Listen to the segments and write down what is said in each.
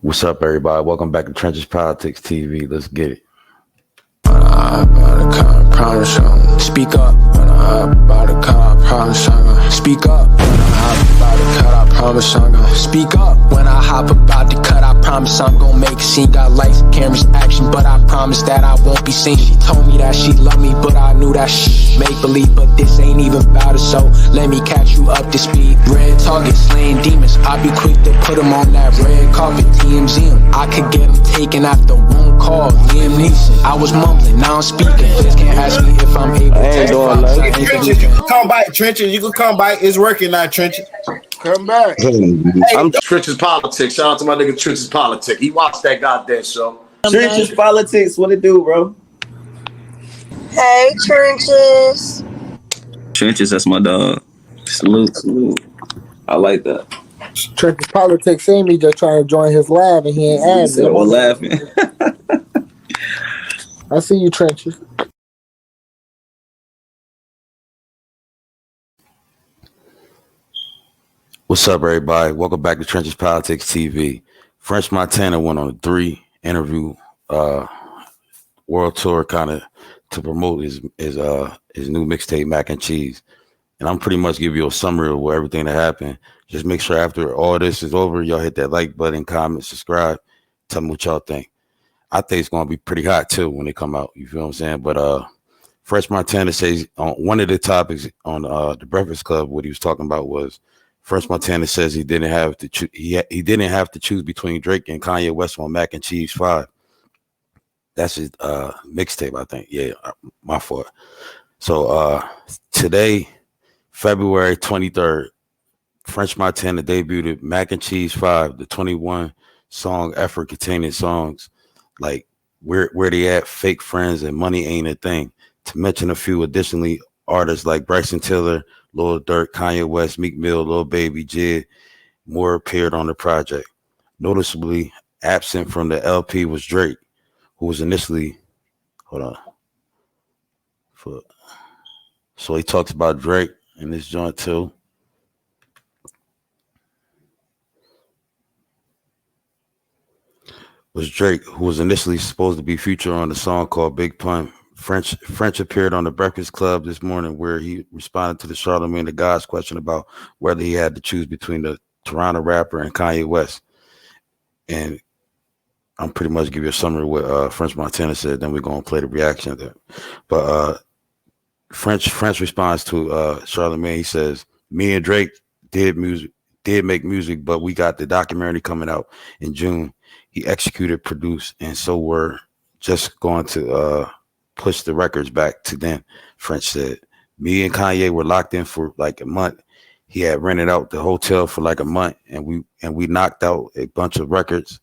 What's up, everybody? Welcome back to Trenches Politics TV. Let's get it. Speak up when I about to cut, I promise I'm gonna speak up when I hop about to cut, I promise I'm gonna speak up when I hop about to cut, I promise I'm gonna make a scene. Got lights, cameras, action, but I promise that I won't be seen. She told me that she loved me, but I knew that shit make believe, but this ain't even about it, so let me catch you up to speed. Red target, slaying demons, I'll be quick to put them on that red carpet, TMZ 'em. I could get them taken after one call, Liam Neeson. I was mumbling, now I'm speaking, just can't ask me if I'm able to. Trenches, you can come by Trenches. You can come by. It's working now, Trenches. Come back. I'm Trenches Politics. Shout out to my nigga Trenches Politics. He watched that goddamn show. Trenches Politics, what it do, bro? Hey, Trenches. Trenches, that's my dog. Salute. I like that. Trenches Politics seen me just trying to join his live and he ain't asked me. We're laughing. I see you, Trenches. What's up, everybody? Welcome back to Trenches Politics TV. French Montana went on a 3-interview world tour kind of to promote his new mixtape, Mac and Cheese. And I'm pretty much give you a summary of everything that happened. Just make sure after all this is over, y'all hit that like button, comment, subscribe. Tell me what y'all think. I think it's going to be pretty hot, too, when they come out. You feel what I'm saying? But Fresh Montana says on one of the topics on the Breakfast Club, what he was talking about was Fresh Montana says he didn't have to he didn't have to choose between Drake and Kanye West on Mac and Cheese 5. That's his mixtape, I think. Yeah, my fault. So today, February 23rd, French Montana debuted Mac and Cheese 5, the 21-song effort containing songs like Where They At, Fake Friends, and Money Ain't a Thing. To mention a few, additionally, artists like Bryson Tiller, Lil Durk, Kanye West, Meek Mill, Lil Baby, Jid, more appeared on the project. Noticeably absent from the LP was Drake, who was initially, so he talks about Drake in this joint too. Was Drake, who was initially supposed to be featured on the song called Big Pun. French appeared on the Breakfast Club this morning where he responded to the Charlamagne the God's question about whether he had to choose between the Toronto rapper and Kanye West. And I'm pretty much give you a summary of what French Montana said, then we're going to play the reaction of that. But French responds to Charlamagne. He says, me and Drake did make music, but we got the documentary coming out in June. He executed, produced, and so we're just going to push the records back to then. French said, me and Kanye were locked in for like a month. He had rented out the hotel for like a month, and we knocked out a bunch of records.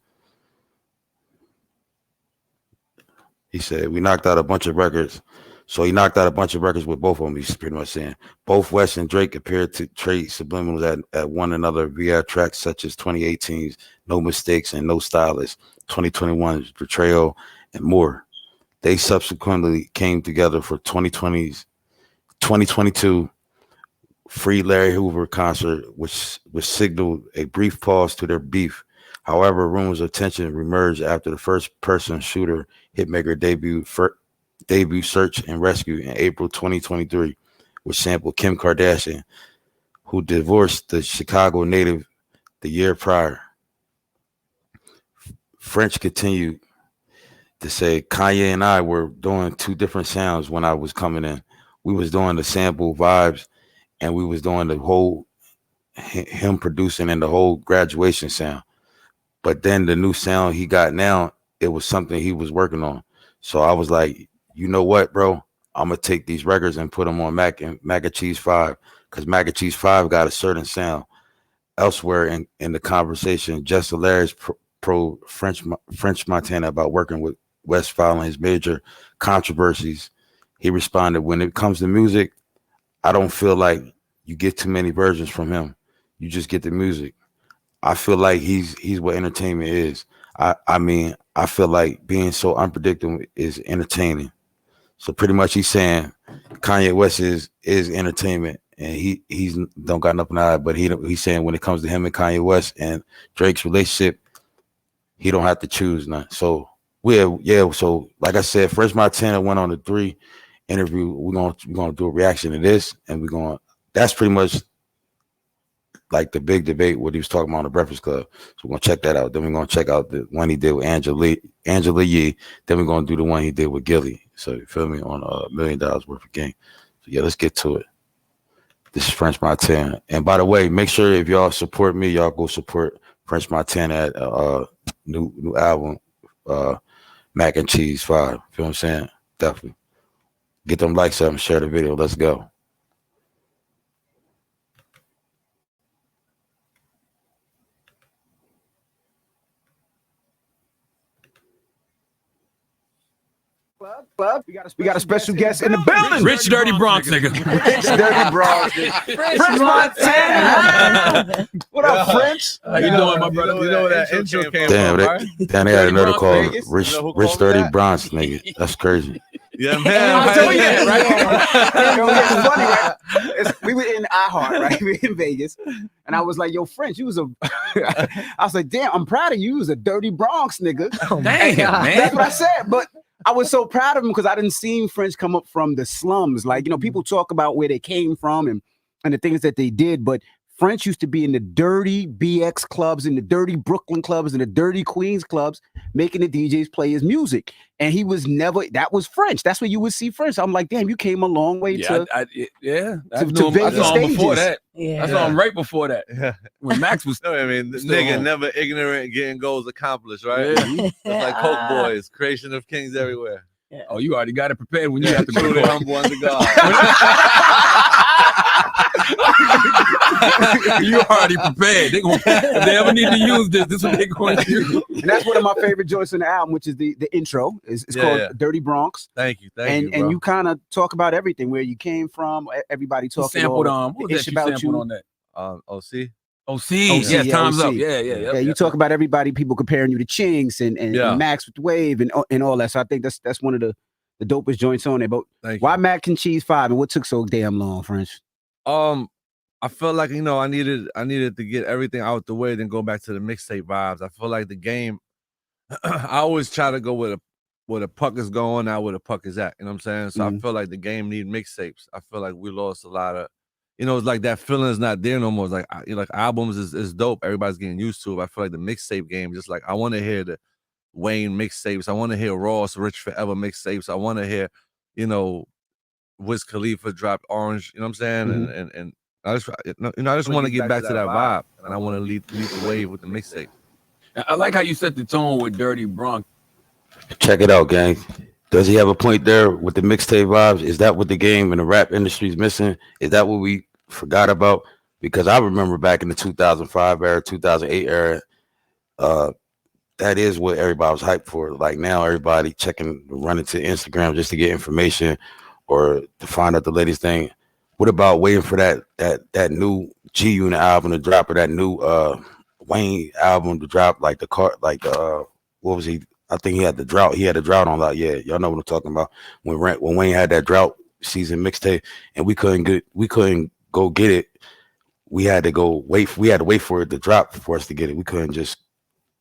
He said we knocked out a bunch of records. So he knocked out a bunch of records with both of them. He's pretty much saying both West and Drake appeared to trade subliminals at one another via tracks such as 2018's No Mistakes and No Stylist, 2021's Betrayal, and more. They subsequently came together for 2022 Free Larry Hoover concert, which signaled a brief pause to their beef. However, rumors of tension reemerged after the first-person shooter hitmaker debut Search and Rescue in April 2023, which sampled Kim Kardashian, who divorced the Chicago native the year prior. French continued to say, Kanye and I were doing two different sounds when I was coming in. We was doing the sample vibes, and we was doing the whole him producing and the whole graduation sound. But then the new sound he got now, it was something he was working on. So I was like, you know what, bro? I'm gonna take these records and put them on Mac and Cheese 5, because Mac and Cheese 5 got a certain sound. Elsewhere in the conversation, Jess Hilarious pro French Montana about working with West following his major controversies. He responded, when it comes to music, I don't feel like you get too many versions from him. You just get the music. I feel like he's what entertainment is. I mean, I feel like being so unpredictable is entertaining. So pretty much he's saying Kanye West is entertainment, and he's don't got nothing to hide. But he's saying when it comes to him and Kanye West and Drake's relationship, he don't have to choose none. So so like I said, Fresh Montana went on the 3 interview. We're gonna do a reaction to this, and that's pretty much like the big debate what he was talking about on the Breakfast Club. So we're gonna check that out. Then we're gonna check out the one he did with Angela Yee. Then we're gonna do the one he did with Gilly. So you feel me, on $1 million worth of game. So yeah, let's get to it. This is French Montana. And by the way, make sure if y'all support me, y'all go support French Montana at new album, Mac and Cheese 5. Feel what I'm saying? Definitely. Get them likes up and share the video. Let's go. Club. We got a special guest in the building. Rich Dirty Bronx nigga. Rich Dirty Bronx nigga. French Montana. What up, French? How you doing, my brother? You know where that intro came Damn, from, right? Damn, they had another Bronx call. Vegas? Rich You know who Rich called Dirty that? Bronx nigga. That's crazy. Yeah, man. I'll tell you that, right? Yo, it's funny, right? We were in iHeart, right? We were in Vegas, and I was like, "Yo, French, you was a." I was like, "Damn, I'm proud of you. You was a dirty Bronx nigga." Damn, man. That's what I said, but I was so proud of him because I didn't see French come up from the slums. Like, people talk about where they came from and the things that they did, but French used to be in the dirty BX clubs, in the dirty Brooklyn clubs, and the dirty Queens clubs, making the DJs play his music. And he was never, that was French. That's where you would see French. I'm like, damn, you came a long way to Vegas Vegas saw him before stages. that. Yeah. I saw him right before that. Yeah. When Max was No, I mean, the Still nigga home. never ignorant, getting goals accomplished, right? Yeah. It's like Coke Boys, creation of kings everywhere. Oh, you already got it prepared when you have to go Truly to humble unto God. You already prepared. If they ever need to use this is what they're going to use. And that's one of my favorite joints in the album, which is the intro. It's called Dirty Bronx. Thank you, And you kind of talk about everything, where you came from, everybody You talking sampled all what the was ish that you about sampled you. on that? OC. OC. Yeah, Yes, time's OC. up. Yeah. You talk about everybody, people comparing you to Chinks and Max with the Wave and all that. So I think that's one of the dopest joints on there. But why Mac and Cheese 5 and what took so damn long, French? I felt like, I needed to get everything out the way, then go back to the mixtape vibes. I feel like the game, I always try to go where the puck is going, not where the puck is at. You know what I'm saying? So I feel like the game need mixtapes. I feel like we lost a lot of, it's like that feeling is not there no more. It's like albums is dope. Everybody's getting used to it. I feel like the mixtape game, just like I want to hear the Wayne mixtapes. I want to hear Ross, Rich Forever mixtapes. I want to hear, Wiz Khalifa dropped Orange. You know what I'm saying? And I just want to get back to that vibe, and I want to lead the wave with the mixtape. I like how you set the tone with Dirty Bronx. Check it out, gang. Does he have a point there with the mixtape vibes? Is that what the game and the rap industry is missing? Is that what we forgot about? Because I remember back in the 2005 era, 2008 era, that is what everybody was hyped for. Like now, everybody running to Instagram just to get information or to find out the latest thing. What about waiting for that new G Unit album to drop, or that new Wayne album to drop? Like what was he? I think he had the drought. He had a drought on that. Yeah, y'all know what I'm talking about. When Wayne had that drought season mixtape, and we couldn't go get it. We had to wait for it to drop for us to get it. We couldn't just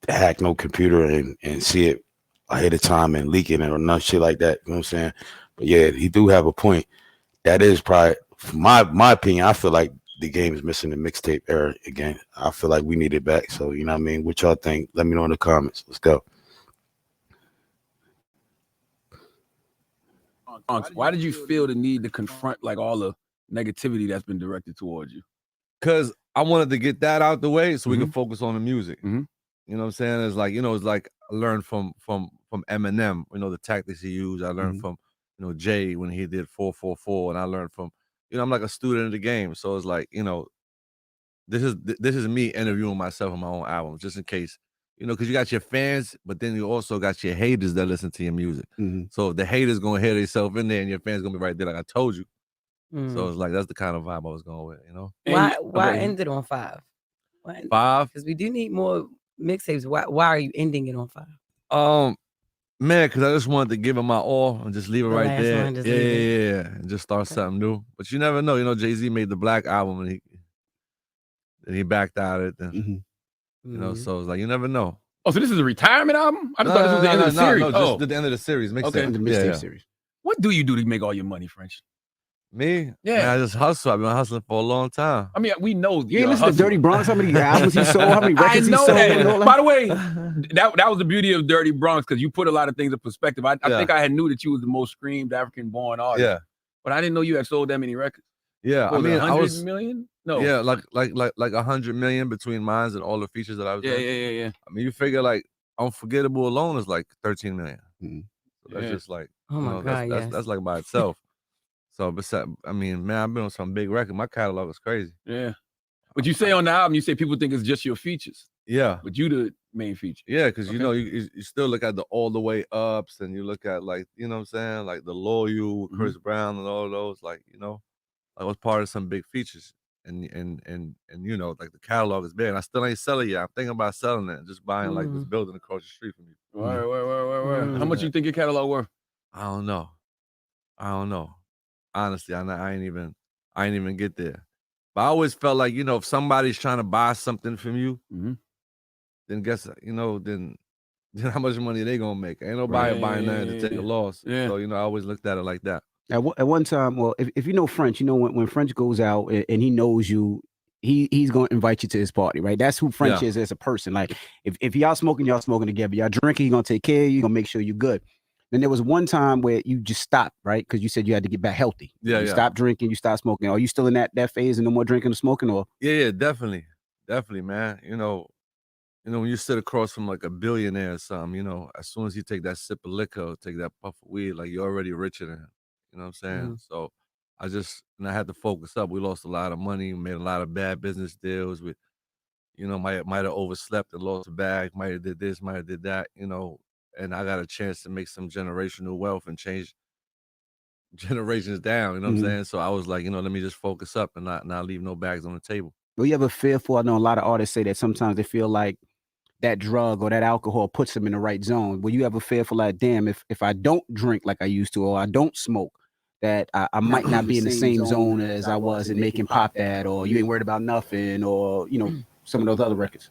hack no computer and see it ahead of time and leak it or none shit like that. You know what I'm saying? But yeah, he do have a point. That is probably, my opinion, I feel like the game is missing the mixtape era again. I feel like we need it back. So, you know what I mean? What y'all think? Let me know in the comments. Let's go. Why did you feel the need to confront like all the negativity that's been directed towards you? Because I wanted to get that out the way so we can focus on the music. You know what I'm saying? It's like I learned from Eminem, the tactics he used. I learned from, Jay when he did 444, and I learned from, I'm like a student of the game. So it's like, this is me interviewing myself on my own album, just in case, because you got your fans, but then you also got your haters that listen to your music. So the haters gonna hear themselves in there, and your fans gonna be right there, like I told you. So it's like that's the kind of vibe I was going with, Why end it on 5? 5? Because we do need more mixtapes. Why are you ending it on 5? Man, because I just wanted to give it my all and just leave it right there. Yeah, and just start something new. But you never know. Jay-Z made the Black album and he backed out of it. Then, so it's like you never know. Oh, so this is a retirement album? I just thought this was the end of the series. No, just the end of the series. Okay. The mixtape series. What do you do to make all your money, French? Me? Yeah. Man, I just hustle. I've been hustling for a long time. I mean, we know you ain't listen to Dirty Bronx, how many albums he sold, how many records he sold. By the way, that was the beauty of Dirty Bronx, because you put a lot of things in perspective. I think I had knew that you was the most streamed African-born artist. Yeah. But I didn't know you had sold that many records. Yeah, I mean, 100 million? No. Yeah, like 100 million between mines and all the features that I was doing. Yeah. I mean, you figure like Unforgettable alone is like 13 million. Mm-hmm. So that's just like, oh my God, that's like by itself. So, besides, I mean, man, I've been on some big record. My catalog is crazy. Yeah. But you say on the album, you say people think it's just your features. Yeah. But you the main feature. Yeah, because you know, you still look at the All the Way Ups, and you look at like, you know what I'm saying, like the Loyal with Chris Brown and all those, like, you know, I was part of some big features. And you know, like the catalog is big. And I still ain't selling it yet. I'm thinking about selling it and just buying like this building across the street from me. Right. How much you think your catalog worth? I don't know. Honestly, I ain't even get there. But I always felt like, you know, if somebody's trying to buy something from you, then guess, you know, then how much money they gonna make? Ain't nobody buying nothing to take a loss. Yeah. So, you know, I always looked at it like that. At one time, well, if you know French, you know when French goes out and he knows you, he's going to invite you to his party, right? That's who French is as a person. Like if y'all smoking together, y'all drinking, he's going to take care of you, going to make sure you're good. Then there was one time where you just stopped, right? Because you said you had to get back healthy. Yeah, you stopped drinking, you stopped smoking. Are you still in that phase and no more drinking or smoking? Or Yeah, definitely, man. You know, when you sit across from like a billionaire or something, you know, as soon as you take that sip of liquor or take that puff of weed, like you're already richer than him. You know what I'm saying? So I had to focus up. We lost a lot of money, made a lot of bad business deals. We, you know, might have overslept and lost a bag, might have did this, might have did that, you know, and I got a chance to make some generational wealth and change generations down, you know what I'm saying? So I was like, you know, let me just focus up and not leave no bags on the table. will you ever fearful? I know a lot of artists say that sometimes they feel like that drug or that alcohol puts them in the right zone. Will you ever fearful like, damn, if I don't drink like I used to, or I don't smoke, that I might not be in the same zone as I was in making Pop That, or You Ain't Worried About Nothing, or, you know, some of those other records?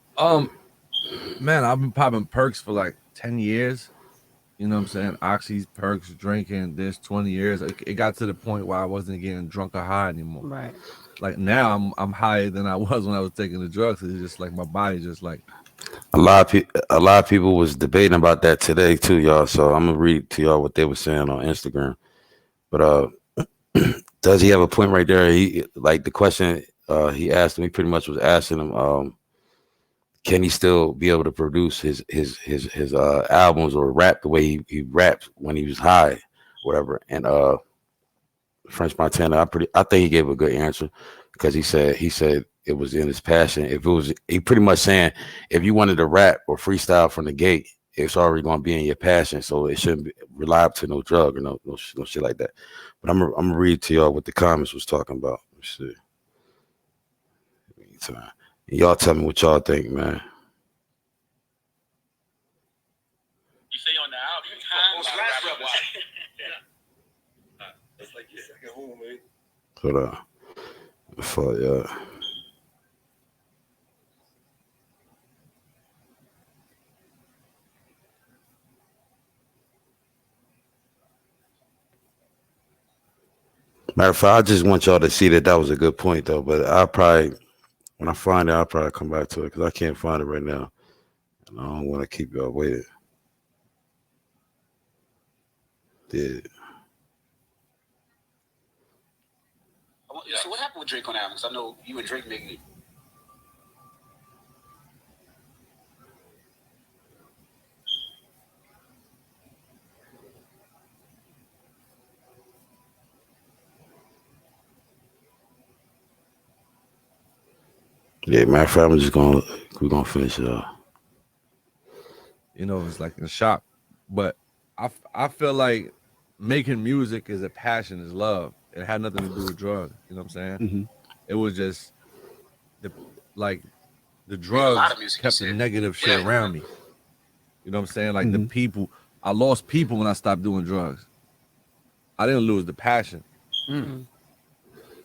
Man, I've been popping perks for like 10 years. You know what I'm saying? Oxys, perks, drinking this 20 years. It got to the point where I wasn't getting drunk or high anymore. Right. Like now I'm higher than I was when I was taking the drugs. It's just like my body just like. A lot of people was debating about that today too, y'all. So I'm gonna read to y'all what they were saying on Instagram. But does he have a point right there? He like the question he asked him. He pretty much was asking him, can he still be able to produce his albums or rap the way he rapped when he was high, whatever? And French Montana, I think he gave a good answer, because he said it was in his passion. If it was, he pretty much saying if you wanted to rap or freestyle from the gate, it's already going to be in your passion, so it shouldn't rely up to no drug or no shit like that. But I'm gonna read to y'all what the comments was talking about. Let's see. Y'all tell me what y'all think, man. You say on the album, it's like your second home, man. Hold on. Before y'all. Matter of fact, I just want y'all to see that was a good point, though. But when I find it, I'll probably come back to it, because I can't find it right now, and I don't want to keep y'all waiting. So what happened with Drake on the album? Because I know you and Drake making it. Yeah, matter of fact, we're gonna finish it off. You know, it's like in shop. But I feel like making music is a passion, is love. It had nothing to do with drugs. You know what I'm saying? It was just the drugs kept the negative shit around me. You know what I'm saying? Like the people, I lost people when I stopped doing drugs. I didn't lose the passion. You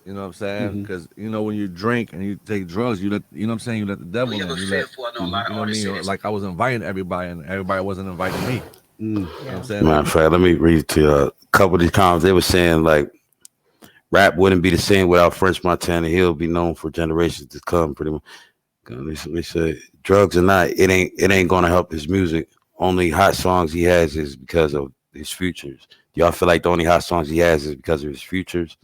You know what I'm saying? Because you know when you drink and you take drugs, you know what I'm saying, you let the devil in. You let, you know what I mean? Like I was inviting everybody, and everybody wasn't inviting me. You know what I'm saying? Matter of fact, let me read to a couple of these comments. They were saying like rap wouldn't be the same without French Montana. He'll be known for generations to come. Pretty much. They say drugs or not, it ain't gonna help his music. Only hot songs he has is because of his futures. Do y'all feel like the only hot songs he has is because of his futures?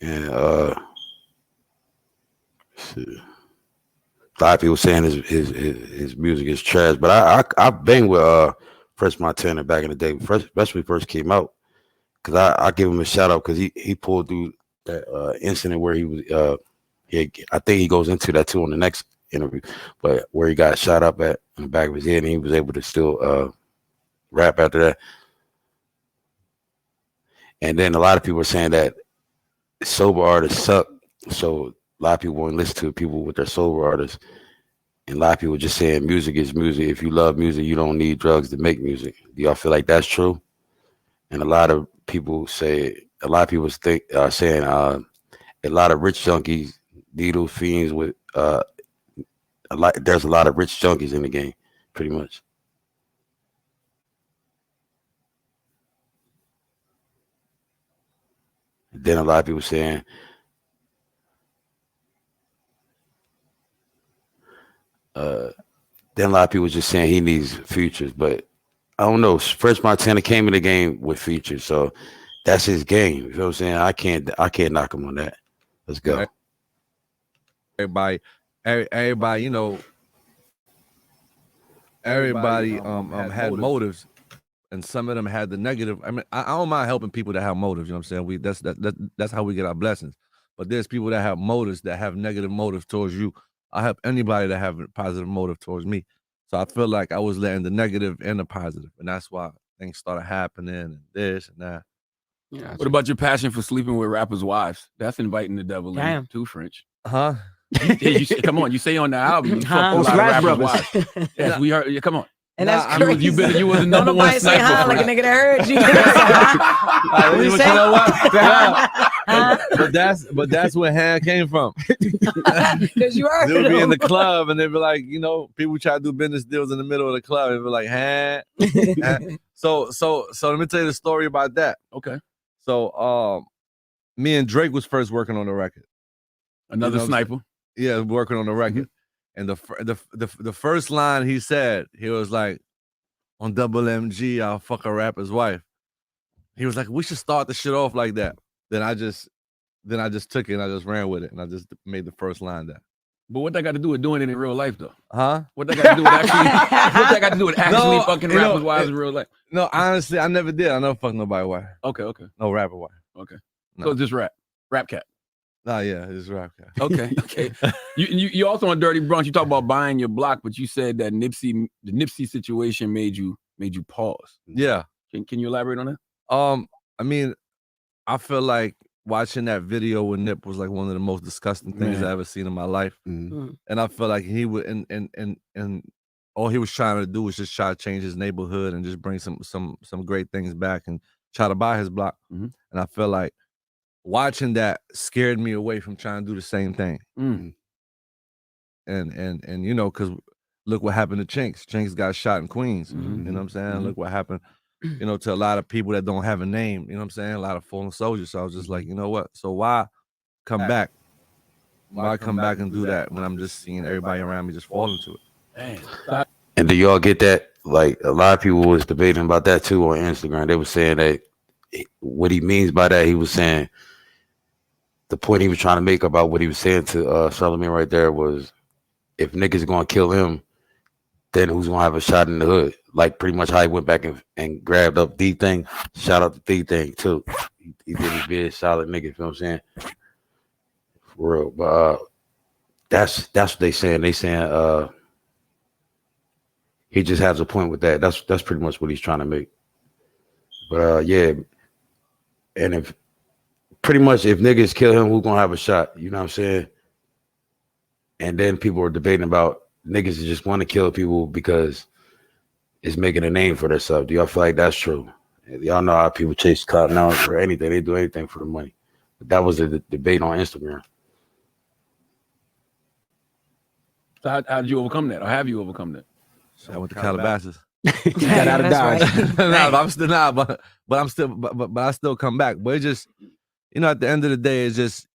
And a lot of people saying his music is trash, but I bang with Fresh Montana back in the day, especially when he first came out, because I give him a shout out because he pulled through that incident where he was I think he goes into that too on the next interview, but where he got shot up in the back of his head and he was able to still rap after that. And then a lot of people are saying that sober artists suck, so a lot of people won't listen to people with their sober artists, and a lot of people just saying music is music. If you love music, you don't need drugs to make music. Do y'all feel like that's true? And a lot of people think saying a lot of rich junkies, needle fiends with there's a lot of rich junkies in the game, pretty much. Then a lot of people saying then a lot of people just saying he needs features, but I don't know. Fresh Montana came in the game with features, so that's his game. You know what I'm saying? I can't knock him on that. Let's go. Everybody, you know, everybody had motives, and some of them had the negative. I mean, I don't mind helping people that have motives. You know what I'm saying? That's how we get our blessings. But there's people that have motives, that have negative motives towards you. I help anybody that have a positive motive towards me. So I feel like I was letting the negative and the positive, and that's why things started happening and this and that. Yeah. What about your passion for sleeping with rappers' wives? That's inviting the devil in too, French. Huh? Come on, you say on the album you fucked a lot of rappers' wives. Yes, we heard. Yeah, come on. And that's crazy. You was the number one sniper. Say hi like a nigga that heard you. But that's where Han came from. Because you heard They'll be him. in the club and they'll be like, you know, people try to do business deals in the middle of the club. They'll be like, Han. So let me tell you the story about that. Okay. So me and Drake was first working on the record. Another sniper. Yeah, working on the record. And the first line he said, he was like, on Double MG, I'll fuck a rapper's wife. He was like, we should start the shit off like that. Then I just took it and I just ran with it and I just made the first line that. But what that got to do with doing it in real life, though? Huh? What that got to do with actually fucking rappers' wives in real life? No, honestly, I never did. I never fucked nobody's wife. Okay. No rapper wife. Okay. No. So it's just rap cat. Nah, yeah, it's rap cat. Okay. You also on Dirty Bronx. You talk about buying your block, but you said that the Nipsey situation made you pause. Yeah. Can you elaborate on that? I mean, I feel like watching that video with Nip was like one of the most disgusting things I ever seen in my life. Mm-hmm. And I felt like he would and all he was trying to do was just try to change his neighborhood and just bring some great things back and try to buy his block. Mm-hmm. And I feel like watching that scared me away from trying to do the same thing. Mm-hmm. And you know, because look what happened to Chinks. Chinks got shot in Queens. Mm-hmm. You know what I'm saying? Mm-hmm. Look what happened, you know, to a lot of people that don't have a name. You know what I'm saying? A lot of fallen soldiers. So I was just like, you know what? So why come back? Why come back and do that when I'm just seeing everybody around me just fall into it? Dang. And do y'all get that? Like a lot of people was debating about that too on Instagram. They were saying that what he means by that, he was saying the point he was trying to make about what he was saying to Charlemagne right there was, if niggas gonna kill him, then who's gonna have a shot in the hood? Like pretty much how he went back and grabbed up D Thing. Shout out to D Thing too. He did his big solid nigga, you know what I'm saying? For real. But that's what they saying. They saying he just has a point with that. That's pretty much what he's trying to make. But yeah. And if niggas kill him, who's gonna have a shot? You know what I'm saying? And then people are debating about niggas that just want to kill people because it's making a name for themselves. Do y'all feel like that's true? Y'all know how people chase clout now for anything. They do anything for the money. But that was a debate on Instagram. So how did you overcome that, or have you overcome that? I went to Calabasas. Got out of Dodge. But I still come back. But it just, at the end of the day, it's just,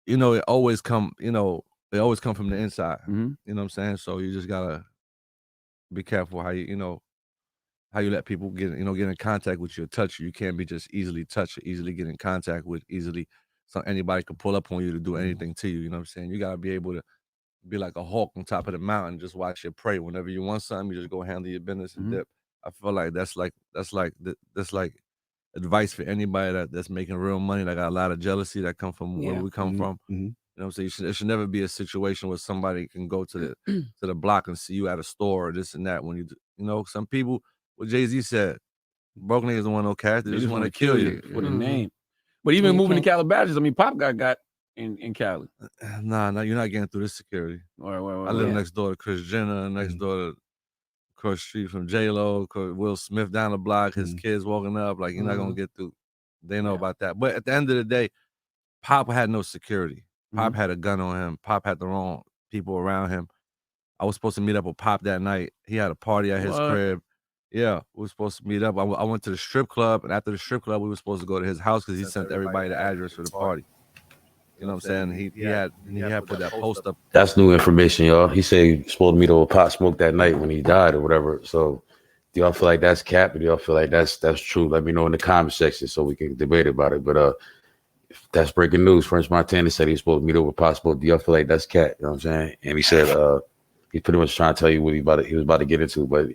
it always come from the inside. Mm-hmm. You know what I'm saying? So you just gotta be careful how how you let people get in contact with you or touch you. You can't be just easily touched or easily get in contact with easily. So anybody could pull up on you to do anything to you. You know what I'm saying? You gotta be able to be like a hawk on top of the mountain, just watch your prey. Whenever you want something, you just go handle your business and dip. I feel like that's like advice for anybody that's making real money. That got a lot of jealousy that come from where we come from. You know what I'm saying? It should never be a situation where somebody can go to the block and see you at a store or this and that. When some people, what Jay-Z said, broke niggas don't want no cash. They just want to kill you for the name. But even moving to Calabasas, I mean, Pop got in Cali. Nah, you're not getting through this security. Right. I live next door to Kris Jenner, next door to across the street from J-Lo, Will Smith down the block, his kids walking up. Like, you're not gonna get through. They know about that. But at the end of the day, Pop had no security. Pop had a gun on him. Pop had the wrong people around him. I was supposed to meet up with Pop that night. He had a party at his crib. Yeah, we were supposed to meet up. I went to the strip club, and after the strip club, we were supposed to go to his house because he sent everybody the address for the party. You know what I'm saying? He had put that post up. That's new information, y'all. He said he supposed to meet up with Pop Smoke that night when he died or whatever. So do y'all feel like that's cap, or do y'all feel like that's true? Let me know in the comment section so we can debate about it. But if that's breaking news. French Montana said he's supposed to meet up with Pop Smoke. Do y'all feel like that's cap? You know what I'm saying? And he said he's pretty much trying to tell you what he was about to get into. But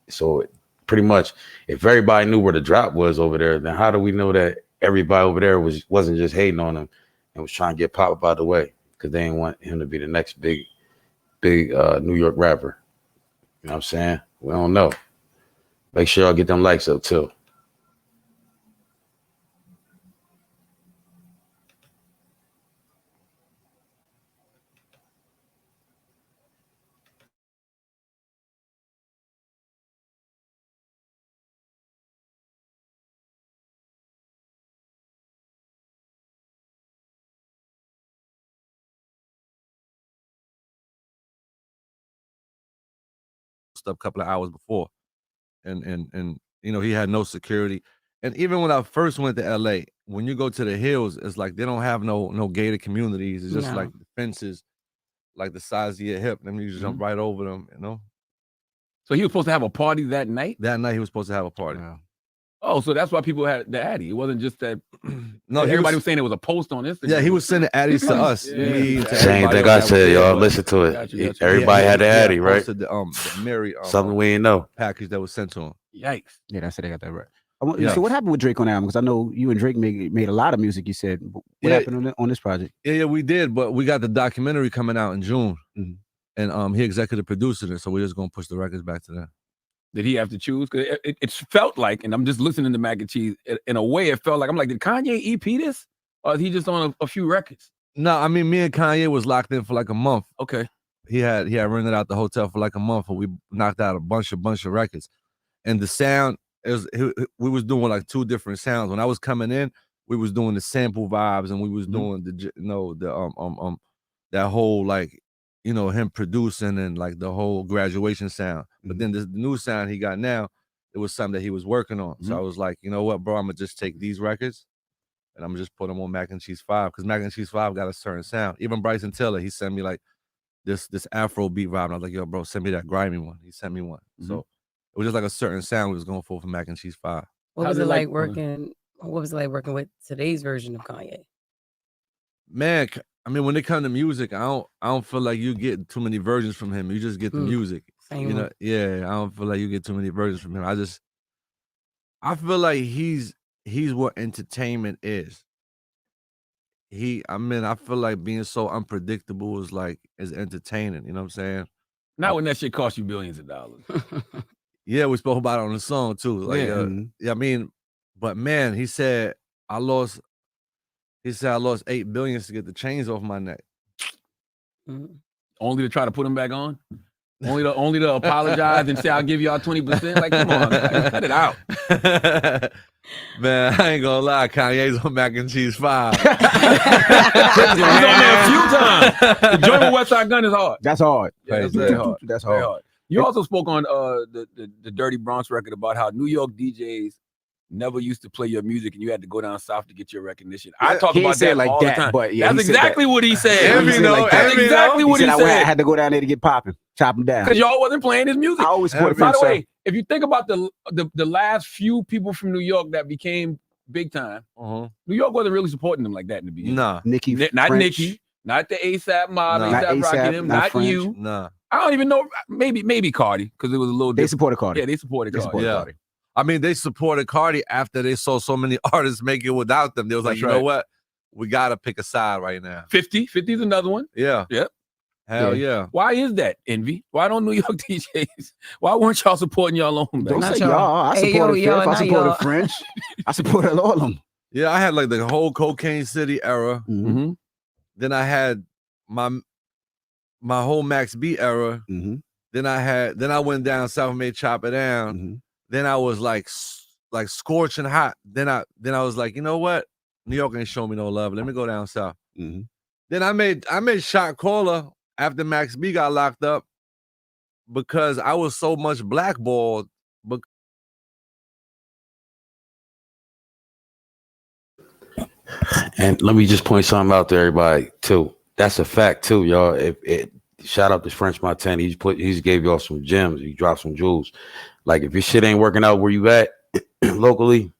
so pretty much, if everybody knew where the drop was over there, then how do we know that everybody over there wasn't just hating on him and was trying to get Pop up out of the way because they didn't want him to be the next big New York rapper? You know what I'm saying? We don't know. Make sure y'all get them likes up too. Up a couple of hours before, and he had no security. And even when I first went to LA, when you go to the hills, it's like they don't have no gated communities. It's just like the fences, like the size of your hip, and you just jump right over them. So he was supposed to have a party that night. That night he was supposed to have a party. Wow. Oh, so that's why people had the Addy. It wasn't just that. No, everybody was saying it was a post on Instagram. Yeah, he was sending Addies to us. Same thing I said, y'all. Listen to it. Got you. Everybody had the Addy, right? The Mary something we didn't know. Package that was sent to him. Yikes! Yeah, that's it. I got that right. So what happened with Drake on that album? Because I know you and Drake made a lot of music. You said what happened on this project? Yeah, we did. But we got the documentary coming out in June, and he executive produced it. So we're just gonna push the records back to that. Did he have to choose? Because it felt like, and I'm just listening to Mac and Cheese. In a way, it felt like I'm like, did Kanye EP this, or is he just on a few records? No, I mean, me and Kanye was locked in for like a month. Okay, he had rented out the hotel for like a month, and we knocked out a bunch of records. And the sound we was doing like two different sounds. When I was coming in, we was doing the sample vibes, and we was doing that whole like. Him producing and like the whole graduation sound. But then the new sound he got now, it was something that he was working on. So I was like, you know what, bro, I'm gonna just take these records and I'm gonna just put them on Mac and Cheese 5 because Mac and Cheese 5 got a certain sound. Even Bryson Tiller, he sent me like this Afro beat vibe. And I was like, yo, bro, send me that grimy one. He sent me one. So it was just like a certain sound we was going for Mac and Cheese 5. What was it like working with today's version of Kanye? Man, I mean, when it comes to music, I don't feel like you get too many versions from him. You just get the music. Same Yeah, I don't feel like you get too many versions from him. I feel like he's what entertainment is. I feel like being so unpredictable is entertaining. You know what I'm saying? Not when that shit costs you billions of dollars. Yeah, we spoke about it on the song too. Like, I mean, but man, he said I lost 8 billion to get the chains off my neck. Only to try to put them back on? Only to apologize and say I'll give y'all 20%. Like, come on, man, cut it out. Man, I ain't gonna lie, Kanye's on Mac and Cheese 5. He's on there a few times. The joint with West Side Gun is hard. That's hard. Yeah, that's very hard. That's Very hard. hard. You also spoke on the Dirty Bronx record about how New York DJs never used to play your music and you had to go down south to get your recognition. I talk about that like all that, the time. but yeah, that's exactly what he said. That's exactly what he said. I had to go down there to get popping, chop him down. Because y'all wasn't playing his music. I always support By the way, if you think about the last few people from New York that became big time, New York wasn't really supporting them like that in the beginning. Nah. Nicki, not French. Nicki, not the ASAP Mob, No. ASAP Not Rocky, A$AP, them, not not French. you. Nah. I don't even know. Maybe Cardi because it was a little. They supported Cardi. Yeah, they supported Cardi. Yeah. I mean, they supported Cardi after they saw so many artists make it without them. They was like, That's you right. know what? We got to pick a side right now. 50 is another one. Yeah. Yep. Hell yeah. Why is that, Envy? Why don't New York DJs? Why weren't y'all supporting y'all own? Don't Not say y'all. y'all. I Hey, supported yo, Fifth. I not supported y'all. French. I supported all of them. Yeah, I had like the whole Cocaine City era. Mm-hmm. Then I had my whole Max B era. Mm-hmm. Then I went down south and made Chop It Down. Mm-hmm. Then I was like scorching hot. Then I was like, you know what? New York ain't showing me no love. Let me go down south. Mm-hmm. Then I made Shot Caller after Max B got locked up because I was so much blackballed. And let me just point something out to everybody too. That's a fact too, y'all. Shout out to French Montana. He's gave y'all some gems. He dropped some jewels. Like if your shit ain't working out where you at locally,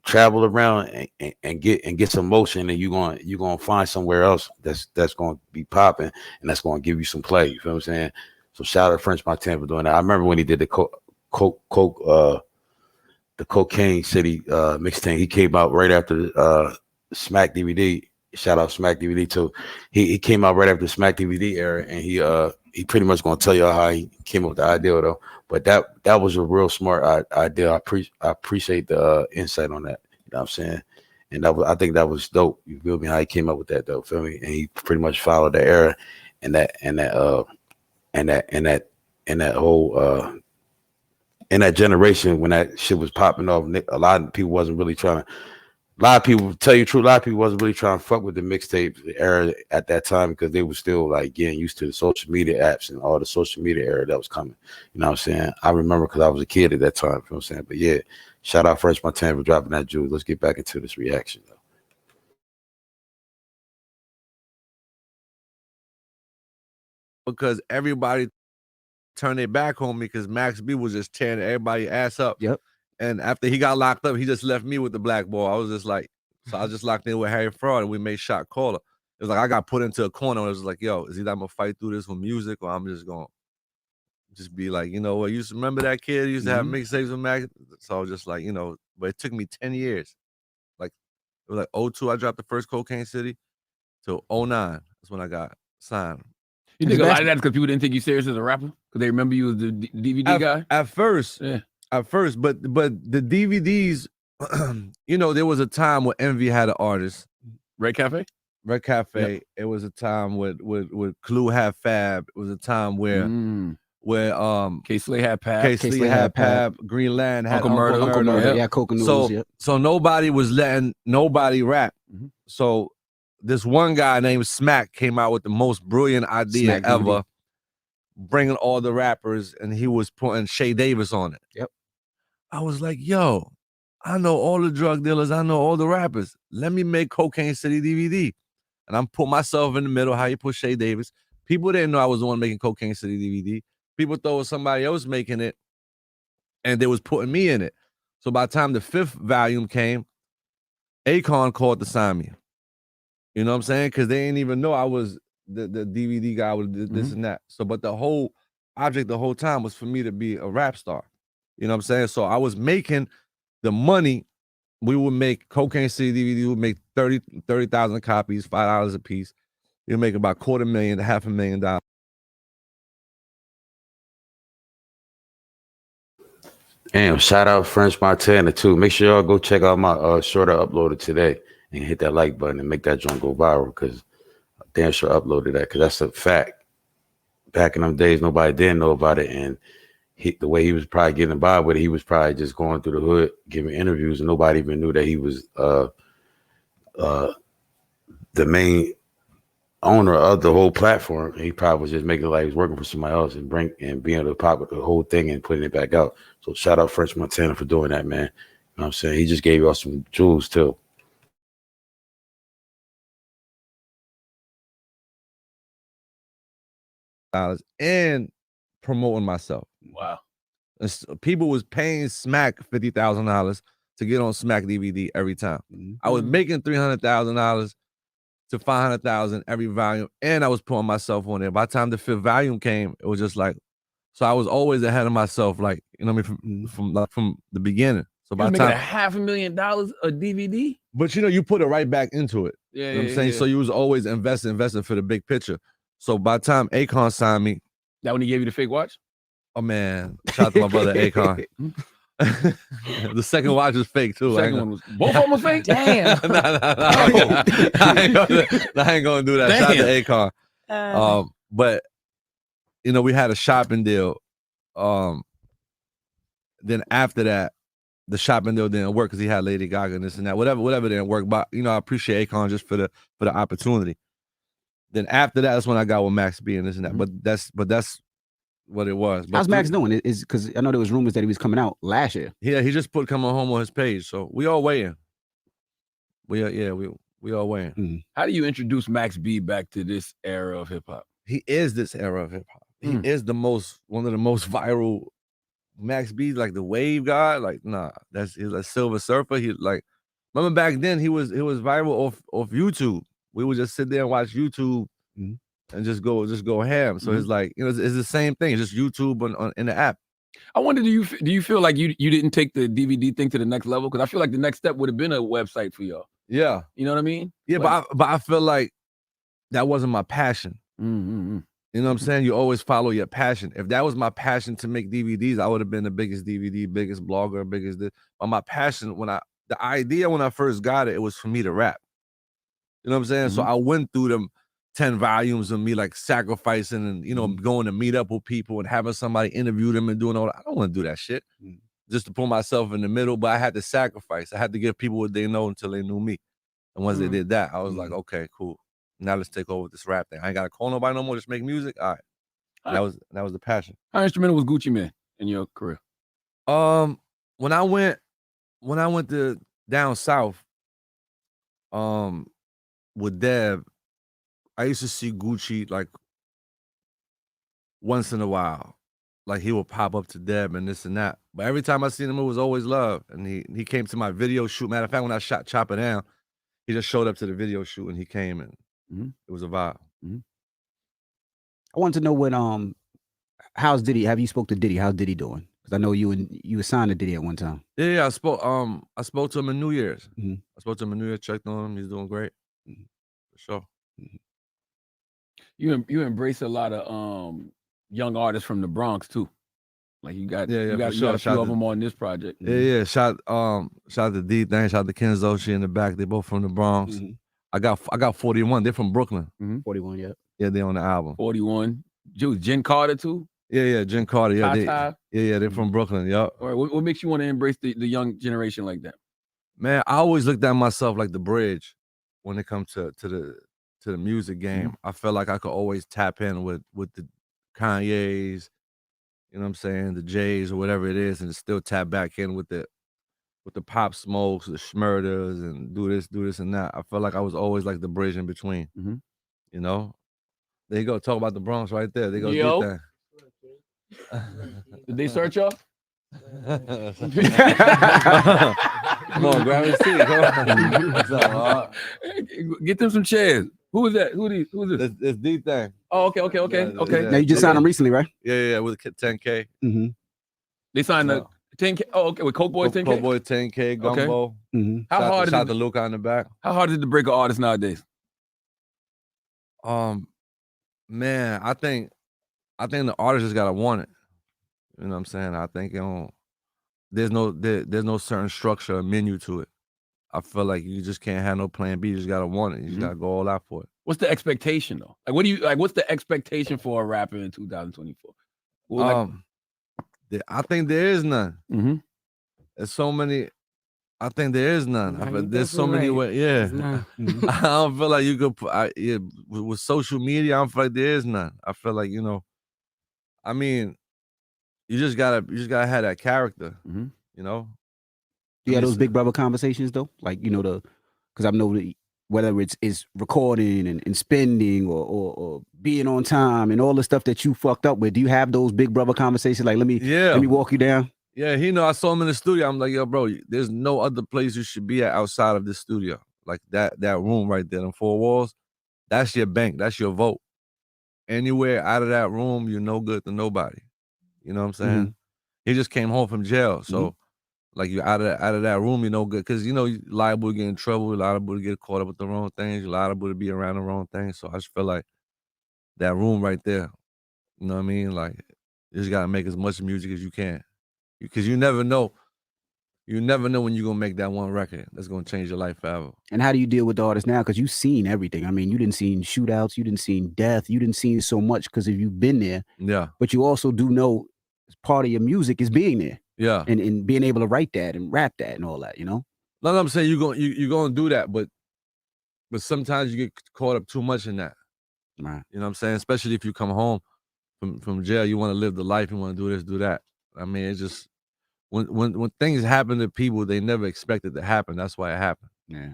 travel around and get some motion, and you're gonna find somewhere else that's gonna be popping and that's gonna give you some play. You feel what I'm saying? So shout out to French Montana for doing that. I remember when he did the Cocaine City mixtape. He came out right after Smack DVD. Shout out Smack DVD too. He came out right after the Smack DVD era, and he pretty much gonna tell y'all how he came up with the idea though. But that was a real smart idea. I appreciate the insight on that. You know what I'm saying? And I think that was dope. You feel me? How he came up with that though. Feel me? And he pretty much followed the era and that whole in that generation when that shit was popping off. A lot of people wasn't really trying to. A lot of people, tell you the truth, a lot of people wasn't really trying to fuck with the mixtape era at that time because they were still like getting used to the social media apps and all the social media era that was coming. You know what I'm saying? I remember because I was a kid at that time. You know what I'm saying? But yeah, shout out French Montana for dropping that jewel. Let's get back into this reaction though. Because everybody turned their back on me because Max B was just tearing everybody ass up. Yep. And after he got locked up, he just left me with the black ball. I was just like, so I just locked in with Harry Fraud and we made Shot Caller. It was like I got put into a corner and it was like, yo, is either I'm gonna fight through this with music or I'm just gonna just be like, you know what, you remember that kid who used to have mixtapes with Max? So I was just like, you know, but it took me 10 years. Like it was like 02, I dropped the first Cocaine City till 09. That's when I got signed. You think a lot of that's because people didn't take you serious as a rapper? Because they remember you as the DVD guy? At first, yeah. At first, but the DVDs, you know, there was a time where Envy had an artist. Red Cafe? Red Cafe. Yep. It was a time with Clue had Fab. It was a time where K-Slay had Pab. K-Slay had Pab. Green Land had Uncle Murder. Yeah, Coca Noodles. So nobody was letting nobody rap. Mm-hmm. So this one guy named Smack came out with the most brilliant idea ever, bringing all the rappers, and he was putting Shay Davis on it. Yep. I was like, yo, I know all the drug dealers. I know all the rappers. Let me make Cocaine City DVD. And I'm put myself in the middle, how you put Shay Davis. People didn't know I was the one making Cocaine City DVD. People thought it was somebody else making it, and they was putting me in it. So by the time the 5th volume came, Akon called to sign me. You know what I'm saying? Because they didn't even know I was the DVD guy with this and that. So, but the whole object the whole time was for me to be a rap star. You know what I'm saying? So I was making the money. We would make Cocaine City DVD, we would make 30,000 copies, $5 a piece. You'll make about $250,000 to $500,000. Damn, shout out French Montana too. Make sure y'all go check out my short I uploaded today and hit that like button and make that joint go viral because I damn sure uploaded that because that's a fact. back in them days, nobody didn't know about it, and the way he was probably getting by with it, he was probably just going through the hood, giving interviews, and nobody even knew that he was the main owner of the whole platform. He probably was just making it like he was working for somebody else and being able to pop with the whole thing and putting it back out. So shout out French Montana for doing that, man. You know what I'm saying? He just gave y'all some jewels too. And promoting myself. Wow. People was paying Smack $50,000 to get on Smack DVD every time. I was making $300,000 to $500,000 every volume, and I was putting myself on there. By the time the 5th volume came, it was just like, so I was always ahead of myself, like, you know what I mean, from the beginning. So by the time $500,000 a DVD, but you put it right back into it. Yeah, you know what I'm saying. So you was always investing for the big picture. So by the time Akon signed me, that when he gave you the fake watch. Oh man, shout out to my brother Akon. The second watch was fake too. The second one was both of them was fake. Damn. I ain't gonna do that. Damn. Shout out to Akon. But we had a shopping deal. Then after that, the shopping deal didn't work because he had Lady Gaga and this and that. Whatever didn't work. But I appreciate Akon just for the opportunity. Then after that, that's when I got with Max B and this and that. But that's what it was. But how's Max doing? Is because I know there was rumors that he was coming out last year. Yeah, he just put "Coming Home" on his page, so we all waiting. We all waiting. How do you introduce Max B back to this era of hip hop? He is this era of hip hop. He is one of the most viral. Max B, like the wave guy, like he's a Silver Surfer. He like, remember back then he was viral off YouTube. We would just sit there and watch YouTube and just go ham. So it's like it's the same thing. It's just YouTube in the app. I wonder, do you feel like you didn't take the DVD thing to the next level? Because I feel like the next step would have been a website for y'all. Yeah, you know what I mean. Yeah, like, but I feel like that wasn't my passion. You know what I'm saying? You always follow your passion. If that was my passion to make DVDs, I would have been the biggest DVD, biggest blogger, biggest this. But my passion when I first got it, it was for me to rap. You know what I'm saying? So I went through them 10 volumes of me like sacrificing and going to meet up with people and having somebody interview them and doing all that. I don't want to do that shit just to put myself in the middle, but I had to sacrifice. I had to give people what they know until they knew me. And once they did that, I was like, okay, cool. Now let's take over this rap thing. I ain't gotta call nobody no more, just make music. All right. That was the passion. How instrumental was Gucci Mane in your career? When I went to down south, with Dev, I used to see Gucci like once in a while. Like he would pop up to Deb and this and that. But every time I seen him, it was always love. And he came to my video shoot. Matter of fact, when I shot Chop It Down, he just showed up to the video shoot and he came and it was a vibe. I wanted to know when how's Diddy? Have you spoke to Diddy? How's Diddy doing? Because I know you assigned to Diddy at one time. Yeah, I spoke to him in New Year's. I spoke to him in New Year's, checked on him. He's doing great. For sure. You embrace a lot of young artists from the Bronx too. Like you got a few of them on this project. Yeah. Shout out to D Thing, shout out to Kenzo. She in the back. They both from the Bronx. I got 41. They're from Brooklyn. 41, yeah. Yeah, they on the album. 41. Jen Carter too. Yeah, Jen Carter. Yeah, they're from Brooklyn. Yeah. All right. What makes you want to embrace the young generation like that? Man, I always looked at myself like the bridge when it comes to the music game. I felt like I could always tap in with the Kanye's, you know what I'm saying, the J's or whatever it is, and still tap back in with the Pop Smokes, the Schmurders, and do this and that. I felt like I was always like the bridge in between. You know? There you go. Talk about the Bronx right there. They go get that. Did they search y'all? Come on, grab a seat. Come on. Get them some chairs. Who is that? Who is this? It's D Thing. Oh, okay. Now you just signed him recently, right? Yeah, with 10K. They signed the 10K. Oh, okay, with Coke Boy 10K. Coke Boy 10K, Gumbo. How hard is it to Luca in the back? How hard is it to break an artist nowadays? Man, I think the artist just gotta want it. You know what I'm saying? I think there's no certain structure or menu to it. I feel like you just can't have no plan B. You just gotta want it. You just gotta go all out for it. What's the expectation though? Like, what do you like? What's the expectation for a rapper in 2024? Well, I think there is none. There's so many. I think there is none. There's so many ways. Yeah, I don't feel like you could. With social media, I don't feel like there is none. I feel like I mean, you just gotta have that character. You know. You had those big brother conversations though, like because I know that whether it's recording and spending or being on time and all the stuff that you fucked up with. Do you have those big brother conversations? Like, let me walk you down. Yeah, I saw him in the studio. I'm like, yo, bro, there's no other place you should be at outside of this studio. Like that room right there, them 4 walls, that's your bank. That's your vote. Anywhere out of that room, you're no good to nobody. You know what I'm saying? He just came home from jail. So like you out of that room, you're no good. Cause you're liable to get in trouble, you're liable to get caught up with the wrong things, you're liable to be around the wrong things. So I just feel like that room right there, you know what I mean? Like you just gotta make as much music as you can. Because you never know. You never know when you're gonna make that one record that's gonna change your life forever. And how do you deal with the artists now? Because you've seen everything. I mean, you didn't see shootouts, you didn't see death, you didn't see so much because you've been there. Yeah. But you also do know part of your music is being there. Yeah. And being able to write that and rap that and all that, No, I'm saying you're gonna do that, but sometimes you get caught up too much in that. Right. You know what I'm saying? Especially if you come home from jail, you want to live the life, you want to do this, do that. I mean, it's just when things happen to people they never expected to happen, that's why it happened. Yeah.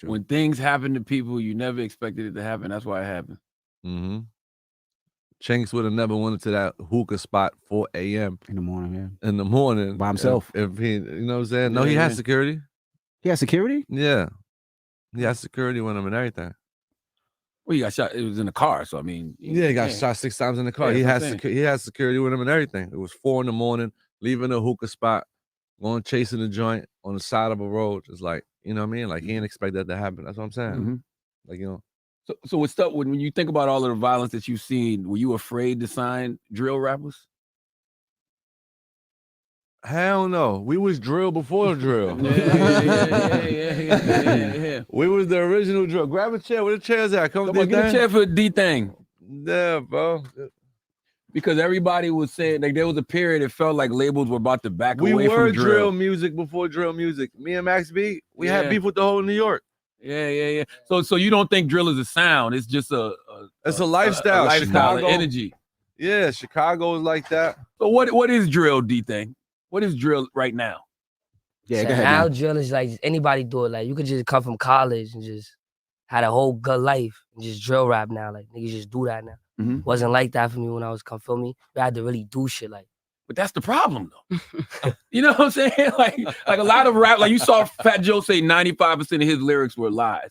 When things happen to people you never expected it to happen, that's why it happened. Chinks would have never went to that hookah spot 4 a.m. in the morning, in the morning by himself. If he, you know what I'm saying? No, he has security. He has security? Yeah, he has security with him and everything. Well, he got shot. It was in the car, so I mean, yeah, he got shot 6 times in the car. Yeah, he has security with him and everything. It was 4 a.m, leaving the hookah spot, going chasing the joint on the side of a road. It's like, you know what I mean? Like he didn't expect that to happen. That's what I'm saying. Like So what's up when you think about all of the violence that you've seen? Were you afraid to sign drill rappers? Hell no. We was drill before drill. Yeah. We was the original drill. Grab a chair. Where the chair's at? Come on, get a chair for D thing. Yeah, bro. Because everybody was saying, like, there was a period it felt like labels were about to back we away were from drill music before drill music. Me and Max B, we had beef with the whole New York. Yeah. So you don't think drill is a sound? It's just a lifestyle. A lifestyle, Chicago, energy. Yeah, Chicago is like that. So what is drill, D thing? What is drill right now? Yeah, go ahead. Now drill is like anybody do it. Like you could just come from college and just had a whole good life and just drill rap now. Like niggas just do that now. Wasn't like that for me when I was feel me. I had to really do shit like. But that's the problem though. You know what I'm saying? Like a lot of rap, like you saw Fat Joe say 95% of his lyrics were lies.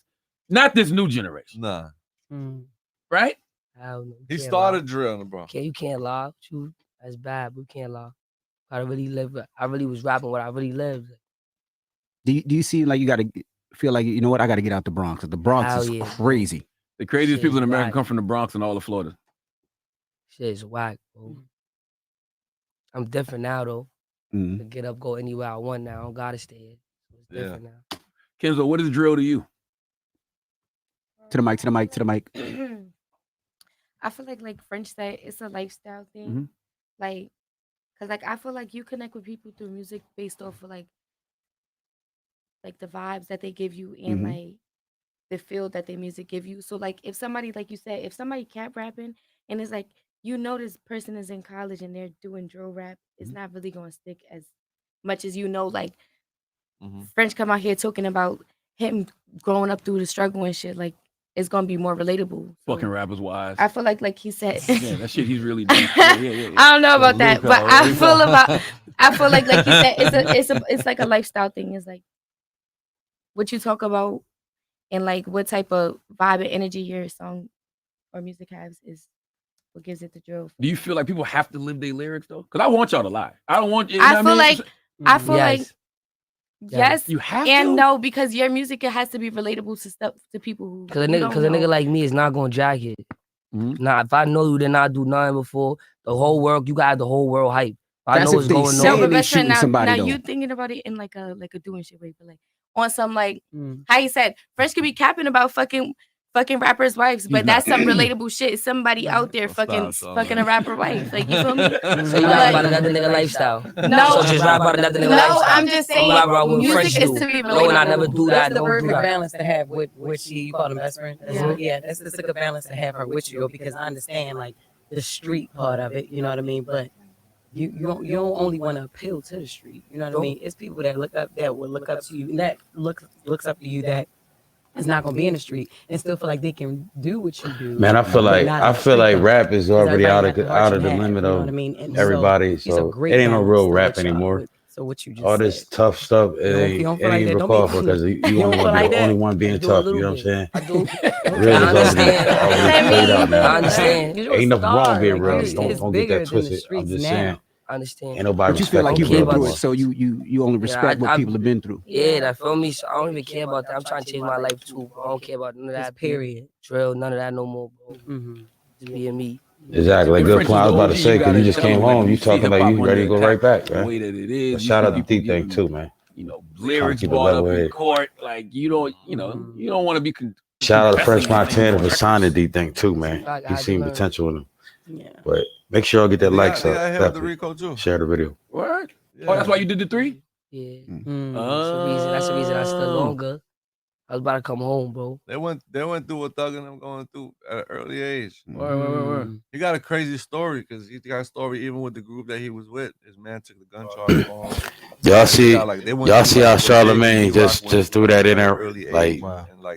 Not this new generation. Nah. Right? He started drill, bro. You can't lie. That's bad. We can't lie. I really was rapping what I really lived. Do you see like you got to feel like, you know what, I got to get out the Bronx. The Bronx is crazy. The craziest people in America come from the Bronx and all of Florida. Shit is whack, bro. I'm different now, though. To get up, go anywhere I want now. I don't gotta stay here. It's different now. Kenzo, what is drill to you? To the mic. I feel like French said, it's a lifestyle thing. Like, cause like I feel like you connect with people through music based off of like the vibes that they give you and like the feel that their music give you. So like if somebody, like you said, if somebody cap rapping and it's like, you know, this person is in college and they're doing drill rap, it's not really gonna stick as much as, you know, like French come out here talking about him growing up through the struggle and shit. Like it's gonna be more relatable. Fucking rappers wise. I feel like he said yeah, that shit he's really doing. Yeah. I don't know about that, but I feel like you said, it's like a lifestyle thing. It's like what you talk about and like what type of vibe and energy your song or music has is what gives it the drill. Do you feel like people have to live their lyrics though? Because I want y'all to lie. I don't want you. I feel like yes, you have and to. no, because your music it has to be relatable to stuff to people who. Cause a nigga like me is not gonna jack it. Nah, if I know you did not do nothing before, the whole world, you got the whole world hype. I know what's going on. No, but now you thinking about it in like a doing shit way, but like on some like how he said French could be capping about fucking rappers' wives, but that's some relatable shit. Somebody out there fucking a rapper wife. Like, you feel me? So you rap about another nigga lifestyle. No, So just rap about another nigga lifestyle. No, I'm just saying rap about what music French is do. to be No, and I never do that. That's the Don't do perfect that. balance to have with she. You call them best friend. That's a good balance to have her with you, because I understand like the street part of it. You know what I mean? But you don't only want to appeal to the street. You know what I mean? It's people that will look up to you, and that looks up to you that is not gonna be in the street and still feel like they can do what you do. Man, I feel like rap is already out of the limit of everybody. So it ain't no real rap anymore. So what you just all this tough stuff, it ain't even called for because you only one being tough. You know what I'm saying? I understand. I understand. Ain't nothing wrong with being real. Don't get that twisted. I'm just saying. I understand. Ain't nobody. But you feel like you've been through it, so you only respect what people have been through. Yeah, that feel me. So I don't even care about that. I'm trying to change my life too. I don't care about none of that. Period. Drill, none of that no more, bro. Just being me. Exactly. Like good point. I was about to say, because you just came home, you talking like you ready to go right back, man. The way that it is. But shout out to D-Thing too, man. You know, lyrics brought up in court. Like you don't want to be. Shout out to French Montana for signing D-Thing too, man. He seen potential in him. Yeah. But make sure y'all get that likes up. Yeah, the Rico too. Share the video. What? Yeah. Oh, that's why you did the 3? Yeah. That's the reason I still longer. I was about to come home, bro. They went through what Thug and them going through at an early age. Word. He got a crazy story because he got a story even with the group that he was with. His man took the gun charge on. Y'all see how Charlamagne just threw that in there. Like,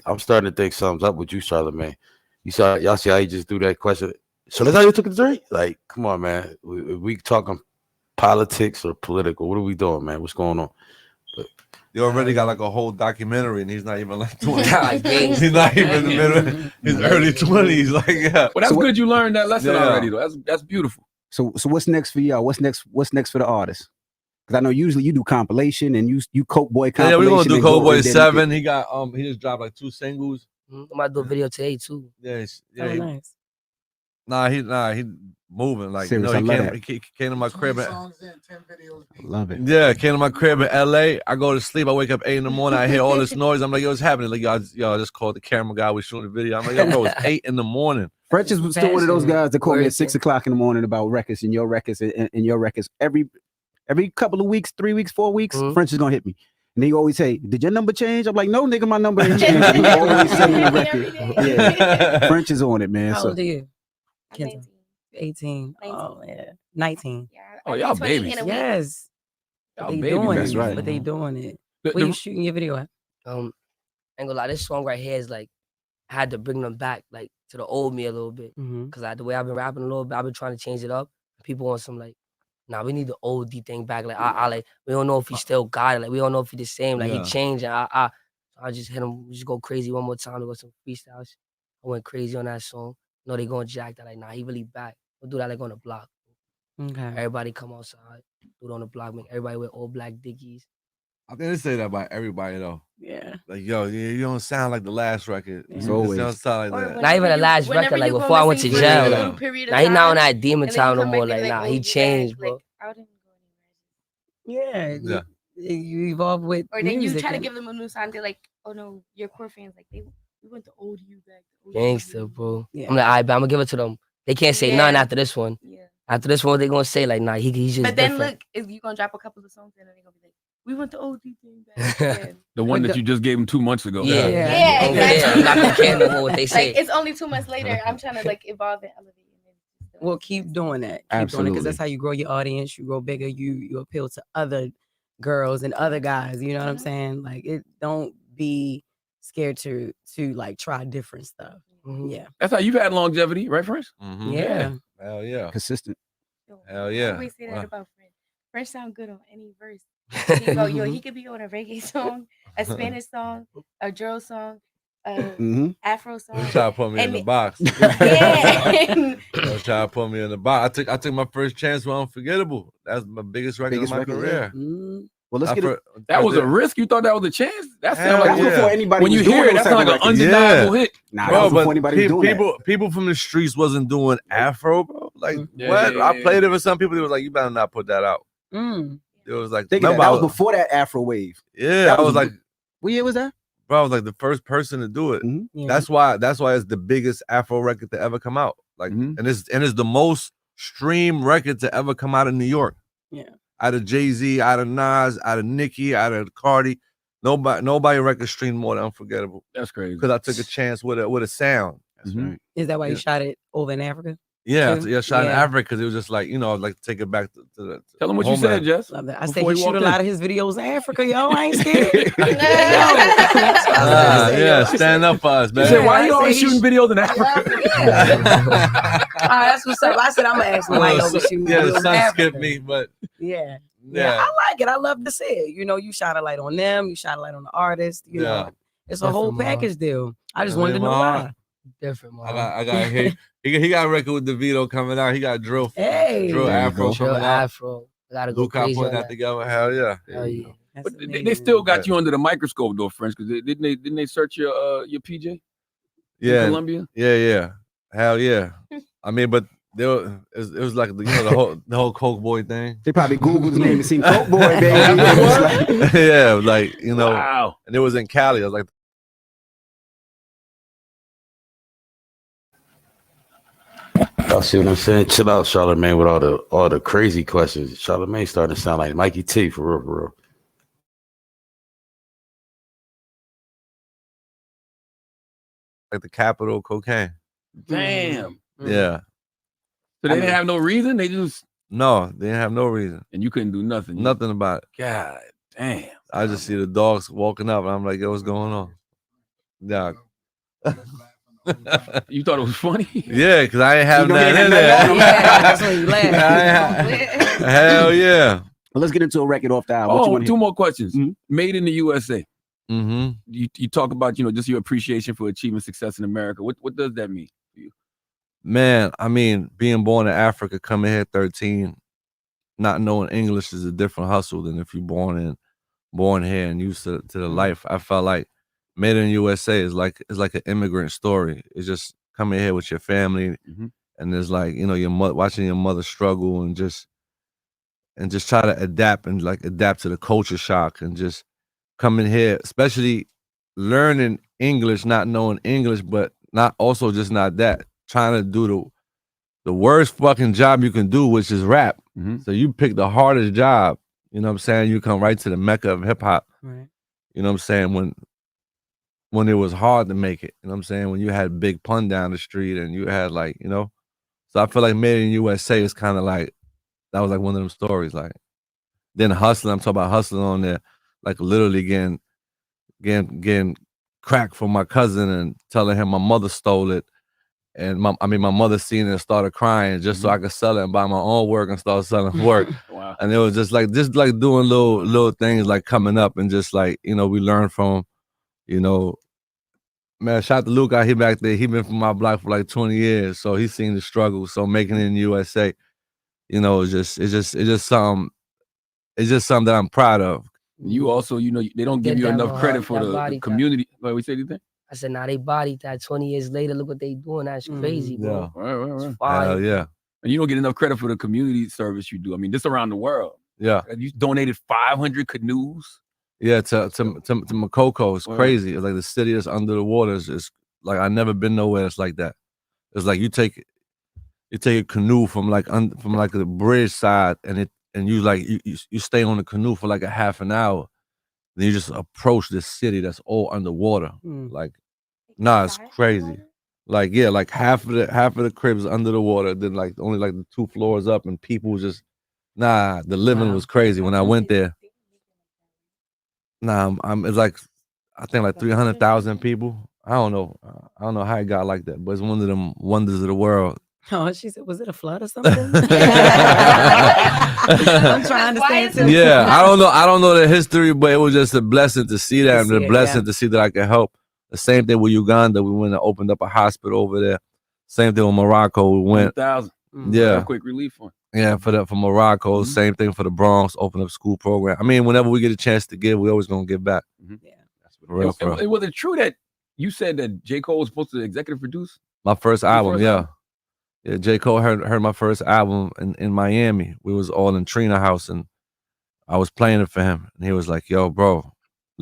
I'm starting to think something's up with you, Charlamagne. Y'all see how he just threw that question. So that's how you took the 3? Like, come on, man. We talking politics or political? What are we doing, man? What's going on? But they already got like a whole documentary, and he's not even like 20. He's not even in the middle. His early 20s. Like, yeah. Well, that's good. You learned that lesson already, though. That's beautiful. So what's next for y'all? What's next for the artists? Because I know usually you do compilation and you Coke Boy compilation. Yeah, we're gonna do Coke Boy 7. He got he just dropped like 2 singles. I'm about to do a video today too. Yes. Nice. Nah, he moving. Like, serious, he came to my crib. Love it. Yeah, came to my crib in LA. I go to sleep. I wake up 8 a.m. I hear all this noise. I'm like, yo, what's happening? Like, y'all just called the camera guy. We shooting the video. I'm like, yo, bro, it's 8 a.m. French is still one of those guys that call me at 6 o'clock in the morning about records and your records and your records. Every couple of weeks, 3 weeks, 4 weeks, French is gonna hit me. And they always say, "Did your number change?" I'm like, "No, nigga, my number ain't changed." He always send me the record. Yeah, French is on it, man. How old are you? 18. Oh yeah, 19. Oh, y'all babies. Yes. Y'all they babies. doing That's it, right. but they doing it. Where you shooting your video at? Ain't gonna lie, this song right here is like I had to bring them back like to the old me a little bit. Cause the way I've been rapping a little bit, I've been trying to change it up. People want some like, nah, we need the old D thing back. Like I like we don't know if he still got it. Like we don't know if he the same. Like he changed. And I just hit him. Just go crazy one more time to go some freestyle shit. I went crazy on that song. No, they gonna jack that. Like nah, he really back. We'll do that like on the block. Okay. Everybody come outside. Do it on the block. Make everybody wear all black Dickies. I think they say that about everybody though. Yeah. Like, yo, you don't sound like the last record. It's You always. don't sound like that. Not even the last record. Like before I went to jail. Now he not on that demon time no more. Like nah, he changed, bro. Yeah. You evolve with Or then music. you try to give them a new song. They're like, "Oh no, your core fans like we went to old you back." Gangster, bro. I'm like, alright, but I'm gonna give it to them. They can't say none after this one. Yeah. After this one, they gonna say like, nah, he's just. But then different. look, if you gonna drop a couple of songs and then they gonna be like, "We went to old thing back." Again. The one that you just gave him 2 months ago. Yeah, I'm exactly. not gonna care no more what they say. Like it's only 2 months later. I'm trying to like evolve and elevate. Well, keep doing that. Keep doing it because that's how you grow your audience. You grow bigger. You appeal to other girls and other guys. You know what I'm saying? Like don't be scared to like try different stuff. Yeah. That's how you've had longevity, right, French? Yeah. Hell yeah. Consistent. Hell I yeah. always say that about French. French sound good on any verse. He could be on a reggae song, a Spanish song, a drill song, Afro song. You try to put me in the box. You try to put me in the box. I took my first chance with Unforgettable. That's my biggest record of my career. Well, let's get it. That was a risk. You thought that was a chance? That sounds like before anybody. When you hear it, that sounds like an undeniable hit. Nah, bro, before anybody was doing that. People from the streets wasn't doing Afro, bro. Like what? I played it for some people. They was like, you better not put that out. It was like, that was before that Afro wave. Yeah, I was like, What year was that? Bro, I was like the first person to do it. Yeah. That's why it's the biggest Afro record to ever come out. Like, and it's the most streamed record to ever come out of New York. Yeah. Out of Jay-Z, out of Nas, out of Nicki, out of Cardi. Nobody record streamed more than Unforgettable. That's crazy. Because I took a chance with a sound. That's right. Is that why you Yeah. shot it over in Africa? Yeah, too? shot in Africa because it was just like, like take it back to the Tell him what you said, Jess. Love that. I said Before he he shoot a walked lot in. of his videos in Africa, yo. I ain't scared. stand up for us, You man. said, why I you always said he shooting videos in Africa? That's what's up. I said I'm gonna ask him why he always shooting Yeah, the videos in sun Africa. skipped me, but Yeah. Yeah. I like it. I love to see it. You shine a light on them. You shine a light on the artist. You know, it's a whole Different, man. package deal. I just Yeah, wanted to know man. why. Different, man. I got he got a record with DeVito coming out. He got drill Hey. drill There you Afro go. coming Drill out. Afro. Gotta go Luke crazy putting on that that. together. Hell yeah. Hell yeah. But they still got you under the microscope though, French, because didn't they search your PJ? Yeah. In Colombia? Yeah. Hell yeah. I mean, but it was like the whole Coke Boy thing. They probably Googled his name and seen Coke Boy, baby. Yeah, like Wow. and it was in Cali. I was like, Y'all see what I'm saying? Chill out, Charlamagne, with all the crazy questions. Charlamagne starting to sound like Mikey T for real. like the capital of cocaine. Damn. Yeah. So they didn't have no reason. They just No, they didn't have no reason. And you couldn't do nothing. Nothing about it. God damn. I just see the dogs walking up, and I'm like, yo, what's going on? Yeah. You thought it was funny? Yeah, because I ain't have You nothing ain't in had there. nothing. Yeah, that's when you laugh. Hell yeah. Well, let's get into a record off the album. What you Oh, wanna two hear? more questions. Made in the USA. Mm-hmm. You talk about, just your appreciation for achieving success in America. What does that mean for you? Man, I mean, being born in Africa, coming here 13, not knowing English is a different hustle than if you're born here and used to the life. I felt like Made in USA is like an immigrant story. It's just coming here with your family, and there's like your mother, watching your mother struggle and just try to adapt to the culture shock and just coming here, especially learning English, not knowing English, but not that, trying to do the worst fucking job you can do, which is rap. So you pick the hardest job. You know what I'm saying? You come right to the mecca of hip hop. Right. You know what I'm saying? When it was hard to make it. You know what I'm saying? When you had Big Pun down the street and you had so I feel like Made in USA is kind of like, that was like one of them stories. Like, then hustling, I'm talking about hustling on there, like literally getting crack from my cousin and telling him my mother stole it. And my mother seen it and started crying just so I could sell it and buy my own work and start selling work. Wow. And it was just like doing little things, like coming up and just like, we learned from, man, shout out to Luke out here back there. He been from my block for like 20 years. So he's seen the struggle. So making it in the USA, it's just something that I'm proud of. You also, they don't give Get you that enough hard, credit for that the body community. What we say, anything? I said, now they bodied that 20 years later. Look what they doing. That's crazy, bro. Right. It's fire. Hell yeah. And you don't get enough credit for the community service you do. I mean, this around the world. Yeah. You donated 500 canoes. Yeah, to Makoko. It's Wow. crazy. It's like the city that's under the waters. It's like I've never been nowhere that's like that. It's like you take a canoe from the bridge side and you stay on the canoe for like a half an hour. Then you just approach this city that's all underwater. Like, nah, it's crazy. Like, yeah, like half of the cribs under the water, then like only like the 2 floors up, and people just the living was crazy when I went there. It's like, I think like 300,000 people. I don't know how it got like that, but it's one of them wonders of the world. Oh, she said, was it a flood or something? I'm trying to understand too. Yeah, I don't know the history, but it was just a blessing to see that, and a blessing to see that I could help. The same thing with Uganda. We went and opened up a hospital over there. Same thing with Morocco. We went 1,000. Yeah. Quick relief fund. Yeah, for Morocco. Same thing for the Bronx. Open up school program. I mean, whenever we get a chance to give, we always gonna give back. Yeah, for real, for real. And was it true that you said that J. Cole was supposed to executive produce My first album, first yeah. album? Yeah, J. Cole heard my first album in Miami. We was all in Trina House, and I was playing it for him. And he was like, yo, bro,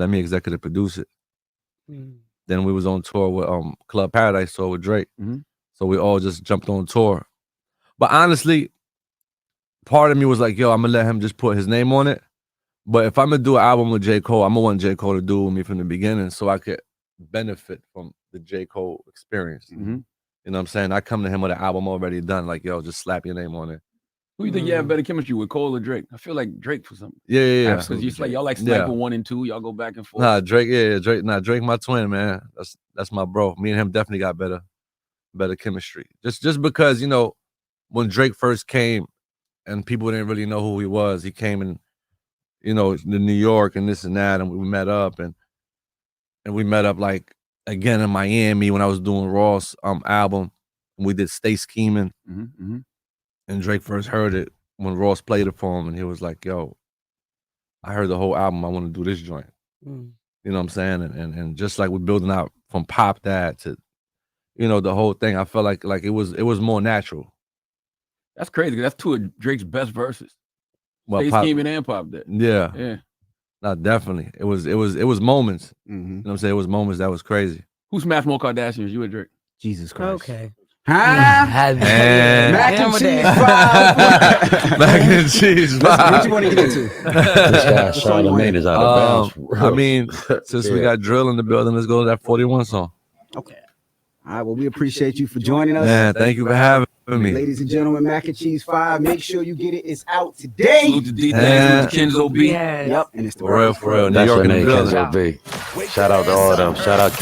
let me executive produce it. Mm. Then we was on tour with Club Paradise tour with Drake. So we all just jumped on tour. But honestly, part of me was like, yo, I'm gonna let him just put his name on it. But if I'm gonna do an album with J. Cole, I'm gonna want J. Cole to do it with me from the beginning so I could benefit from the J. Cole experience. You know what I'm saying? I come to him with an album already done, like, yo, just slap your name on it. Who you think you have better chemistry with, Cole or Drake? I feel like Drake for something. Yeah. Because you like y'all like Sniper 1 and 2, y'all go back and forth. Nah, Drake, Drake. Nah, Drake, my twin, man. That's my bro. Me and him definitely got better chemistry. Just because, you know, when Drake first came and people didn't really know who he was, he came in, you know, to New York and this and that, and we met up and we met up like again in Miami when I was doing Ross album. And we did Stay Scheming. And Drake first heard it when Ross played it for him, and he was like, yo, I heard the whole album. I want to do this joint. You know what I'm saying? And just like we're building out from Pop That to, you know, the whole thing, I felt like it was more natural. That's crazy. That's two of Drake's best verses. Well, Stay Scheming and Pop That. Yeah. No, definitely. It was moments. You know what I'm saying? It was moments that was crazy. Who smashed more Kardashians, you or Drake? Jesus Christ. Okay. Mac and cheese 5. Mac and cheese 5. What you want to get into? This guy Charlamagne is out of bounds. I mean, since we got Drill in the building, let's go to that 41 song. Okay. All right. Well, we appreciate you for joining us. Man, thank you for having me. Ladies and gentlemen, Mac and Cheese 5. Make sure you get it. It's out today. Salute to D. Thanks to Kenzo B. Yep. And it's the For real. New That's York your in the name, building. Kenzo B. Shout out to all of them. Shout out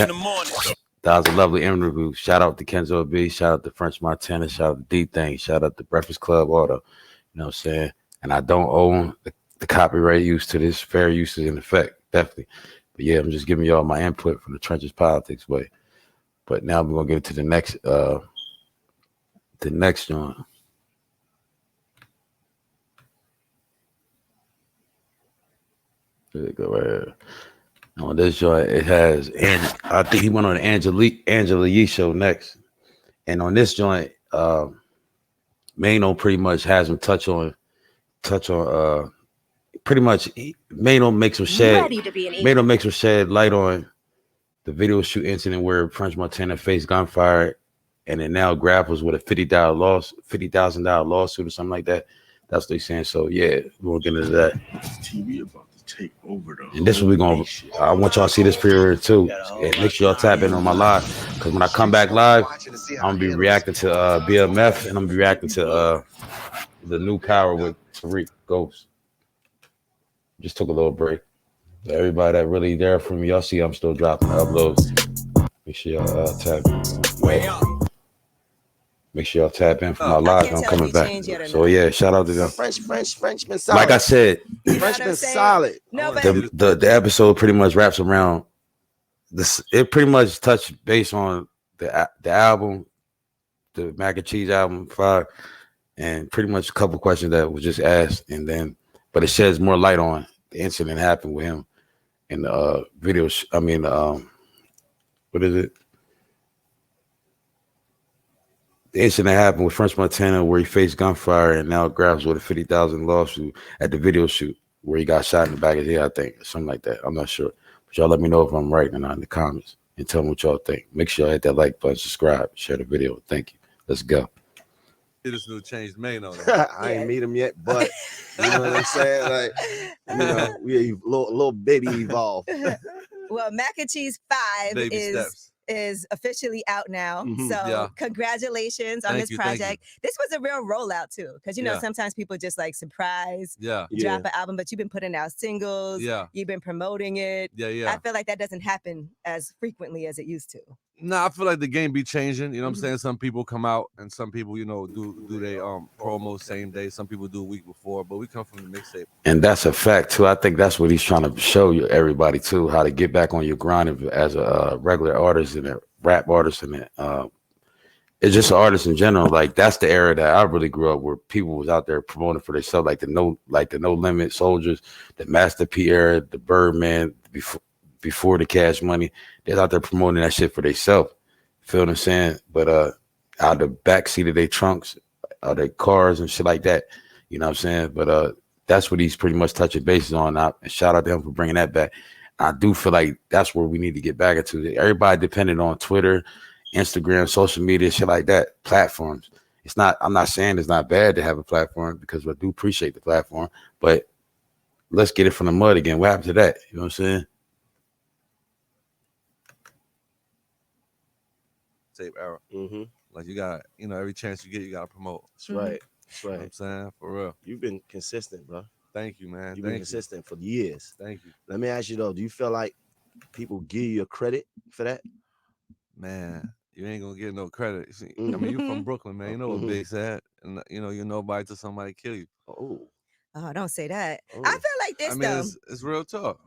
that was a lovely interview. Shout out to Kenzo B. Shout out to French Montana. Shout out to D Thing. Shout out to Breakfast Club Auto. You know what I'm saying? And I don't own the copyright use to this. Fair use is in effect, definitely. But yeah, I'm just giving y'all my input from the Trenches Politics way. But now we're gonna get into the next one. There you go right here. On this joint, it has, and I think he went on the Angela Yee show next. And on this joint, Mano pretty much has him touch on pretty much Mano makes him shed light on the video shoot incident where French Montana faced gunfire and then now grapples with a $50,000 lawsuit or something like that. That's what they're saying. So yeah, we'll get into that. TV about to take over though. And this is what we're gonna. I want y'all to see this period too. And make sure y'all tap in on my live, because when I come back live, I'm gonna be reacting to BMF and I'm gonna be reacting to the new Power with Tariq Ghost. Just took a little break. So everybody that really there for me, y'all see I'm still dropping the uploads. Make sure y'all tap in. Make sure y'all tap in for my live. I'm coming back. So yeah, shout out to them. Frenchman solid. Like I said, Frenchman solid. No, but the episode pretty much wraps around this. It pretty much touched base on the album, the Mac and Cheese album 5, and pretty much a couple questions that was just asked, and then but it sheds more light on the incident happened with him in the video. What is it? The incident happened with French Montana where he faced gunfire and now grabs with a $50,000 lawsuit at the video shoot where he got shot in the back of his head, I think, something like that. I'm not sure. But y'all let me know if I'm right or not in the comments and tell me what y'all think. Make sure y'all hit that like button, subscribe, share the video. Thank you. Let's go. This new changed Mano. I ain't meet him yet, but you know what I'm saying? Like, you know, we little baby evolved. well, Mac and Cheese 5 Baby steps. is officially out now. Mhm. So Yeah. congratulations on Thank this you, thank project. This was a real rollout too, because you know Yeah. sometimes people just like surprise Yeah. drop an album, but you've been putting out singles. Yeah. You've been promoting it. Yeah. I feel like that doesn't happen as frequently as it used to. Nah, I feel like the game be changing. You know what Mm-hmm. I'm saying? Some people come out and some people, you know, do they promo same day. Some people do a week before, but we come from the mixtape. And that's a fact too. I think that's what he's trying to show you, everybody too, how to get back on your grind as a regular artist and a rap artist and it's just an artist in general. Like that's the era that I really grew up where people was out there promoting for themselves, like the No Limit Soldiers, the Master P era, the Birdman before the Cash Money. They're out there promoting that shit for themselves. Feel what I'm saying? But out the backseat of their trunks, their cars and shit like that. You know what I'm saying? But that's what he's pretty much touching bases on. And shout out to him for bringing that back. I do feel like that's where we need to get back into. Everybody dependent on Twitter, Instagram, social media, shit like that, platforms. I'm not saying it's not bad to have a platform because I do appreciate the platform, but let's get it from the mud again. What happened to that? You know what I'm saying? Tape era. Mm-hmm. Like you got, every chance you get, you got to promote. That's right. That's right. You know what I'm saying? For real. You've been consistent, bro. Thank you, man. You've been consistent for years. Thank you. Let me ask you though, do you feel like people give you credit for that? Man, you ain't gonna get no credit. See, I mean, you from Brooklyn, man. You know what Big said, and you're nobody till somebody kill you. Oh, don't say that. I feel like this though. It's real talk.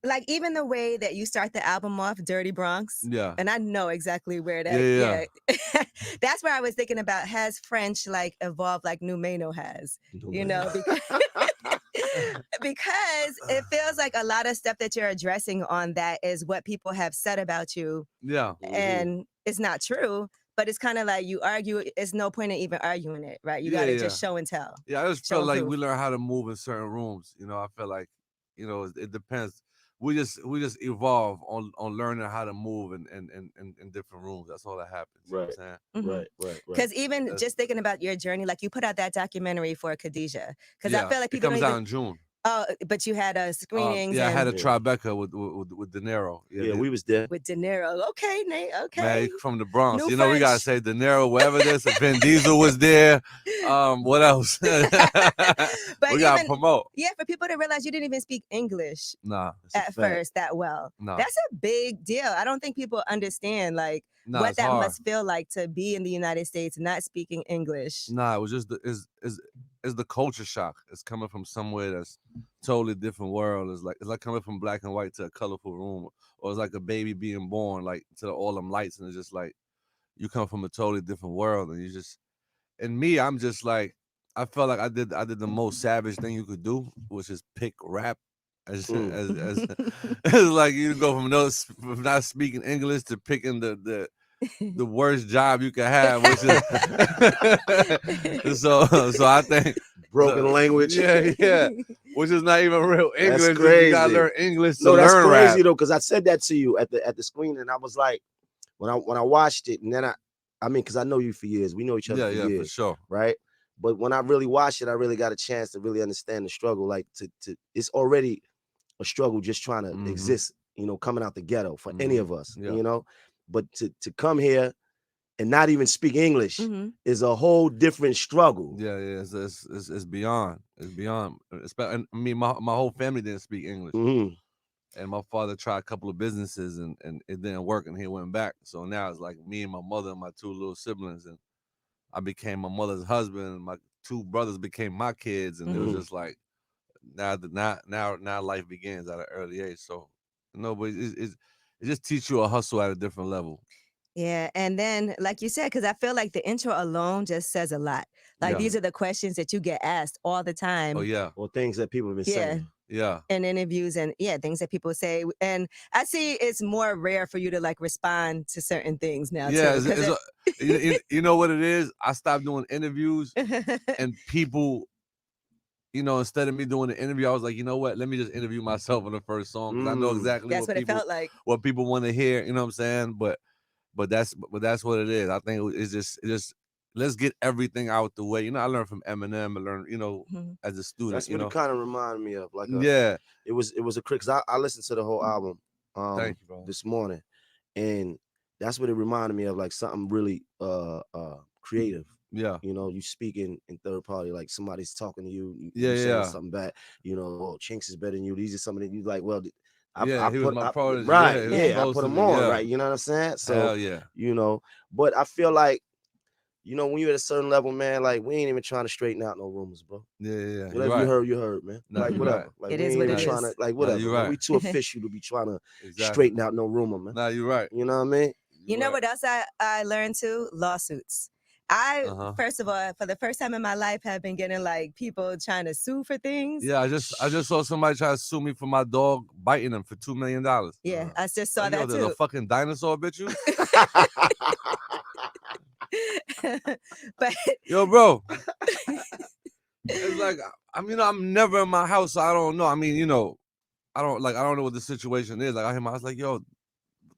Like even the way that you start the album off, Dirty Bronx. Yeah. And I know exactly where that. Yeah. That's where I was thinking about. Has French like evolved like Numeno has? Because it feels like a lot of stuff that you're addressing on that is what people have said about you. Yeah. And it's not true, but it's kind of like you argue. It's no point in even arguing it, right? You got to just show and tell. Yeah, I just feel like we learn how to move in certain rooms. I feel like, it depends. We just evolve on learning how to move in different rooms. That's all that happens. Right. You know what I'm saying? Right. Because even just thinking about your journey, like you put out that documentary for Khadijah. Because I feel like people it comes don't out in June. Oh, but you had screenings. I had a Tribeca with De Niro. Yeah, we was there with De Niro. Okay, Nate. Okay, man, from the Bronx. New we gotta say De Niro, wherever this. Vin Diesel was there. What else? But we gotta promote. Yeah, for people to realize you didn't even speak English. Nah, at first that well. Nah. That's a big deal. I don't think people understand what that must feel like to be in the United States not speaking English. Nah, it was just it's the culture shock. It's coming from somewhere that's totally different world. It's like coming from black and white to a colorful room, or it's like a baby being born, like to all them lights, and it's just like you come from a totally different world, and you just. And me, I'm just like, I felt like I did the most savage thing you could do, which is pick rap. As like you go from not speaking English to picking the worst job you can have, which is so I think broken language. Yeah, which is not even real English. That's crazy. You gotta learn English to learn that's crazy rap. though, because I said that to you at the screen, and I was like, when I watched it, and then I mean, because I know you for years, we know each other for years, for sure, right? But when I really watched it, I really got a chance to really understand the struggle. Like to it's already a struggle just trying to exist, coming out the ghetto for any of us, but to come here and not even speak English is a whole different struggle. Yeah, it's beyond. It's beyond. And I mean, my whole family didn't speak English, and my father tried a couple of businesses and it didn't work, and he went back. So now it's like me and my mother and my two little siblings, and I became my mother's husband, and my two brothers became my kids, and it was just like now life begins at an early age. So but it just teaches you a hustle at a different level. Yeah, and then like you said, because I feel like the intro alone just says a lot. Like these are the questions that you get asked all the time. Oh yeah, or things that people have been saying. Yeah, in interviews and things that people say. And I see it's more rare for you to like respond to certain things now. Yeah, too, you know what it is? I stopped doing interviews, and people. Instead of me doing the interview, I was like, you know what? Let me just interview myself on the first song, because I know exactly that's what it felt like. What people want to hear. You know what I'm saying? But that's what it is. I think it's just let's get everything out the way. I learned from Eminem. I learned, as a student. That's what it kind of reminded me of. Like, it was a cause I listened to the whole album Thank you, bro. this morning, and that's what it reminded me of. Like something really creative. Yeah, you speak in third party, like somebody's talking to you. Yeah, saying something back. Oh, Chinks is better than you. These are some of the you like. Well, I he was my protege. Right? Yeah, I put him on. Right? You know what I'm saying? So hell yeah. But I feel like. When you're at a certain level, man, like we ain't even trying to straighten out no rumors, bro. Yeah. Whatever you heard, man. No, like whatever. right. Like it we is ain't what even it trying is. to like whatever. you're right. We too official to be trying to Exactly. straighten out no rumor, man. Nah, you're right. You know what I mean? You know what else I learned too? Lawsuits. First of all, for the first time in my life, have been getting like people trying to sue for things. Yeah, I just saw somebody try to sue me for my dog biting him for $2 million. Yeah, I just saw that there's too. a fucking dinosaur, bitch. You. But yo, bro, it's like I'm never in my house, so I don't know. I mean, I don't know what the situation is. Like I was like, yo,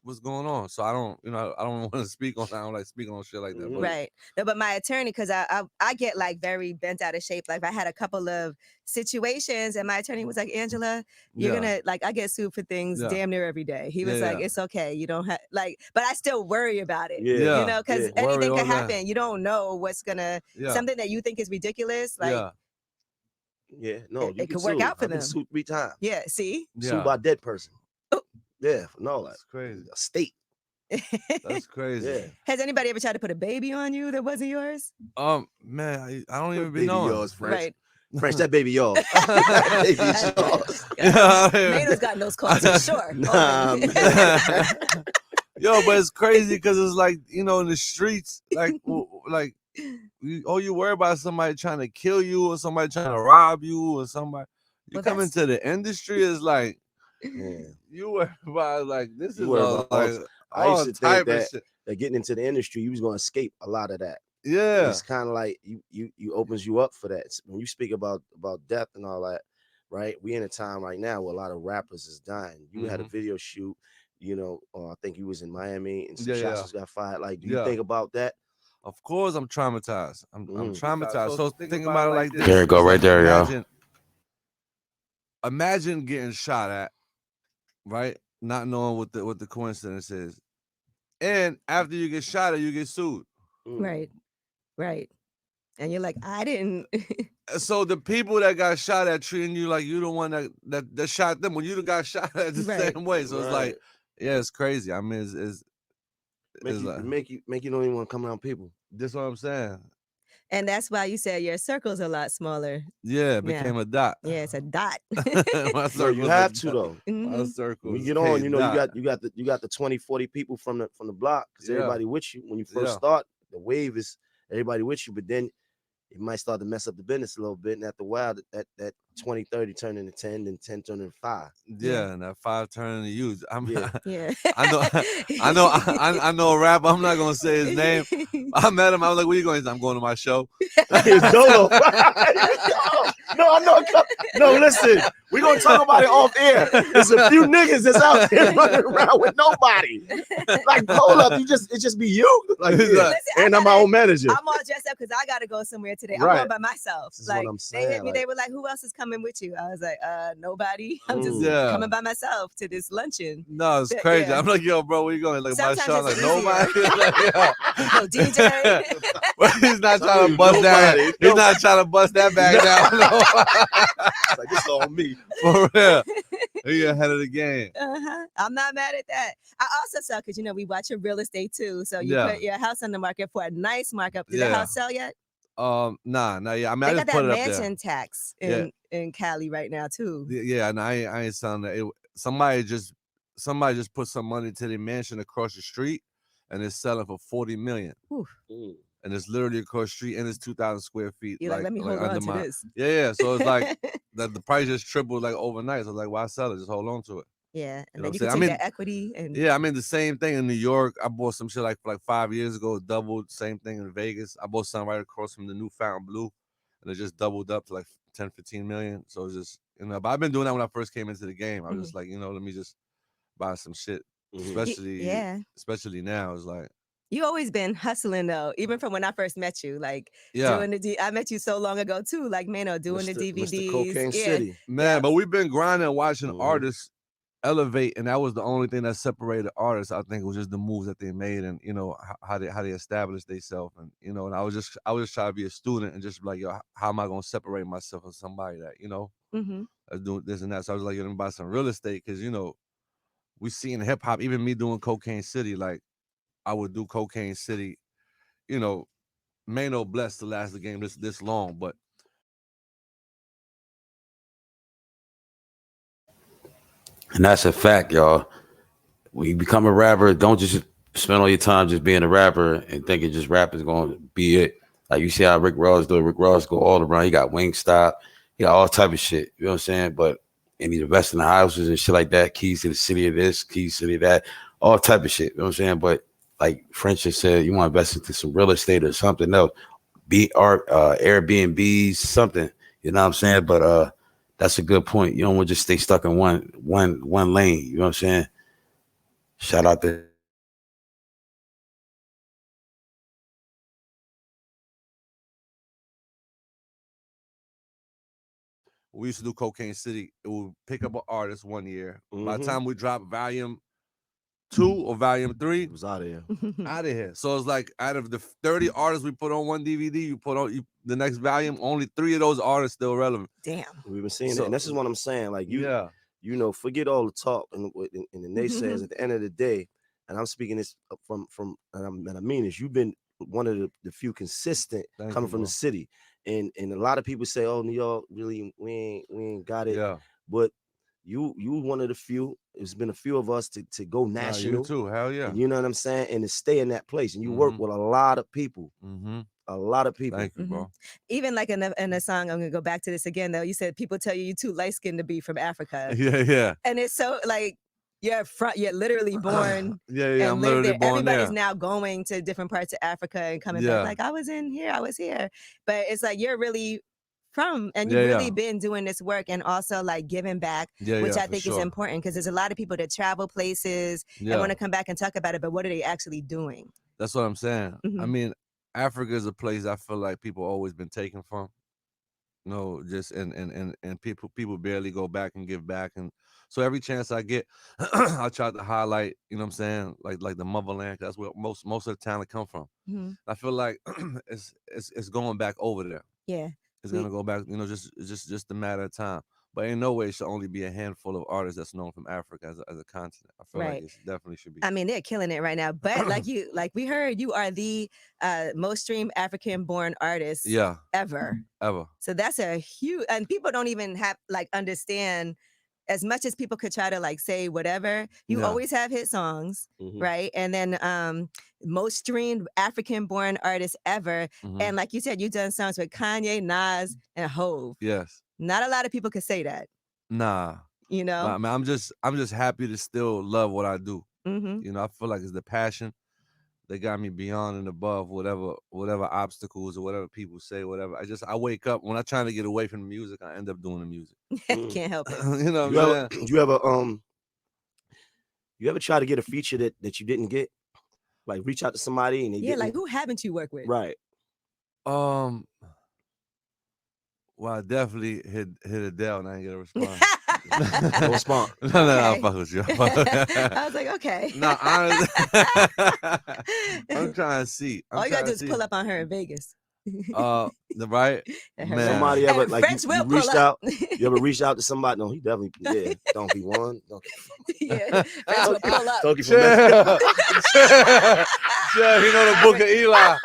what's going on? So I don't want to speak on that. I don't like speaking on shit like that. But. Right. No, but my attorney, because I get like very bent out of shape. Like I had a couple of situations and my attorney was like, Angela, you're gonna like I get sued for things damn near every day. He was like, it's okay. You don't have like, but I still worry about it. You know, because anything can happen. You don't know what's gonna something that you think is ridiculous. Like no, it could work out for I've been them. sued 3 times. Yeah, see? Sued by a dead person. Yeah, no, like that's crazy. A state. That's crazy. Yeah. Has anybody ever tried to put a baby on you that wasn't yours? Man, I don't even be Baby knowing. yours, French. Right. French, that baby yours. That baby's yours. Mano's got those calls for sure. Nah, man. Yo, but it's crazy because it's like, you know, in the streets, like you worry about somebody trying to kill you or somebody trying to rob you or somebody. You come into the industry, is like, you worry about like this is all like I used to think that shit. Getting into the industry, you was gonna escape a lot of that. Yeah, and it's kind of like you opens you up for that. When you speak about death and all that, right? We in a time right now where a lot of rappers is dying. You had a video shoot, you know, I think you was in Miami and some shots got fired. Like, do you think about that? Of course, I'm traumatized. I'm traumatized. So think about it like this. There you go, right there, y'all. Imagine getting shot at, right? Not knowing what the coincidence is, and after you get shot at, you get sued. Right. And you're like, I didn't. So the people that got shot at treating you like you the one that shot them when you got shot at the same way. So it's like, yeah, it's crazy. I mean, it's make you don't even want to come around people. That's what I'm saying. And that's why you said your circle's a lot smaller. Yeah, it became a dot. Yeah, it's a dot. No, you have to though. My circle. When you get on, you know, you got the 20, 40 people from the block because everybody with you. When you first start, the wave is everybody with you, but then it might start to mess up the business a little bit. And after a while, that 20, 30 turn into 10, and 10 turn into 5. Yeah, and that 5 turn into you. Yeah. I know a rapper. I'm not gonna say his name. I met him. I was like, "Where you going?" I'm going to my show. Dolo. No, I know. No, listen. We're gonna talk about it off air. There's a few niggas that's out there running around with nobody. Like, hold up, it just be you. Like, Listen, and I'm my own manager. I'm all dressed up because I gotta go somewhere today. I'm going by myself. This is like what I'm they hit saying, me, like- they were like, "Who else is coming with you?" I was like, nobody. I'm just Yeah. coming by myself to this luncheon. No, it's But, crazy. yeah. I'm like, "Yo, bro, where you going?" Like my Sometimes show, I'm like, it's nobody. No DJ. He's not trying to bust that. He's not trying to bust that bag down. Like, it's all me. For real. He ahead of the game. I'm not mad at that. I also sell because we watch your real estate too. So you put your house on the market for a nice markup. Did the house sell yet? Nah. Yeah, I mean, They I got just put that it up mansion there. tax Yeah. in Cali right now too. Yeah, and I ain't selling that. Somebody just put some money to the mansion across the street, and it's selling for $40 million. And it's literally across the street, and it's 2,000 square feet. You're like, let me hold on to this. Yeah. So it's like the price just tripled like overnight. So I was like, why sell it? Just hold on to it. Yeah, and You know then what you can I'm take saying? that equity and Yeah, I mean the same thing in New York. I bought some shit like 5 years ago, doubled. Same thing in Vegas. I bought something right across from the new Fountain Blue, and it just doubled up to like 10, 15 million. So it's just, but I've been doing that when I first came into the game. I was just like, let me just buy some shit, especially now. It's like, you always been hustling though, even from when I first met you. Like doing I met you so long ago too. Like Mano doing the DVDs. Mr. Cocaine City. Man, but we've been grinding, watching artists elevate, and that was the only thing that separated artists. I think it was just the moves that they made, and how they established themselves, and and I was just trying to be a student and just be like, yo, how am I gonna separate myself from somebody that that's doing this and that? So I was like, yo, let me buy some real estate because we see in hip hop, even me doing Cocaine City, like I would do Cocaine City, Mano blessed to last the game this long, but. And that's a fact, y'all. When you become a rapper, don't just spend all your time just being a rapper and thinking just rap is going to be it. Like you see how Rick Ross do. Rick Ross go all around. He got Wingstop. He got all type of shit. You know what I'm saying? But and he's investing in houses and shit like that. Keys to the city of this, keys to the that, all type of shit. You know what I'm saying? But like French just said, you want to invest into some real estate or something else. Airbnbs, something. You know what I'm saying? But that's a good point. You don't want to just stay stuck in one lane. You know what I'm saying? Shout out to we used to do Cocaine City. It would pick up an artist one year. By the time we dropped volume 2 or volume 3, it was out of here. Out of here. So it's like out of the 30 artists we put on one DVD, you put on the next volume, only 3 of those artists still relevant. Damn. We've been seeing it. And this is what I'm saying. Like you know, forget all the talk and the naysayers at the end of the day. And I'm speaking this from and I mean this, you've been one of the few consistent coming from the city. And a lot of people say, oh, New York, really, we ain't got it. Yeah. But you one of the few. It's been a few of us to go national. You too, hell yeah. You know what I'm saying? And to stay in that place. And you work with a lot of people. A lot of people. Thank you, bro. Even like in the song, I'm gonna go back to this again though. You said people tell you too light skinned to be from Africa. Yeah. And it's so like you're literally born. Yeah, I'm literally there. born Everybody's there. now going to different parts of Africa and coming back. Like I was here. But it's like you're really from, and you've really been doing this work and also like giving back, which I think is important because there's a lot of people that travel places and want to come back and talk about it, but what are they actually doing? That's what I'm saying. I mean, Africa is a place I feel like people always been taken from. No, just and people barely go back and give back, and so every chance I get, I try to highlight. You know what I'm saying? Like the motherland. That's where most of the talent come from. I feel like it's going back over there. Yeah, it's gonna go back. You know, just a matter of time. But in no way should only be a handful of artists that's known from Africa as a continent. I feel like it definitely should be. I mean, they're killing it right now. But like we heard, you are the most streamed African-born artist ever. So that's a huge, and people don't even have understand. As much as people could try to say whatever, you always have hit songs, right? And then most streamed African-born artist ever. And like you said, you've done songs with Kanye, Nas, and Hove. Yes. Not a lot of people could say that. Nah. You know? I mean, I'm just happy to still love what I do. You know, I feel like it's the passion that got me beyond and above whatever obstacles or whatever people say, whatever. I wake up when I'm trying to get away from the music, I end up doing the music. Can't help it. You know what I'm saying? You ever try to get a feature that you didn't get? Like reach out to somebody and they didn't? Like who haven't you worked with? Right. Well, I definitely hit Adele and I didn't get a response. No response. No, I'll fuck with you. I was like, okay. No, honestly, I'm trying to see. All you gotta do is pull up on her in Vegas. Right? Man. Somebody ever And French you will reached pull up. out? You ever reached out to somebody? No, he definitely don't be one. Yeah, French will pull up. Don't Yeah, he know the book of Eli.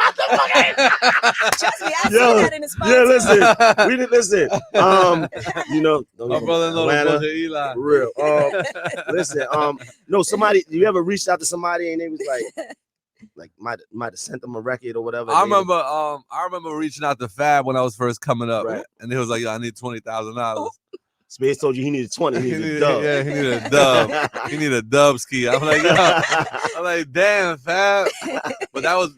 Trust me, I see that in the spot. Yeah, listen. We didn't listen. You know, my brother know the book of Eli. For real. Listen, no, somebody, you ever reached out to somebody and they was like might have sent them a record or whatever? I remember reaching out to Fab when I was first coming up, and he was like, "Yo, I need $20,000." Space told you he needed 20. He needed a dub. Yeah, he needed a dub. He needed a dub ski. I'm like, yo, damn, Fab. But that was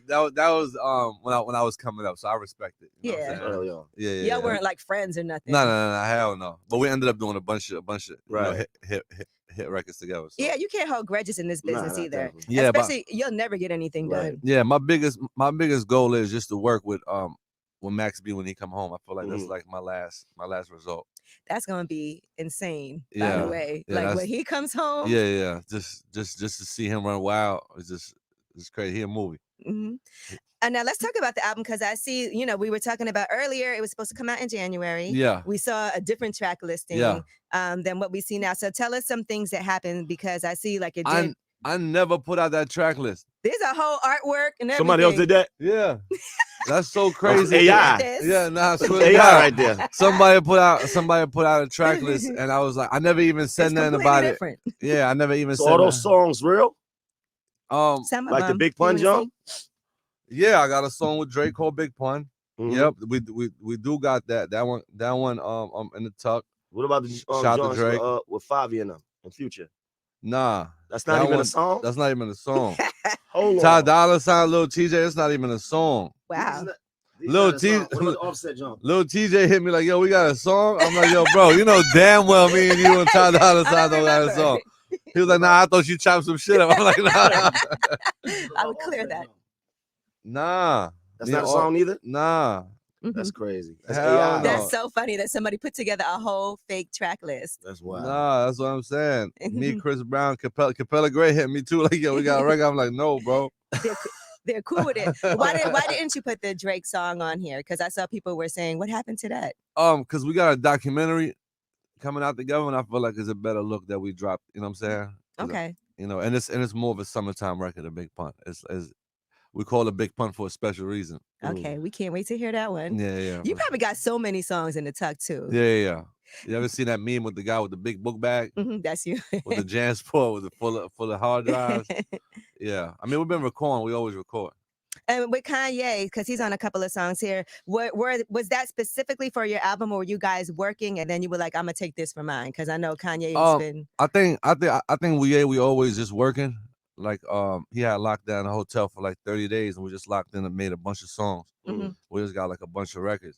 when I was coming up, so I respect it. You know yeah. Y'all weren't like friends or nothing. No, hell no. But we ended up doing a bunch of hit records together. So. Yeah, you can't hold grudges in this business either. Yeah, especially you'll never get anything done. Yeah, my biggest goal is just to work with Max B when he come home. I feel like that's like my last result. That's gonna be insane. By the way, like when he comes home. Yeah. Just to see him run wild, it's crazy. He a movie. And now let's talk about the album because I see, we were talking about earlier. It was supposed to come out in January. Yeah. We saw a different track listing than what we see now. So tell us some things that happened because I see like it did. I never put out that track list. There's a whole artwork and everything. Somebody else did that? Yeah. That's so crazy. AI. Yeah, nah, AI right there. Somebody put out a track list and I was like, I never even said nothing about different. it. Yeah, I never even said all those songs real? Like the Big Pun jump? Yeah, I got a song with Drake called Big Pun. Yep, we do got that one in the tuck. What about the Shout to Drake with Favi in them and Future? Nah, that's not even a song. That's not even a song. Hold Ty on. Dolla $ign, Lil TJ. It's not even a song. Wow. Lil What about the Offset jump? Lil TJ hit me like, yo, we got a song. I'm like, yo, bro, you know damn well me and you and Ty Dolla $ign don't got a song. He was like, nah, I thought you chopped some shit up. I'm like, nah. I would clear that. Nah. That's not a song either? Nah. That's crazy. That's Hell AI. no. That's so funny that somebody put together a whole fake track list. That's wild. Nah, that's what I'm saying. Me, Chris Brown, Capella Gray hit me too. Like, yo, we got a record. I'm like, no, bro. They're cool with it. Why didn't you put the Drake song on here? Because I saw people were saying, what happened to that? Because we got a documentary coming out together, and I feel like it's a better look that we dropped. You know what I'm saying? Okay. You know, and it's more of a summertime record, a Big Pun. It's we call it Big Pun for a special reason. Okay, we can't wait to hear that one. Yeah. You probably got so many songs in the tuck too. Yeah. You ever seen that meme with the guy with the big book bag? That's you. With the JanSport, with the full of hard drives. Yeah. I mean, we've been recording. We always record. And with Kanye, because he's on a couple of songs here, was that specifically for your album, or were you guys working and then you were like, I'm gonna take this for mine? Because I know Kanye's been. I think we always just working. Like he had locked down a hotel for like 30 days, and we just locked in and made a bunch of songs. We just got like a bunch of records,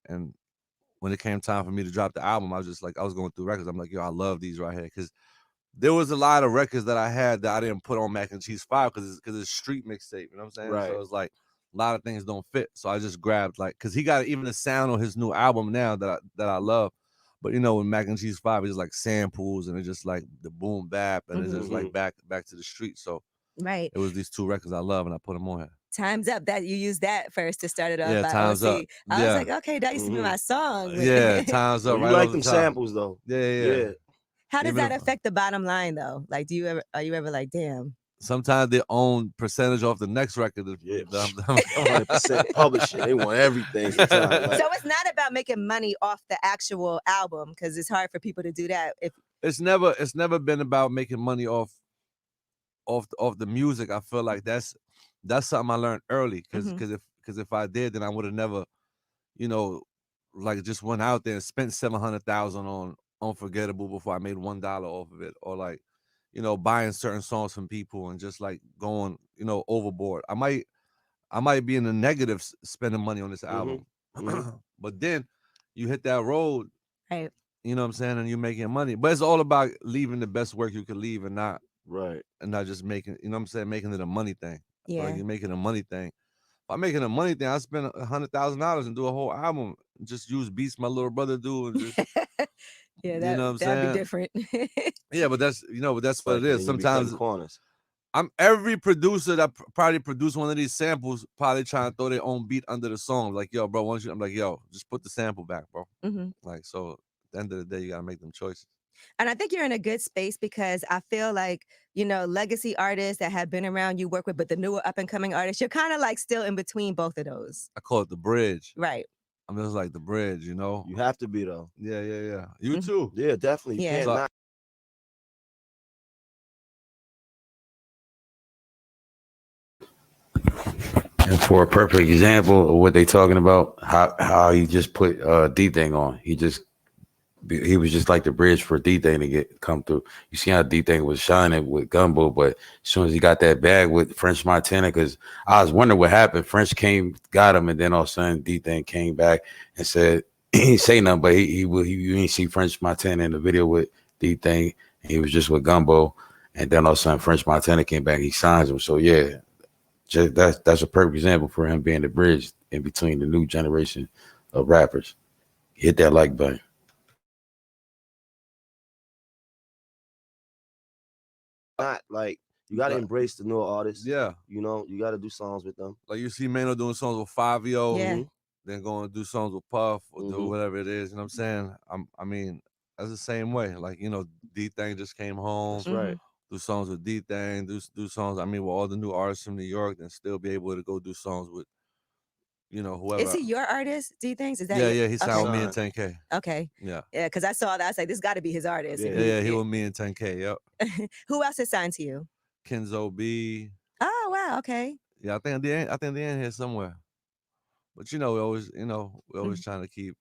and when it came time for me to drop the album, I was going through records. I'm like, yo, I love these right here, because there was a lot of records that I had that I didn't put on Mac and Cheese5 because it's street mixtape. You know what I'm saying? Right. So it's like a lot of things don't fit. So I just grabbed because he got even the sound on his new album now that I love. But you know, with Mac and Cheese5, it's like samples and it's just like the boom bap and it's just like back to the street. So right. It was these two records I love and I put them on here. Time's Up, that you used that first to start it off. Yeah, by Time's OC. Up. I Yeah. was like, okay, that used to be my song. Yeah, Time's Up. You Right like over them the top. samples though. Yeah. How does Even that if- affect the bottom line though? Like, are you ever like, damn? Sometimes they own percentage off the next record. 100% publishing. They want everything. Sometimes. Like, So it's not about making money off the actual album, because it's hard for people to do that. If It's never been about making money off the music. I feel like that's something I learned early, because if I did, then I would have never, like just went out there and spent $700,000 on Unforgettable before I made $1 off of it, or like, buying certain songs from people and just like going, overboard. I might be in the negative spending money on this album, but then you hit that road, right? You know what I'm saying, and you're making money. But it's all about leaving the best work you can leave, and not just making, you know what I'm saying, making it a money thing. I feel like Yeah. you're making a money thing. If I'm making a money thing, I spend $100,000 and do a whole album. Just use beats my little brother do, and just Yeah, you know what I'm that'd saying? be different. Yeah, but that's what it is. you be cutting Sometimes corners. every producer that probably produced one of these samples probably trying to throw their own beat under the song. Like, yo, bro, why don't you? I'm like, yo, just put the sample back, bro. Like, so at the end of the day, you gotta make them choices. And I think you're in a good space, because I feel like, legacy artists that have been around you work with, but the newer up and coming artists, you're kind of like still in between both of those. I call it the bridge. Right. I'm just like the bridge, You have to be though. Yeah. You too. Yeah, definitely. You Yeah. can't So- not. And for a perfect example of what they talking about, how he just put D-Thing on. He was just like the bridge for D-Thing to come through. You see how D-Thing was shining with Gumbo, but as soon as he got that bag with French Montana, because I was wondering what happened. French got him, and then all of a sudden D-Thing came back and said he didn't say nothing, but you didn't see French Montana in the video with D-Thing. He was just with Gumbo, and then all of a sudden French Montana came back. He signs him. So yeah. That's a perfect example for him being the bridge in between the new generation of rappers. Hit that like button. Not like you got to embrace the newer artists. Yeah. You got to do songs with them. Like you see Mano doing songs with Fabio, Yeah. then going to do songs with Puff or do whatever it is. You know what I'm saying? I mean, that's the same way. Like, D-Thing just came home. That's right. Do songs with D-Thing, do songs, with all the new artists from New York, and still be able to go do songs with, whoever. Is he your artist, do you think? Is that Yeah, he signed with me in Okay. 10K. Okay. Yeah. Yeah, because I saw that. I was like, this got to be his artist. Yeah, he with me in 10K, yep. Who else is signed to you? Kenzo B. Oh, wow. Okay. Yeah, I think the end here somewhere. But we always, we always trying to keep,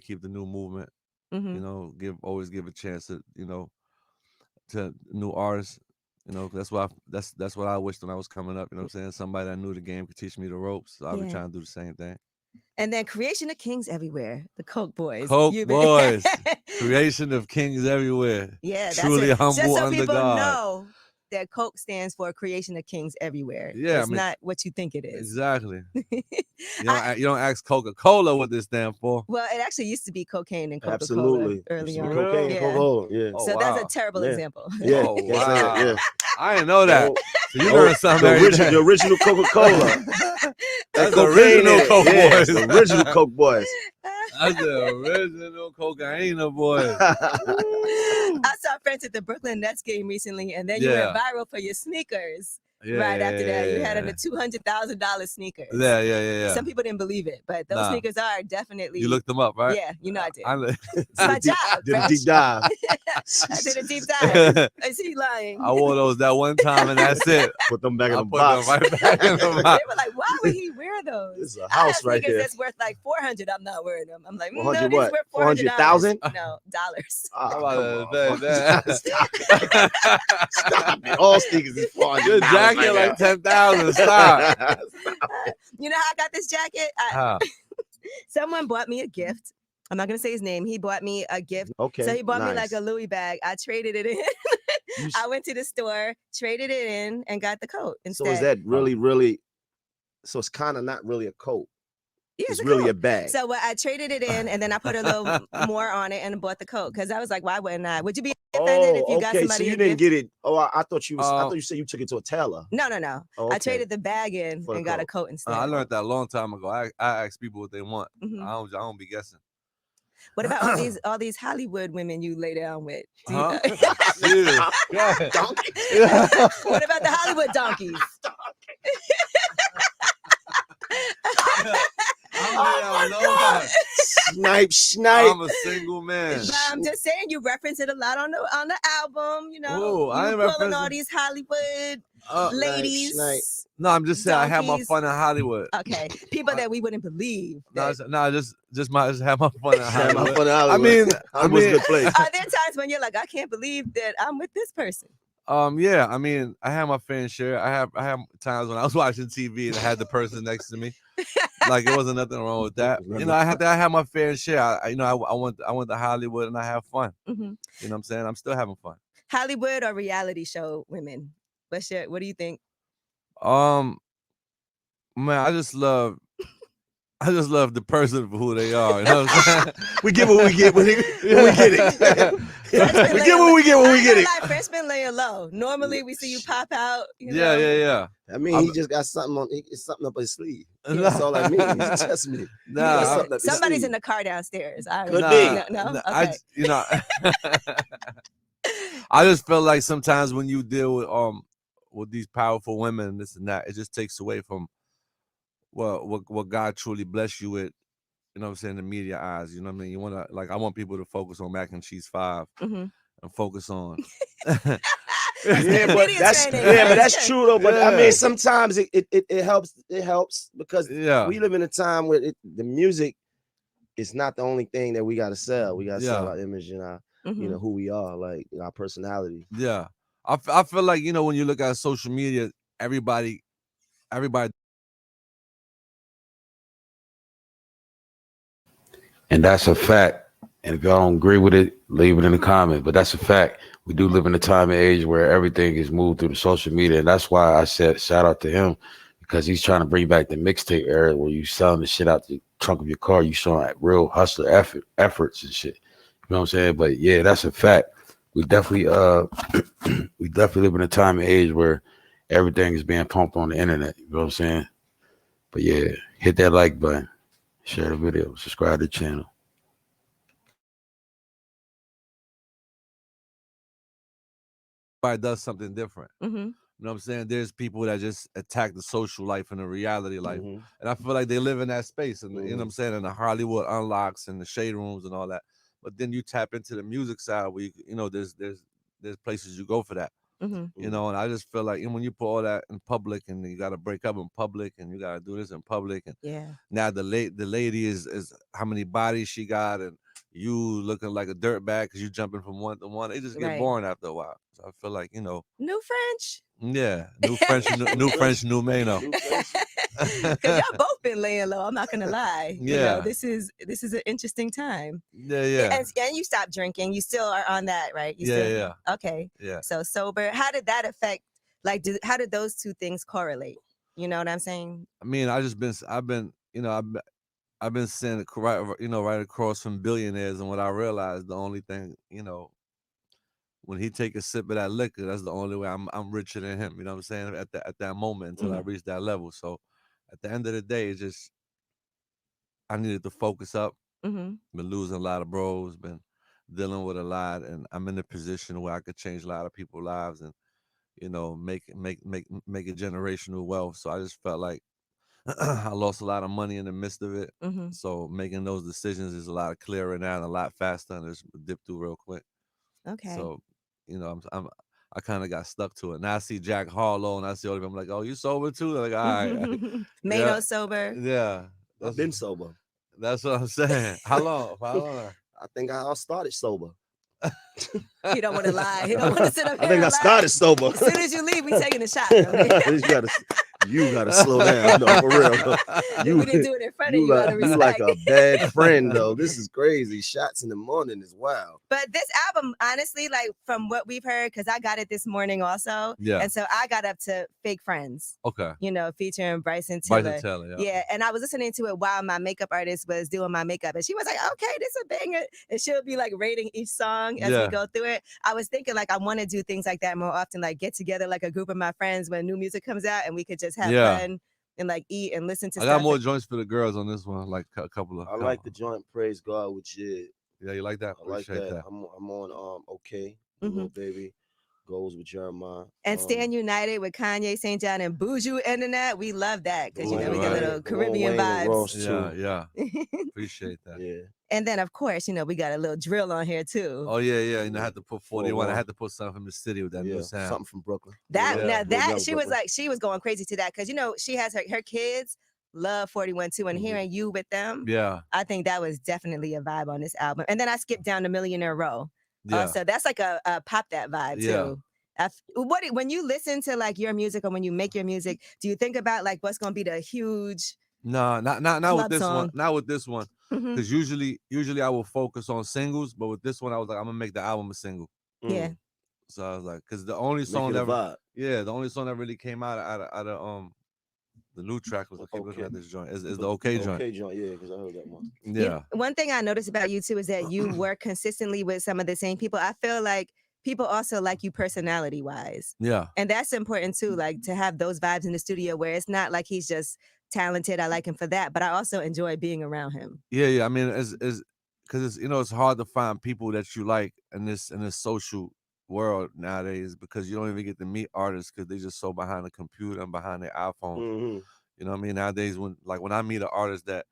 keep the new movement, always give a chance to, to new artists, You know, that's what I wished when I was coming up. You know what I'm saying? Somebody that knew the game could teach me the ropes. So I'll be trying to do the same thing. And then creation of kings everywhere. The Coke Boys. Coke Boys. Creation of kings everywhere. Yeah, that's truly it. humble Just so under people God. know that Coke stands for creation of kings everywhere. Yeah, it's not what you think it is. Exactly. You don't ask Coca-Cola what this stand for. Well, it actually used to be cocaine and Coca-Cola Absolutely. early on. Cocaine and Coca-Cola. Yeah. Oh, So that's a wow. terrible example. Yeah. Oh, Yes, wow. yeah. I didn't know that. Oh, You learn something every day. the original Coca-Cola. That's the original Coke Boys. The original Coke Boys. That's the original cocaine boys. I saw friends at the Brooklyn Nets game recently, and then you went viral for your sneakers. Right after that, you had on the $200,000 sneakers. Yeah. Some people didn't believe it, but those sneakers are definitely. You looked them up, right? Yeah, you know I did. It's my job. Did a deep dive. I did a deep dive. Is he lying? I wore those that one time, and that's it. Put them back in the put box. them right back in the They box. were like, "Why would he wear those?" This is a house right here. here. That's worth like $400. I'm not wearing them. I'm like, no, 400 these what? worth 400,000? No, dollars. Stop it. All sneakers is 400. Your jacket like 10,000. Stop. You know how I got this jacket? Someone bought me a gift. I'm not gonna say his name. He bought me a gift. Okay. So he bought me nice. like a Louis bag. I traded it in. I went to the store, traded it in, and got the coat instead. So is that really? So it's kind of not really a coat. Yeah, it's really coat. a bag. So I traded it in, and then I put a little more on it and bought the coat because I was like, why wouldn't I? Would you be offended if you got somebody? So you didn't get it. Oh, I thought you was. I thought you said you took it to a tailor. No. Oh, I traded the bag in and got a coat instead. I learned that a long time ago. I ask people what they want. I don't be guessing. What about all these Hollywood women you lay down with? Huh? Donkey. What about the Hollywood donkeys? Oh my God. Snipe. I'm a single man. I'm just saying you reference it a lot on the album. You know, Ooh, I ain't pulling all these Hollywood ladies. Snipe. No, I'm just saying donkeys. I had my fun in Hollywood. Okay, people that we wouldn't believe. Just have my fun in Hollywood. I mean, Hollywood's a good place. Are there times when you're like, I can't believe that I'm with this person? Yeah, I mean, I have my fair share. I have times when I was watching TV and I had the person next to me. Like it wasn't nothing wrong with that. You know, I have my fair share. I went to Hollywood and I have fun. Mm-hmm. You know what I'm saying? I'm still having fun. Hollywood or reality show women? What do you think? Man, I just love the person for who they are. You know what I'm saying? We get what we get when we get it. We get what we get when we get it. Like French been laying low. Normally we see you pop out. Yeah. I mean, he just got something on. It's something up his sleeve. That's all I mean. It's just me. Somebody's in the car downstairs. Could be. No. Okay. I just feel like sometimes when you deal with these powerful women and this and that, it just takes away from what God truly bless you with. You know what I'm saying? The media eyes. You know what I mean? You want to I want people to focus on Mac and Cheese5 and focus on. But that's true though. But I mean, sometimes it helps. It helps because we live in a time where the music is not the only thing that we got to sell. We got to sell our image and our, who we are, like our personality. Yeah, I feel like when you look at social media, everybody. And that's a fact. And if y'all don't agree with it, leave it in the comments. But that's a fact. We do live in a time and age where everything is moved through the social media. And that's why I said shout out to him, because he's trying to bring back the mixtape era where you selling the shit out the trunk of your car. You showing real hustler efforts and shit. You know what I'm saying? But yeah, that's a fact. We definitely live in a time and age where everything is being pumped on the internet. You know what I'm saying? But yeah, hit that like button. Share the video, subscribe to the channel. Everybody does something different. You know what I'm saying? There's people that just attack the social life and the reality life. And I feel like they live in that space. And you know what I'm saying? And the Hollywood unlocks and the shade rooms and all that. But then you tap into the music side where there's places you go for that. You know, and I just feel like when you put all that in public and you got to break up in public and you got to do this in public, and now the lady is how many bodies she got, and you looking like a dirtbag because you jumping from one to one. It just get boring after a while. So I feel like, you know, new French. Yeah, new French, new French, new Mano. Because y'all both been laying low. I'm not gonna lie. Yeah. You know, this is an interesting time. Yeah. And you stopped drinking. You still are on that, right? You still, yeah. Okay. Yeah. So sober. How did that affect? Like, how did those two things correlate? You know what I'm saying? I mean, I've been seeing right across from billionaires, and what I realized, the only thing, you know, when he take a sip of that liquor, that's the only way I'm richer than him. You know what I'm saying? At that moment until I reach that level. So at the end of the day, it's just I needed to focus up. Been losing a lot of bros, been dealing with a lot, and I'm in a position where I could change a lot of people's lives and, you know, make a generational wealth. So I just felt like I lost a lot of money in the midst of it. So making those decisions is a lot clearer now and a lot faster, and just dip through real quick. Okay. So, you know, I kind of got stuck to it. Now I see Jack Harlow and I see all of them. I'm like, oh, you sober too? They're like, all right. Mano sober. Yeah. I've been sober. That's what I'm saying. How long? I think I started sober. He don't want to lie. He don't want to sit up here. I think I started sober. As soon as you leave, we taking a shot. You gotta slow down, no, for real. We didn't do it in front of you. You like a bad friend, though. This is crazy. Shots in the morning is wild. But this album, honestly, like from what we've heard, because I got it this morning also. Yeah. And so I got up to Fake Friends. Okay. You know, featuring Bryson Tiller. Bryson Tiller, Yeah. And I was listening to it while my makeup artist was doing my makeup. And she was like, okay, this is a banger. And she'll be like rating each song as we go through it. I was thinking like I want to do things like that more often, like get together like a group of my friends when new music comes out and we could just have fun and like eat and listen to I stuff. got more joints for the girls on this one, like a couple of. I like the joint Praise God with Jid. Yeah, you like that? I like that. I'm on Okay, Little Baby, Goes with Jeremiah. And Stand United with Kanye, St. John, and Buju ending that. We love that because you know we get little Caribbean vibes. Yeah. Appreciate that. Yeah. And then of course, you know, we got a little drill on here too. Oh yeah. You know, I had to put 41. I had to put something from the city with that new sound. Something from Brooklyn. She was going crazy to that because you know she has her kids love 41 too, and hearing you with them. Yeah. I think that was definitely a vibe on this album. And then I skipped down to Millionaire Row. Yeah. So that's like a pop that vibe too. When you listen to like your music or when you make your music, do you think about like what's gonna be the huge? No, not with this one. Not with this one. Mm-hmm. Because usually I will focus on singles, but with this one I was like, I'm gonna make the album a single. Yeah. So I was like, because the only song that really came out of the new track was keep looking at this joint is the Okay joint. Okay joint, yeah, because I heard that one. Yeah. One thing I noticed about you too is that you work consistently with some of the same people. I feel like people also like you personality wise. Yeah. And that's important too, like to have those vibes in the studio where it's not like he's just talented. I like him for that, but I also enjoy being around him. Yeah. I mean, it's because it's hard to find people that you like in this social world nowadays because you don't even get to meet artists because they just so behind the computer and behind their iPhone. You know what I mean? Nowadays, when I meet an artist that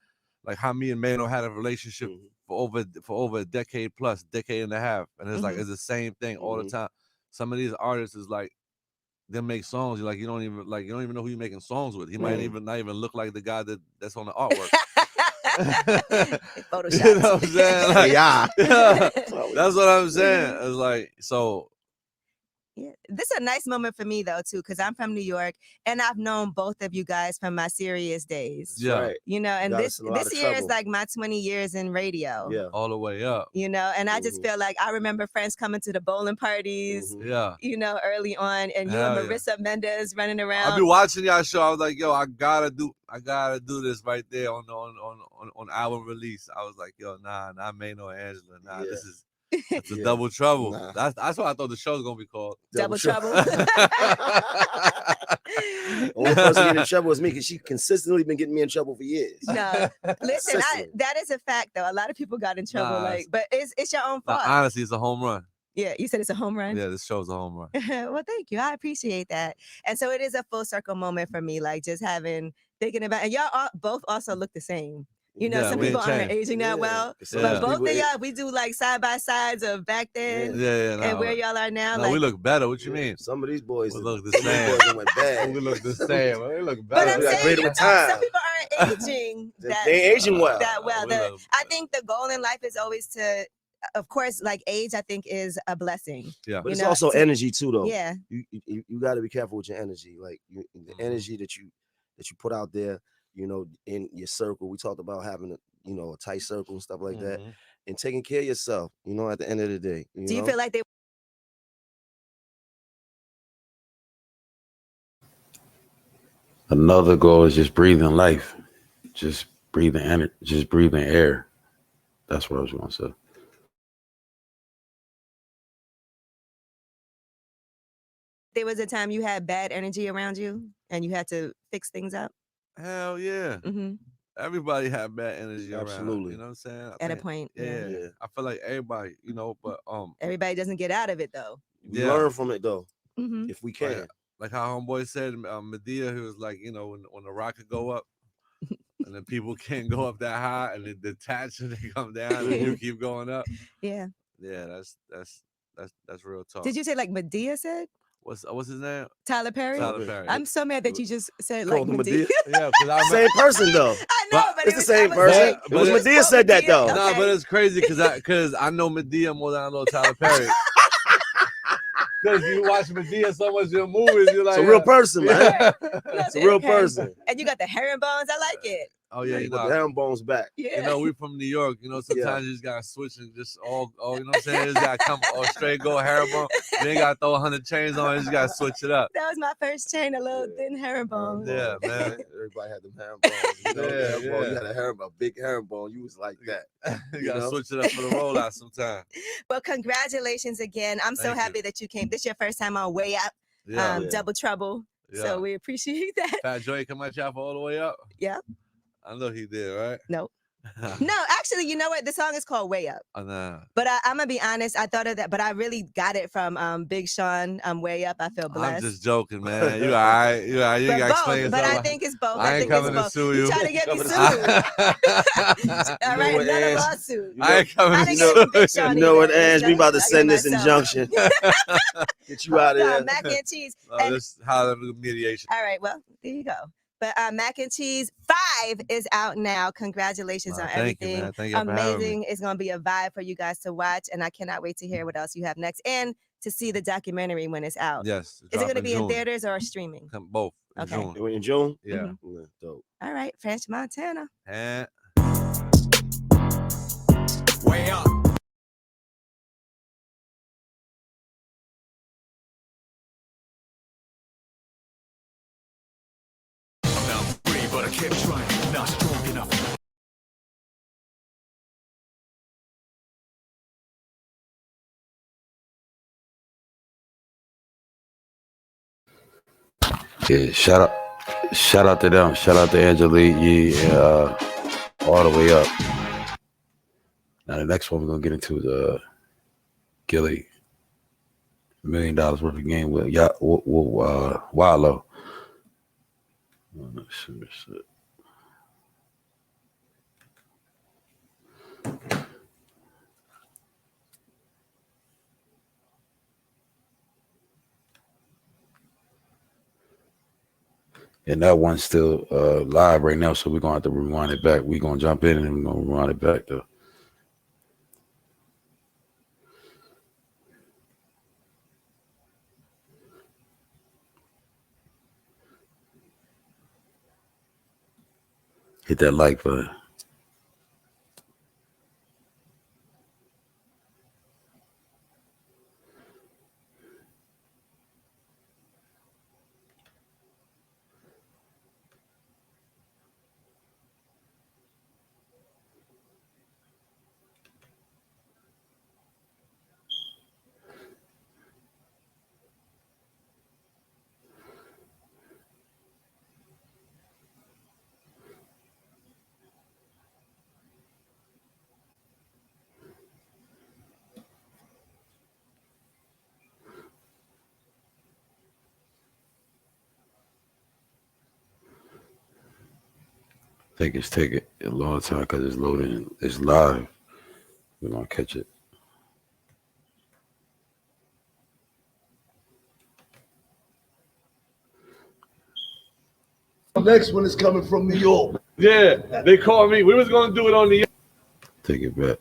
like how me and Mano had a relationship for over a decade and a half, and it's like it's the same thing all the time. Some of these artists is like they make songs. You're like you don't even know who you're making songs with. He might not even look like the guy that's on the artwork. Photoshop. You know what I'm saying? Like, yeah. That's what I'm saying. It's like so. Yeah, this is a nice moment for me though too, because I'm from New York and I've known both of you guys from my serious days. Yeah, right. You know, and this year is like my 20 years in radio. Yeah, all the way up. You know, and I just feel like I remember friends coming to the bowling parties. Yeah, you know, early on, and you and Marissa Mendez running around. I'll be watching y'all show. I was like, yo, I gotta do this right there on album release. I was like, yo, not Mano and Angela. This is. It's a double trouble. That's what I thought the show was gonna be called. Double trouble. Only person getting in trouble was me because she consistently been getting me in trouble for years. No, listen, that is a fact though. A lot of people got in trouble, but it's your own fault. Honestly, it's a home run. Yeah, you said it's a home run? Yeah, this show's a home run. Well, thank you. I appreciate that. And so it is a full circle moment for me, like just thinking about, and y'all both also look the same. You know, some people aren't aging that well, but both of y'all, we do like side by sides of back then and where y'all are now. No, we look better. What you mean? Some of these boys look the same. Went bad. We look the same. We look better. But I'm saying, some people aren't aging They aging well. I think the goal in life is always to, of course, like age, I think is a blessing. Yeah, but it's also energy too, though. Yeah, you got to be careful with your energy, like the energy that you put out there. In your circle, we talked about having a tight circle and stuff like that, and taking care of yourself. At the end of the day, do you feel like they? Another goal is just breathing life, just breathing air. That's what I was going to say. There was a time you had bad energy around you and you had to fix things up? Hell yeah. Everybody had bad energy around. Absolutely. You know what I'm saying? At a point. Yeah. I feel like everybody, but everybody doesn't get out of it though. We learn from it though, if we can. Like how homeboy said, Medea, he was like, when the rocket go up, and then people can't go up that high, and they detach and they come down, and you keep going up. Yeah. Yeah, that's real talk. Did you say like Medea said? What's his name? Tyler Perry. Tyler Perry. I'm so mad that you just said like Medea. Yeah, because same person though. I know, but it's the same person. It was Medea said that though. No, but it's crazy because I know Medea more than I know Tyler Perry. Because you watch Medea so much in movies, you're like, it's a real person, man. It's a real Okay. person. And you got the herringbones. I like it. Oh yeah, you put the herringbones back. Yeah. We from New York. Sometimes you just gotta switch and just all you know what I'm saying? You just gotta come all straight, go herringbone. You ain't gotta throw 100 chains on. You just gotta switch it up. That was my first chain, a little thin herringbone. Yeah, man. Everybody had them herringbones. Yeah. You had a big herringbone. You was like that. You gotta switch it up for the rollout sometime. Well, congratulations again. I'm so happy that you came. This is your first time on Way Up. Double Trouble. Yeah. So we appreciate that. Fat Joey come at y'all for all the way up. Yeah. I know he did, right? No. No, actually, you know what? The song is called Way Up. I know. But I'm gonna be honest, I thought of that, but I really got it from Big Sean. Way Up. I feel blessed. I'm just joking, man. You all right? You all right? You gotta explain But yourself. I think it's both. I ain't coming to sue you. You trying to get me sued? All right, another lawsuit. I ain't coming to sue you. You know what, Ange? We about to send this injunction. Get you out of here. Mac and cheese. Just holler at mediation. All right, well, there you go. But Mac and Cheese 5 is out now. Congratulations on everything. You, thank you amazing. It's going to be a vibe for you guys to watch. And I cannot wait to hear what else you have next and to see the documentary when it's out. Yes. Is it going to be in theaters or streaming? Both. Okay. In June? Yeah. Dope. All right. French Montana. Way up. But I kept trying, not strong enough. Yeah, shout out to them. Shout out to Angelique, all the way up. Now the next one we're gonna get into is Gilly, $1 million worth of game with Wallow. And that one's still live right now, so we're gonna have to rewind it back. We're gonna jump in and we're gonna rewind it back though. Hit that like button. I think it's taking a long time because it's loading. It's live. We're gonna catch it. The next one is coming from New York. Yeah, they called me. We was gonna do it on the. Take it back.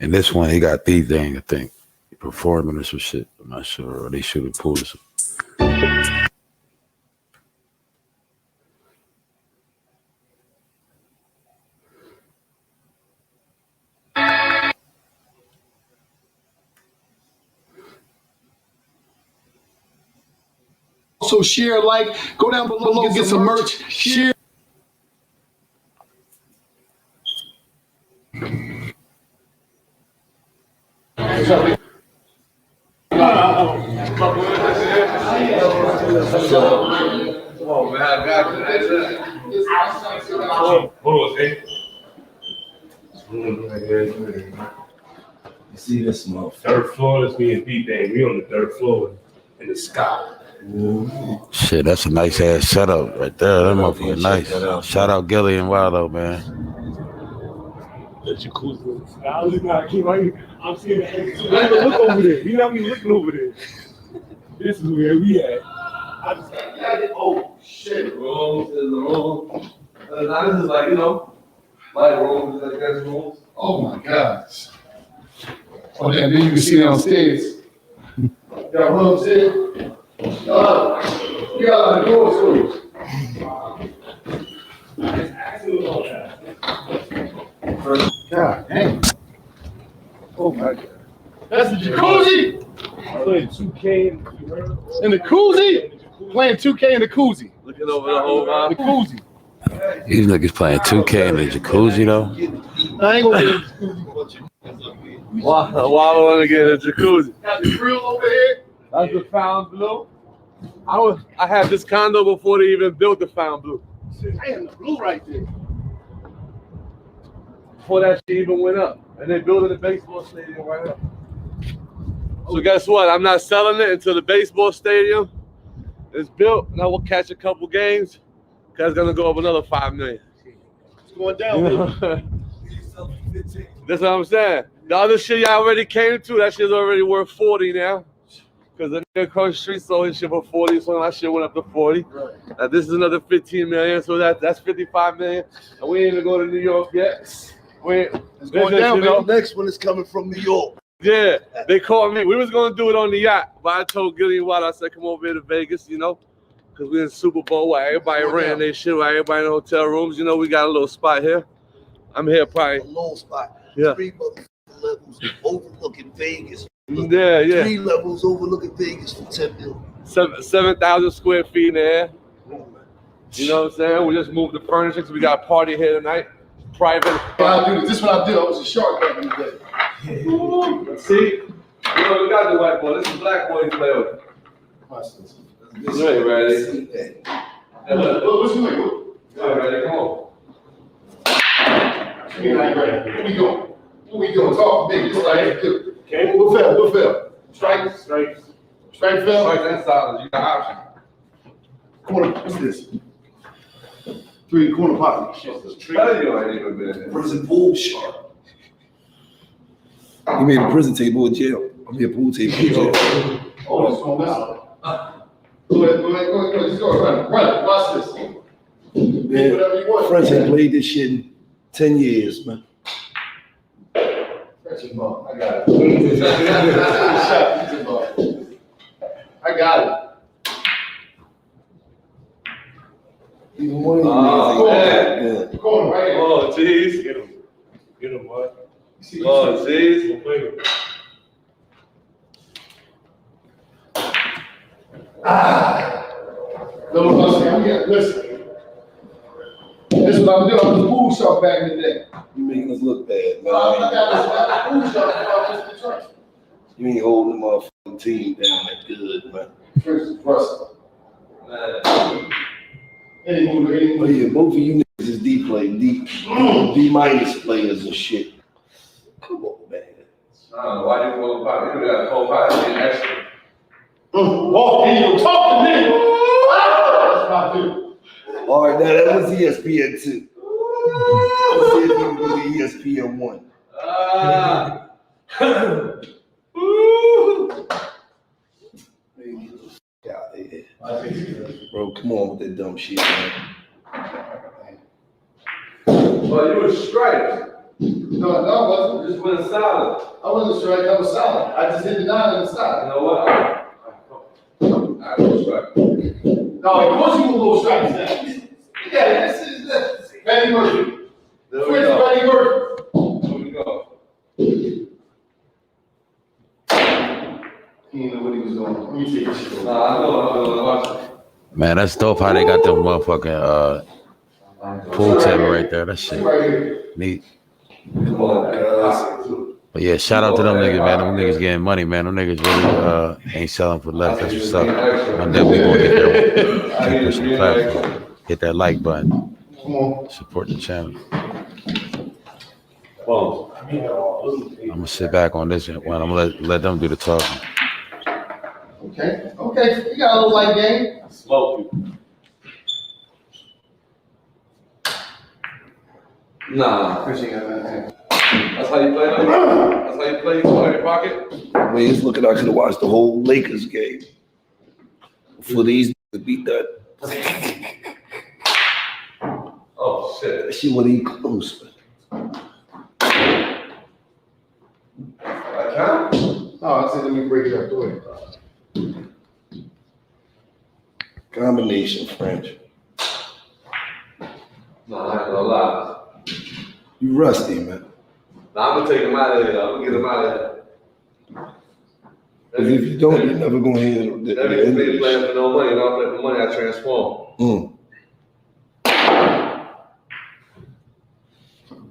And this one, he got these things, I think, performing or some shit. I'm not sure. Or they should have pulled some. Also share, like, go down below, get some merch, share. Oh man, I got you. Hold on, hey. You see this motherfucker? Third floor, that's me and D-Bang. We on the third floor in the sky. Shit, that's a nice ass setup right there. That motherfucker nice. Shout out Gilly and Waldo, man. The jacuzzi. I was not keep right. I'm seeing that. Look over there. You not even looking over there. This is where we at. I just oh shit. Rooms is the room. Now this is like, you know, light rooms, like guest rooms. Oh my gosh. Oh, and then you can see downstairs. Got rooms there. You got doors. God dang. Oh my God. That's the jacuzzi. Playing 2K in the koozie. Playing 2K in the koozie. Looking over the whole vibe. The koozie. These niggas playing 2K in the jacuzzi though. I ain't gonna get in the jacuzzi. Why want to get in the jacuzzi? Got the grill over here. That's the Found Blue. I had this condo before they even built the Found Blue. I am the blue right there. Before that shit even went up. And they built a baseball stadium right now. So guess what? I'm not selling it until the baseball stadium is built, and I will catch a couple games. That's gonna go up another $5 million. It's going down, baby. That's what I'm saying. The other shit y'all already came to, that shit's already worth 40 now. Because the nigga across the street sold his shit for 40, so that shit went up to 40. Right. Now this is another 15 million, so that's 55 million. And we ain't even go to New York yet. It's going down, baby. Next one is coming from New York. Yeah, they called me. We was gonna do it on the yacht, but I told Gilly and Watt, I said, come over here to Vegas, you know, because we're in Super Bowl where everybody renting their shit, where everybody in the hotel rooms. You know, we got a little spot here. I'm here probably. A little spot. Yeah. 3 levels overlooking Vegas. Yeah. 3 levels overlooking Vegas for 10 million. 7,000 square feet in the air. You know what I'm saying? We just moved the furniture because we got a party here tonight. Private. This is what I did. I was a shark back in the day. See? You know, we got the white boy. This is black boy play with. Watch this. You ain't ready. What's your name? You ain't ready. Come on. You ain't ready. What we doing? What we doing? Talk big. This like okay. What fell? What fell? Strike fell? Strike and silence. You got options. Corner. What's this? 3 corner pocket. Tell you I ain't even been. Prison pool shark. You made a prison table in jail. I mean a pool table in jail. Oh, that's going down. Go ahead. Just go run. Watch this. Man, whatever you want. French ain't played this shit in 10 years, man. French is ball. I got it. I got it. Even one of you niggas ain't good. Corner right here. Oh, jeez. Get him, what? Oh, jeez. Listen. This is what I'm doing. I was a pool shark back in the day. You making us look bad, man. I got a pool shark. You ain't holding the motherfucking team down that good, man. Versus Russell. Oh yeah, both of you niggas is D minus players and shit. Come on, man. Why you go about it? You got a whole body in extra. Walk in, you talk to me. That's my dude. All right, now that was ESPN 2. Let's see if you can do the ESPN 1. Bro, come on with that dumb shit, man. Well, you were striped. No, I wasn't. You just went solid. I wasn't striped. I was solid. I just hit the 9 on the side. You know what? I was striped. No, of course you were a little striped. Yeah, this is Betty Murphy. There we go. Betty Murphy. There we go. He didn't know what he was doing. Let me take this shit. Nah, I know. Watch it. Man, that's dope how they got them motherfucking pool table right there. That shit neat. Come on, guys. But yeah, shout out to them niggas, man. Them niggas getting money, man. Them niggas really ain't selling for less. That's what's up. One day we gonna get there. Keep pushing the platform. Hit that like button. Support the channel. I'm gonna sit back on this one. I'm gonna let them do the talking. Okay. You got a little light game. Smoke you. Nah. Appreciate that. That's how you play, man? That's how you play? You put it in your pocket? The way it's looking, I could have watched the whole Lakers game for these to beat that. Oh, shit. That shit wasn't even close, man. I count? No, I said let me break it up. Go ahead. Combination French. No, I ain't gonna lie. You rusty, man. Nah, I'm gonna take him out of here, though. I'm gonna get him out of here. Because if you don't, you're never gonna hear the That end nigga of this playing shit. for no money. When I play for money, I transform.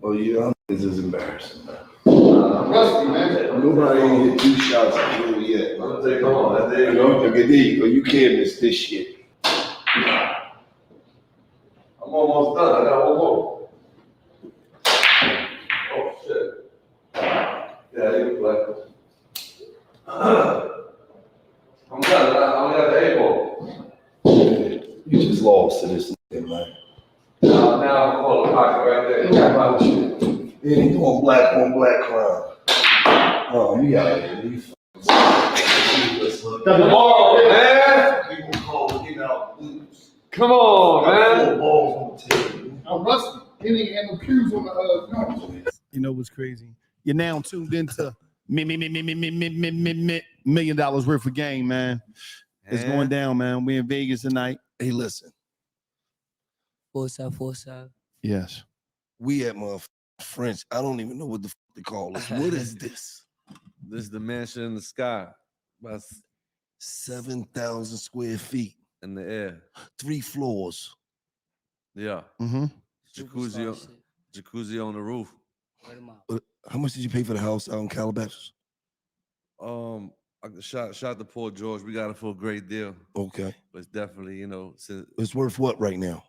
Oh yeah, this is embarrassing, man. Rusty, man. Nobody ain't hit 2 shots at you yet. I'm gonna take him on. There you go. Okay, there you go. You can't miss this shit. I'm almost done. I got one more. Oh, shit. Yeah, you can play. I'm done. I only got the 8 ball. You just lost to this nigga, man. Now I'm calling the pocket right there. Yeah, shit. Then he doing black on black crime. Oh, you got it. Come on, man. People call it out lose. Come on, man. 4 balls on the table. I'm rusty. He didn't have no cues on the nose. You know what's crazy? You're now tuned into $1 million worth of game, man. It's going down, man. We're in Vegas tonight. Hey, listen. 4-5. Yes. We at my French. I don't even know what the fuck they call this. What is this? This is the mansion in the sky. About 7,000 square feet. In the air. 3 floors. Yeah. Mm-hmm. Jacuzzi on the roof. How much did you pay for the house out in Calabasas? I shot the poor George. We got it for a great deal. Okay. But it's definitely, It's worth what right now?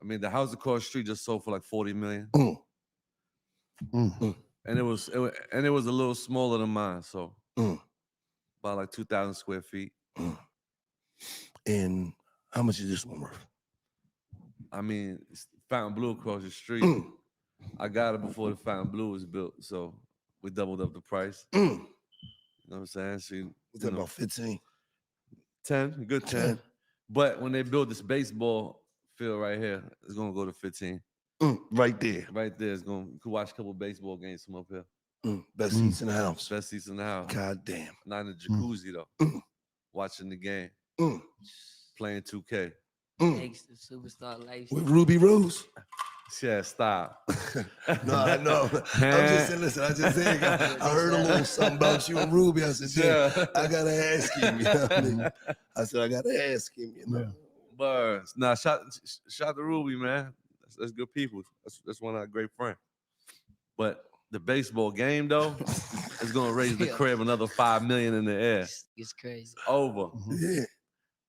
I mean, the house across the street just sold for like $40 million. And it was a little smaller than mine, so about like 2,000 square feet. And how much is this one worth? I mean, it's Fountain Blue across the street. I got it before the Fountain Blue was built, so we doubled up the price. You know what I'm saying? So, was that about 15? 10, good 10. But when they build this baseball field right here, it's gonna go to 15. Right there. Right there. You can watch a couple baseball games from up here. Best seats in the house. Best seats in the house. God damn. Not in the jacuzzi though. Watching the game. Playing 2K. Thanks to Superstar Life. With Ruby Rose. Yeah, stop. No, I know. I'm just saying, listen, I just said, I heard a little something about you and Ruby. I said, damn, I got to ask him. You know what I mean? I said, I got to ask him, you know. Birds. Nah, shout to Ruby, man. That's good people. That's one of our great friends. But the baseball game, though, is going to raise the crib another $5 million in the air. It's crazy. Over. Yeah.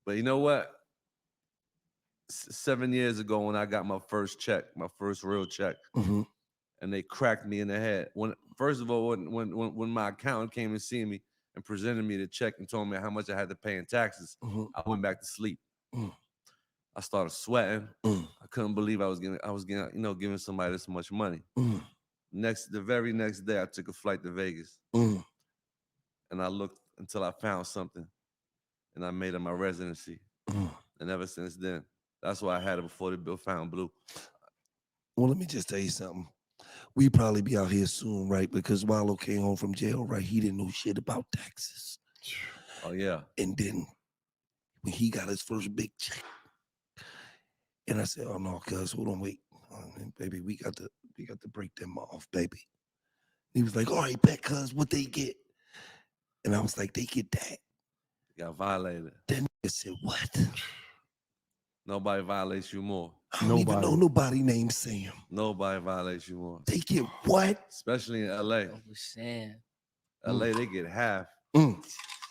But you know what? 7 years ago when I got my first check, my first real check, and they cracked me in the head. First of all, when my accountant came and see me and presented me the check and told me how much I had to pay in taxes, I went back to sleep. I started sweating. I couldn't believe I was giving somebody this much money. The very next day, I took a flight to Vegas, and I looked until I found something, and I made it my residency. And ever since then, that's why I had it before they built Fountain Blue. Well, let me just tell you something. We probably be out here soon, right? Because Wallow came home from jail, right? He didn't know shit about taxes. Oh yeah. And then when he got his first big check, and I said, "Oh no, cuz, hold on, wait, baby, we got to break them off, baby." He was like, "All right, bet, cuz, what they get?" And I was like, "They get that." Got violated. Then nigga said, "What?" Nobody violates you more. I don't even know nobody named Sam. Nobody violates you more. They get what? Especially in LA. Sam. LA, they get half.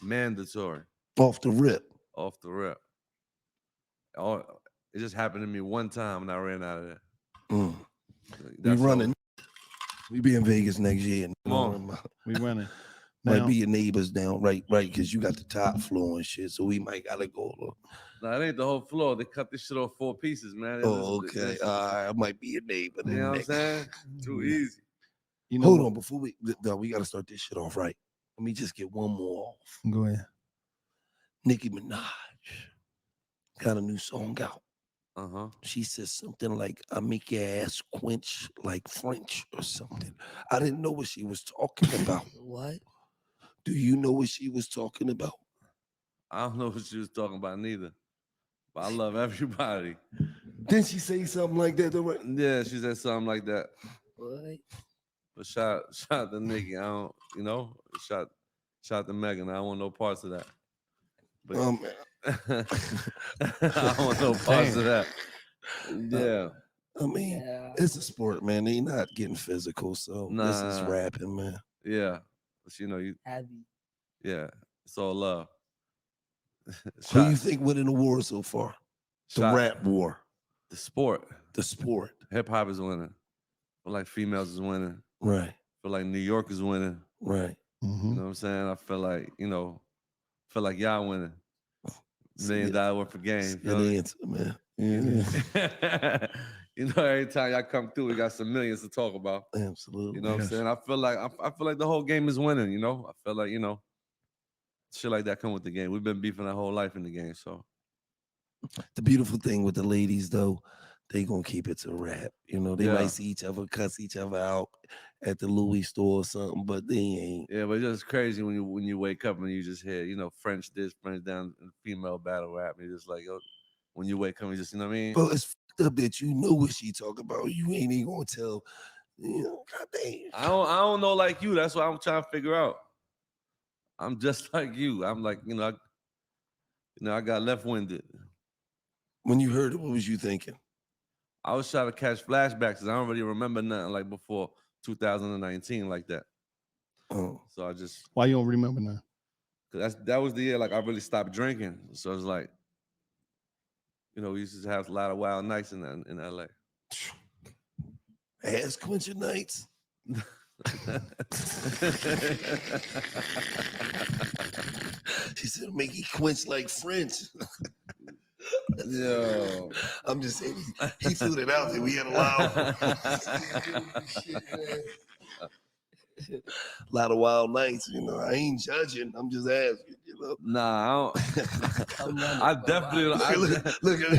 Mandatory. Off the rip. Off the rip. Oh, it just happened to me one time and I ran out of there. We running. We be in Vegas next year. Come on. We running. Might Now- be your neighbors down, right, because you got the top floor and shit. So we might gotta go. No, it ain't the whole floor. They cut this shit off 4 pieces, man. Oh, okay. I might be your neighbor. You know what I'm saying? Too easy. You know Hold what? on, before we gotta start this shit off right. Let me just get one more off. Go ahead. Nicki Minaj got a new song out. Uh-huh. She says something like, "I make your ass quench like French" or something. I didn't know what she was talking about. What? Do you know what she was talking about? I don't know what she was talking about neither. But I love everybody. Didn't she say something like that? Yeah, she said something like that. What? But shout to Nicki. I don't, shout to Megan. I don't want no parts of that. But Oh man. I don't want no parts of that. Yeah. I mean, it's a sport, man. They not getting physical, so this is Nah. rapping, man. Yeah. But you Heavy. yeah, it's all love. Who you think winning the war so far? The rap war. The sport. The sport. Hip hop is winning. I feel like females is winning. Right. I feel like New York is winning. Right. You know what I'm saying? I feel like, y'all winning. $1 million worth of game. Good answer, man. Yeah. Every time y'all come through, we got some millions to talk about. Absolutely. You know what I'm saying? I feel like the whole game is winning, I feel like, shit like that come with the game. We've been beefing our whole life in the game, so. The beautiful thing with the ladies, though, they gonna keep it to rap. They Yeah. might see each other, cuss each other out at the Louis store or something, but they ain't. Yeah, but it's just crazy when you wake up and you just hear, French this, French down, and female battle rap. And you're just like, when you wake up, you just, you know what I mean? But it's fucked up that you know what she talk about. You ain't even gonna tell. God damn. I don't know like you. That's what I'm trying to figure out. I'm just like you. I'm like, I got left-winded. When you heard it, what was you thinking? I was trying to catch flashbacks because I don't really remember nothing like before 2019 like that. Oh. So I just. Why you don't remember now? Cause that was the year like I really stopped drinking. So it's like, we used to have a lot of wild nights in LA. Ass quenching nights. She said, "Make it quench like French." Yo, I'm just saying he threw it out there. We had a lot of wild nights. I ain't judging. I'm just asking. Nah, I definitely don't. Look at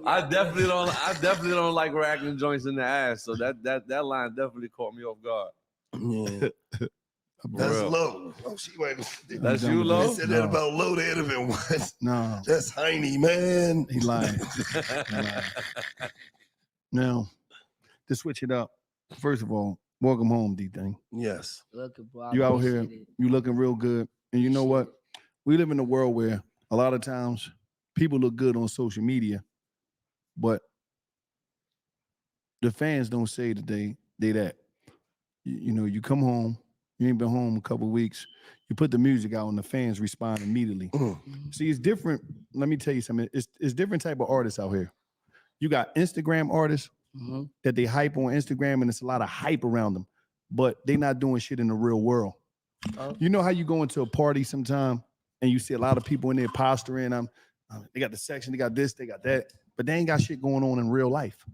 I definitely don't like racking joints in the ass. So that line definitely caught me off guard. Yeah. That's real. low. Oh, she went. That's you, Low? They said that about low. They'd have been what? No. That's Heine, man. He lying. Now, to switch it up, first of all, welcome home, D-Thing. Yes. You out here, you looking real good. And you know what? We live in a world where a lot of times people look good on social media, but the fans don't say that they that. You come home, you ain't been home a couple of weeks, you put the music out and the fans respond immediately. See, it's different. Let me tell you something. It's different type of artists out here. You got Instagram artists that they hype on Instagram and it's a lot of hype around them, but they not doing shit in the real world. You know how you go into a party sometime and you see a lot of people in there posturing. They got the section, they got this, they got that, but they ain't got shit going on in real life.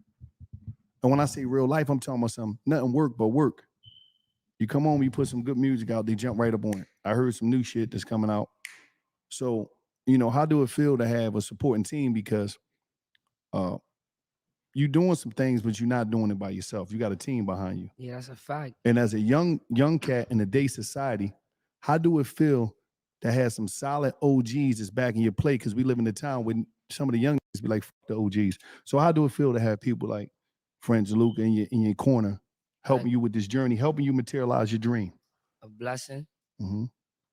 And when I say real life, I'm talking about nothing work but work. You come home, you put some good music out, they jump right up on it. I heard some new shit that's coming out. So, how do it feel to have a supporting team? Because you're doing some things, but you're not doing it by yourself. You got a team behind you. Yeah, that's a fact. And as a young cat in today's society, how do it feel to have some solid OGs that's backing your play? Because we live in a town where some of the young be like, fuck the OGs. So how do it feel to have people like French Luca in your corner, helping you with this journey, helping you materialize your dream? A blessing. Mm-hmm.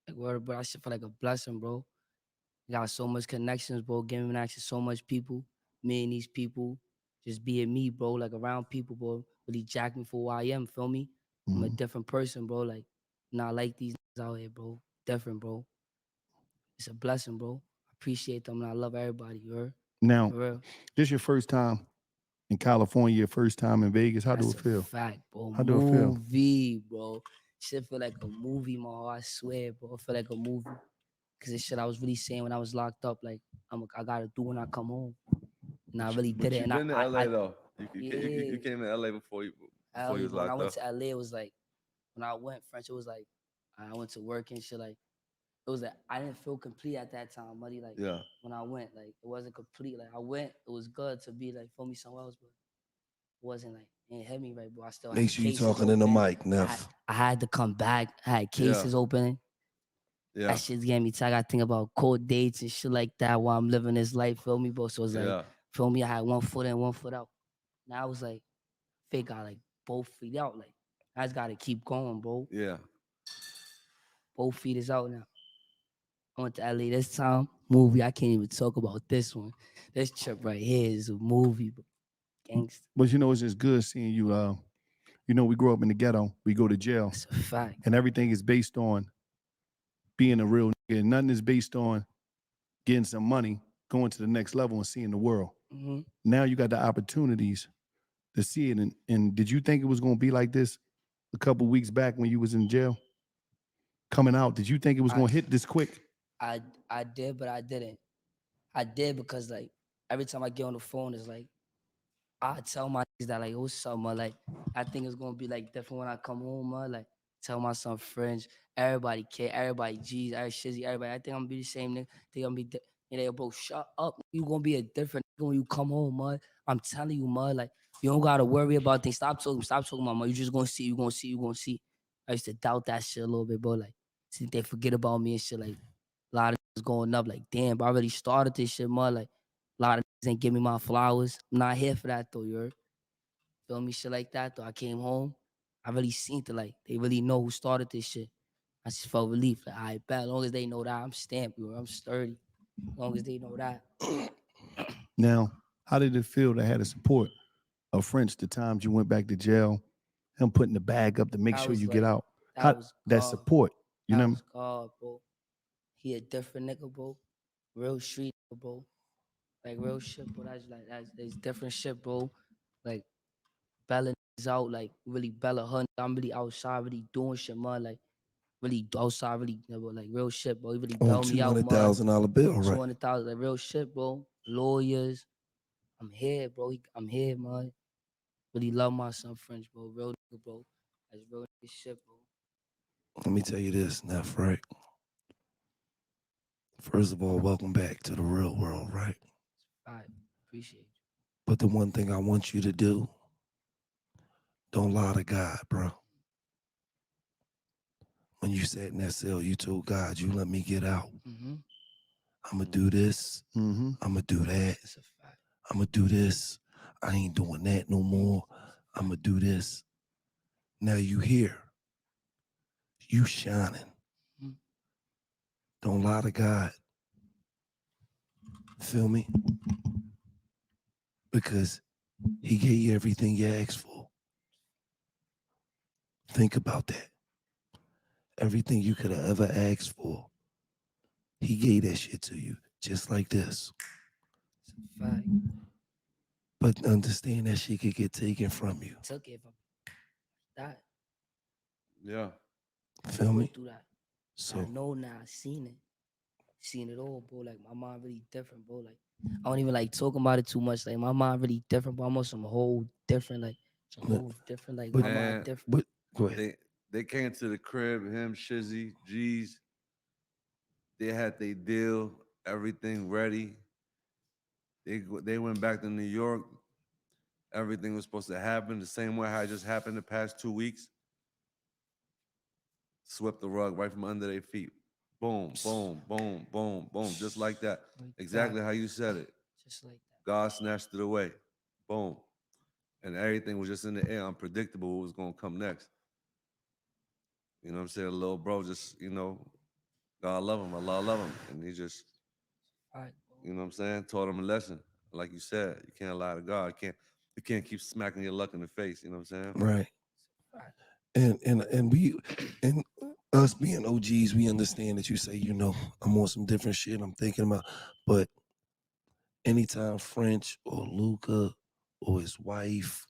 Like, word, bro, I should feel like a blessing, bro. Got so much connections, bro. Giving access to so much people. Me and these people, just being me, bro. Like around people, bro. Really jack me for who I am. Feel me? I'm a different person, bro. Like not like these out here, bro. Different, bro. It's a blessing, bro. I appreciate them and I love everybody. You heard? Now, For real. this your first time in California, your first time in Vegas. How do it feel? Fact, bro. How do it feel? Movie, bro. Shit feel like a movie, man. I swear, bro. I feel like a movie. Cause this shit I was really saying when I was locked up, like I gotta do when I come home. And I really did it. You've And been to LA though. You came to LA before you was when I locked went up. to LA, it was like when I went French, it was like I went to work and shit. Like it was like I didn't feel complete at that time, buddy. Like when I went, like it wasn't complete. Like I went, it was good to be like for me somewhere else, but it wasn't like it ain't hit me right, bro. I still Make had sure you cases talking in the open. mic, Neff. I had to come back. I had cases open. Yeah. That shit's getting me tired. I think about court dates and shit like that while I'm living this life. Feel me, bro? So it's like, feel me? I had 1 foot in, 1 foot out. Now it's like, fake got like both feet out. Like, I just gotta keep going, bro. Yeah. Both feet is out now. I went to LA this time. Movie. I can't even talk about this one. This trip right here is a movie, bro. Gangster. But it's just good seeing you. We grew up in the ghetto. We go to jail. That's a fact. And everything is based on being a real nigga. And nothing is based on getting some money, going to the next level and seeing the world. Mm-hmm. Now you got the opportunities to see it. And did you think it was going to be like this a couple weeks back when you was in jail? Coming out, did you think it was going to hit this quick? I did, but I didn't. I did because like every time I get on the phone, it's like I tell my niggas that like, what's up, man? Like, I think it's gonna be like different when I come home, man. Like, tell my son French, everybody K, everybody G's, everybody Shizzy, everybody. I think I'm gonna be the same nigga. They gonna be, and they bro, shut up. You gonna be a different nigga when you come home, man. I'm telling you, man. Like, you don't gotta worry about things. Stop talking about, man. You just gonna see, you gonna see. I used to doubt that shit a little bit, bro. Like, see, they forget about me and shit. Like, a lot of niggas going up. Like, damn, bro, I already started this shit, man. Like, a lot of niggas ain't give me my flowers. I'm not here for that though, you heard? Feel me? Shit like that though. I came home. I really seen it. Like, they really know who started this shit. I just felt relief. Like, I bet as long as they know that I'm stamped, you know, I'm sturdy. As long as they know that. Now, how did it feel to have the support of French the times you went back to jail, him putting the bag up to make sure you get out? That support, you know? God, bro. He a different nigga, bro. Real street, bro. Like real shit, bro. That's different shit, bro. Like Bella is out, like really Bella Hunt. I'm really outside, really doing shit, man. Like really outside, really like real shit, bro. He really bail me out, man. $200,000 bill, right? 200,000, like real shit, bro. Lawyers, I'm here, bro. I'm here, man. Really love my son French, bro. Real nigga, bro. That's real nigga shit, bro. Let me tell you this, Neff, right? First of all, welcome back to the real world, right? I appreciate you. But the one thing I want you to do, don't lie to God, bro. When you sat in that cell, you told God, you let me get out. Mm-hmm. I'm going to do this. I'm going to do that. I'm going to do this. I ain't doing that no more. I'm going to do this. Now you here. You shining. Mm-hmm. Don't lie to God. Feel me? Because he gave you everything you asked for. Think about that. Everything you could have ever asked for, he gave that shit to you, just like this. Fact. But understand that shit could get taken from you. Took it from that. Yeah. Feel me? Through that. So I know now. I seen it. Seen it all, bro. Like my mind really different, bro. Like I don't even like talking about it too much. Like my mind really different, but I'm on some whole different, like some whole different, like my mind different. Go ahead. They came to the crib, him, Shizzy, G's. They had their deal, everything ready. They went back to New York. Everything was supposed to happen the same way how it just happened the past 2 weeks. Swept the rug right from under their feet. Boom, boom, boom, boom, boom, just like that. Exactly how you said it. Just like that. God snatched it away. Boom. And everything was just in the air, unpredictable what was going to come next. You know what I'm saying? Little bro just, God love him, Allah love him. And he just, you know what I'm saying? Taught him a lesson. Like you said, you can't lie to God. You can't keep smacking your luck in the face. You know what I'm saying? Right. And we and us being OGs, we understand that you say, I'm on some different shit I'm thinking about. But anytime French or Luca or his wife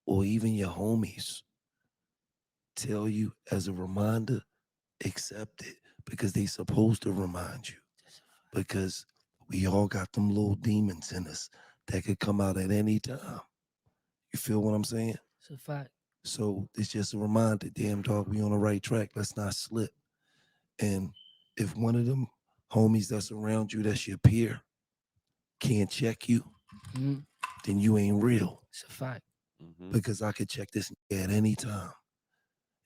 or even your homies tell you as a reminder, accept it because they supposed to remind you. Because we all got them little demons in us that could come out at any time. You feel what I'm saying? It's a fact. So it's just a reminder, damn dog, we on the right track. Let's not slip. And if one of them homies that's around you, that's your peer, can't check you, then you ain't real. It's a fact. Because I could check this at any time.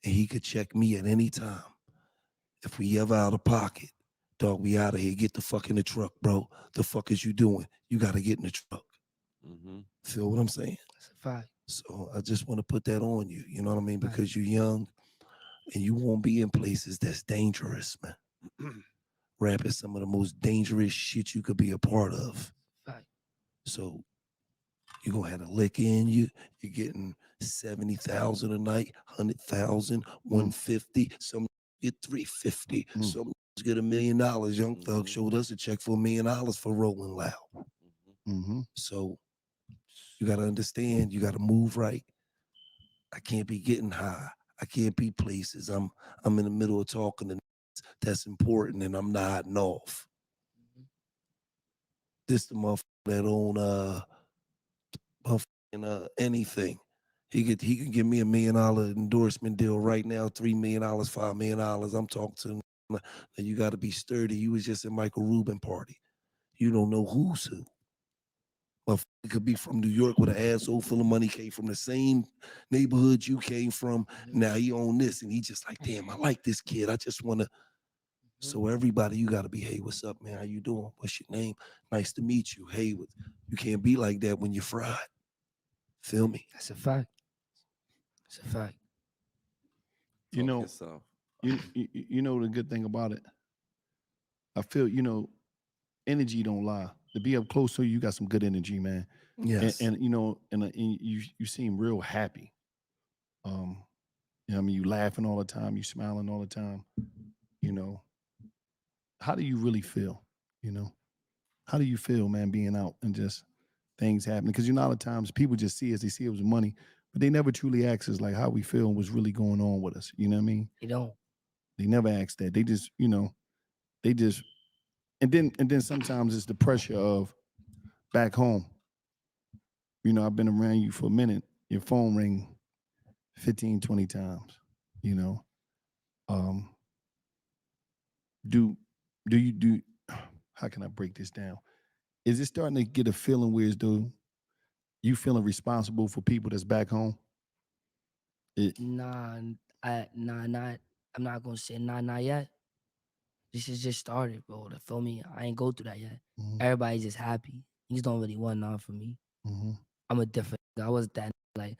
And he could check me at any time. If we ever out of pocket, dog, we out of here. Get the fuck in the truck, bro. The fuck is you doing? You got to get in the truck. Feel what I'm saying? It's a fact. So I just want to put that on you. You know what I mean? Because you're young and you won't be in places that's dangerous, man. Rap is some of the most dangerous shit you could be a part of. Fact. So you're going to have a lick in you. You're getting 70,000 a night, 100,000, 150. Some get 350. Some get $1 million. Young Thug showed us a check for $1 million for Rolling Loud. So you got to understand, you got to move right. I can't be getting high. I can't be places. I'm in the middle of talking to that's important and I'm nodding off. This the motherfucker that own anything. He could give me $1 million endorsement deal right now, $3 million, $5 million. I'm talking to him. You got to be sturdy. You was just at Michael Rubin party. You don't know who's who. Motherfucker could be from New York with an asshole full of money, came from the same neighborhood you came from. Now he own this, and he just like, damn, I like this kid. I just want to. So everybody, you got to be, hey, what's up, man? How you doing? What's your name? Nice to meet you. Hey, you can't be like that when you're fried. Feel me? That's a fact. It's a fact. You know, you know the good thing about it. I feel energy don't lie. To be up close to you, got some good energy, man. Yes. And you seem real happy. I mean, you laughing all the time, you smiling all the time. How do you really feel? How do you feel, man, being out and just things happening? Because a lot of times people just see us, they see it was money, but they never truly ask us like how we feel and what's really going on with us. You know what I mean? They don't. They never ask that. They just, they just, and then sometimes it's the pressure of back home. I've been around you for a minute. Your phone ring 15, 20 times, do you how can I break this down? Is it starting to get a feeling where as though you feeling responsible for people that's back home? I'm not gonna say not yet. This is just started, bro. Feel me? I ain't go through that yet. Everybody's just happy. Niggas don't really want nothing from me. I'm a different. I was that like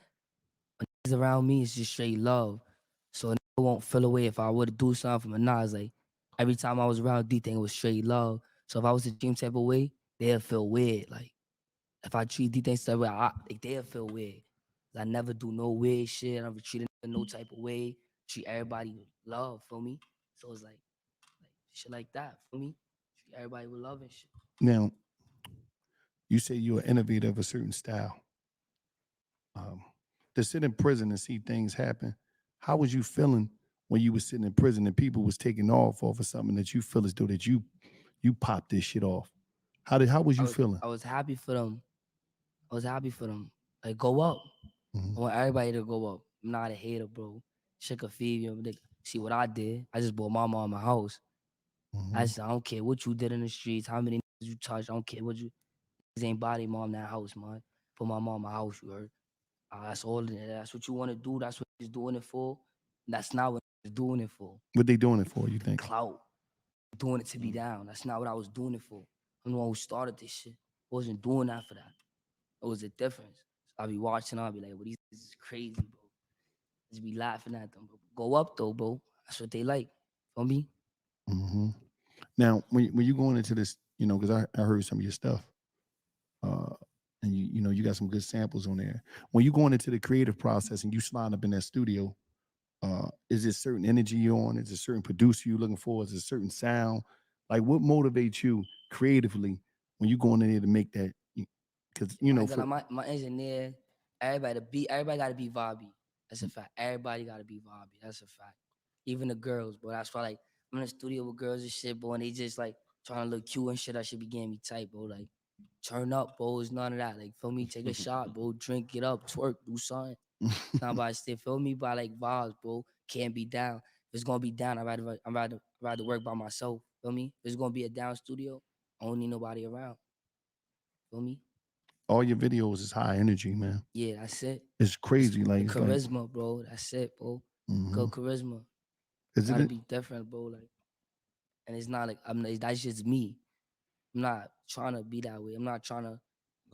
when niggas around me, it's just straight love. So a nigga won't feel away if I would do something from a Nas. Like every time I was around D-Thing, it was straight love. So if I was to dream type of way, they'll feel weird. Like if I treat D-Thing type way, they'll feel weird. I never do no weird shit. I never treat them in no type of way. Treat everybody with love, feel me? So it's like shit like that, feel me? Treat everybody with love and shit. Now, you say you're an innovator of a certain style. To sit in prison and see things happen, how was you feeling when you were sitting in prison and people was taking off of something that you feel as though that you popped this shit off? How was you feeling? I was happy for them. Like go up. I want everybody to go up. I'm not a hater, bro. Shit could feed you. Nigga. See what I did? I just bought my mom a house. I said, I don't care what you did in the streets, how many niggas you touched. I don't care what you. Niggas ain't body mom that house, man. Put my mom a house, you heard? That's all. That's what you want to do. That's what he's doing it for. That's not what he's doing it for. What they doing it for? You think? Clout. Doing it to be down. That's not what I was doing it for. I'm the one who started this shit. I wasn't doing that for that. It was a difference. So I'll be watching. I'll be like, well, these is crazy, bro. Just be laughing at them. Bro. Go up though, bro. That's what they like. For me. Mm-hmm. Now, when you going into this, because I heard some of your stuff, and you got some good samples on there. When you going into the creative process and you slide up in that studio, is there certain energy you're on? Is there a certain producer you're looking for? Is there a certain sound? Like, what motivates you creatively when you going in there to make that? Because my engineer, everybody got to be vibey. That's a fact. Everybody got to be vibey. That's a fact. Even the girls, bro. That's why, like, I'm in the studio with girls and shit, bro, and they just like trying to look cute and shit. That should be getting me tight, bro. Like, turn up, bro. It's none of that. Like, feel me? Take a shot, bro. Drink it up, twerk, do something. Not by stay, feel me? By like vibes, bro. Can't be down. If it's gonna be down, I'd rather work by myself. Feel me? If it's gonna be a down studio, I don't need nobody around. Feel me? all your videos is high energy, man. Yeah, that's it. It's crazy, It's like the it's like, charisma, bro. That's it, bro. Good charisma. Is Gotta it? be different, bro. Like, and it's not like that's just me. I'm not trying to be that way. I'm not trying to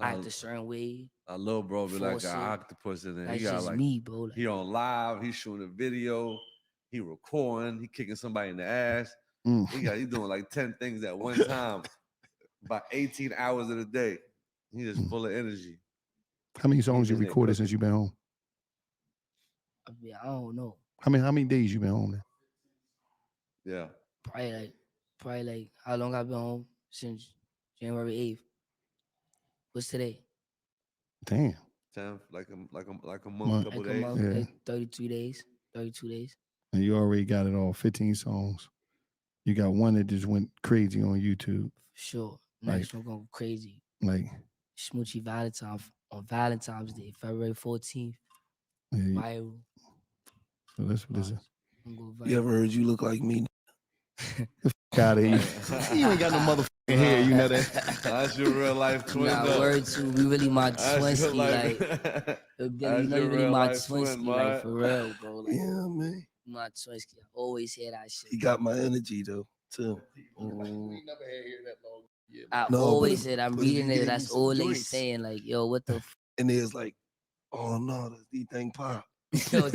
act a certain way. A little bro be like force an it. octopus in there. That's He got just like me, bro. Like, he on live, he shooting a video, he recording, he kicking somebody in the ass. He doing like 10 things at one time, about 18 hours of the day. He just full of energy. How many songs you in there recorded since you've been home? I don't know. How many days you been home now? Yeah. Probably like how long I've been home since January 8th. What's today? Damn. 10, like a month, Month. couple Like a days. month, Yeah. like 32 days. 32 days. And you already got it all, 15 songs. You got one that just went crazy on YouTube. Sure. Like- Next one going crazy. Like, Smoochie Valentine on Valentine's Day, February 14th. yeah, Viral. so that's what this is. I'm going You ever viral. heard you look like me? Got it. You ain't got no motherfucking hair, you know that. That's your real life twin. Nah, though. word to we really my That's your Twinsky, life- like you That's know your you really real my life Twinsky, twin, like bud. for real, bro. Like, Yeah, man. my Twinsky. I always hear that shit. He got my energy though, too. I No, always but- said I'm but if you reading gave it. me That's some all they joints- saying. Like, yo, what the And it's like, oh no, that's the thing pop. yo,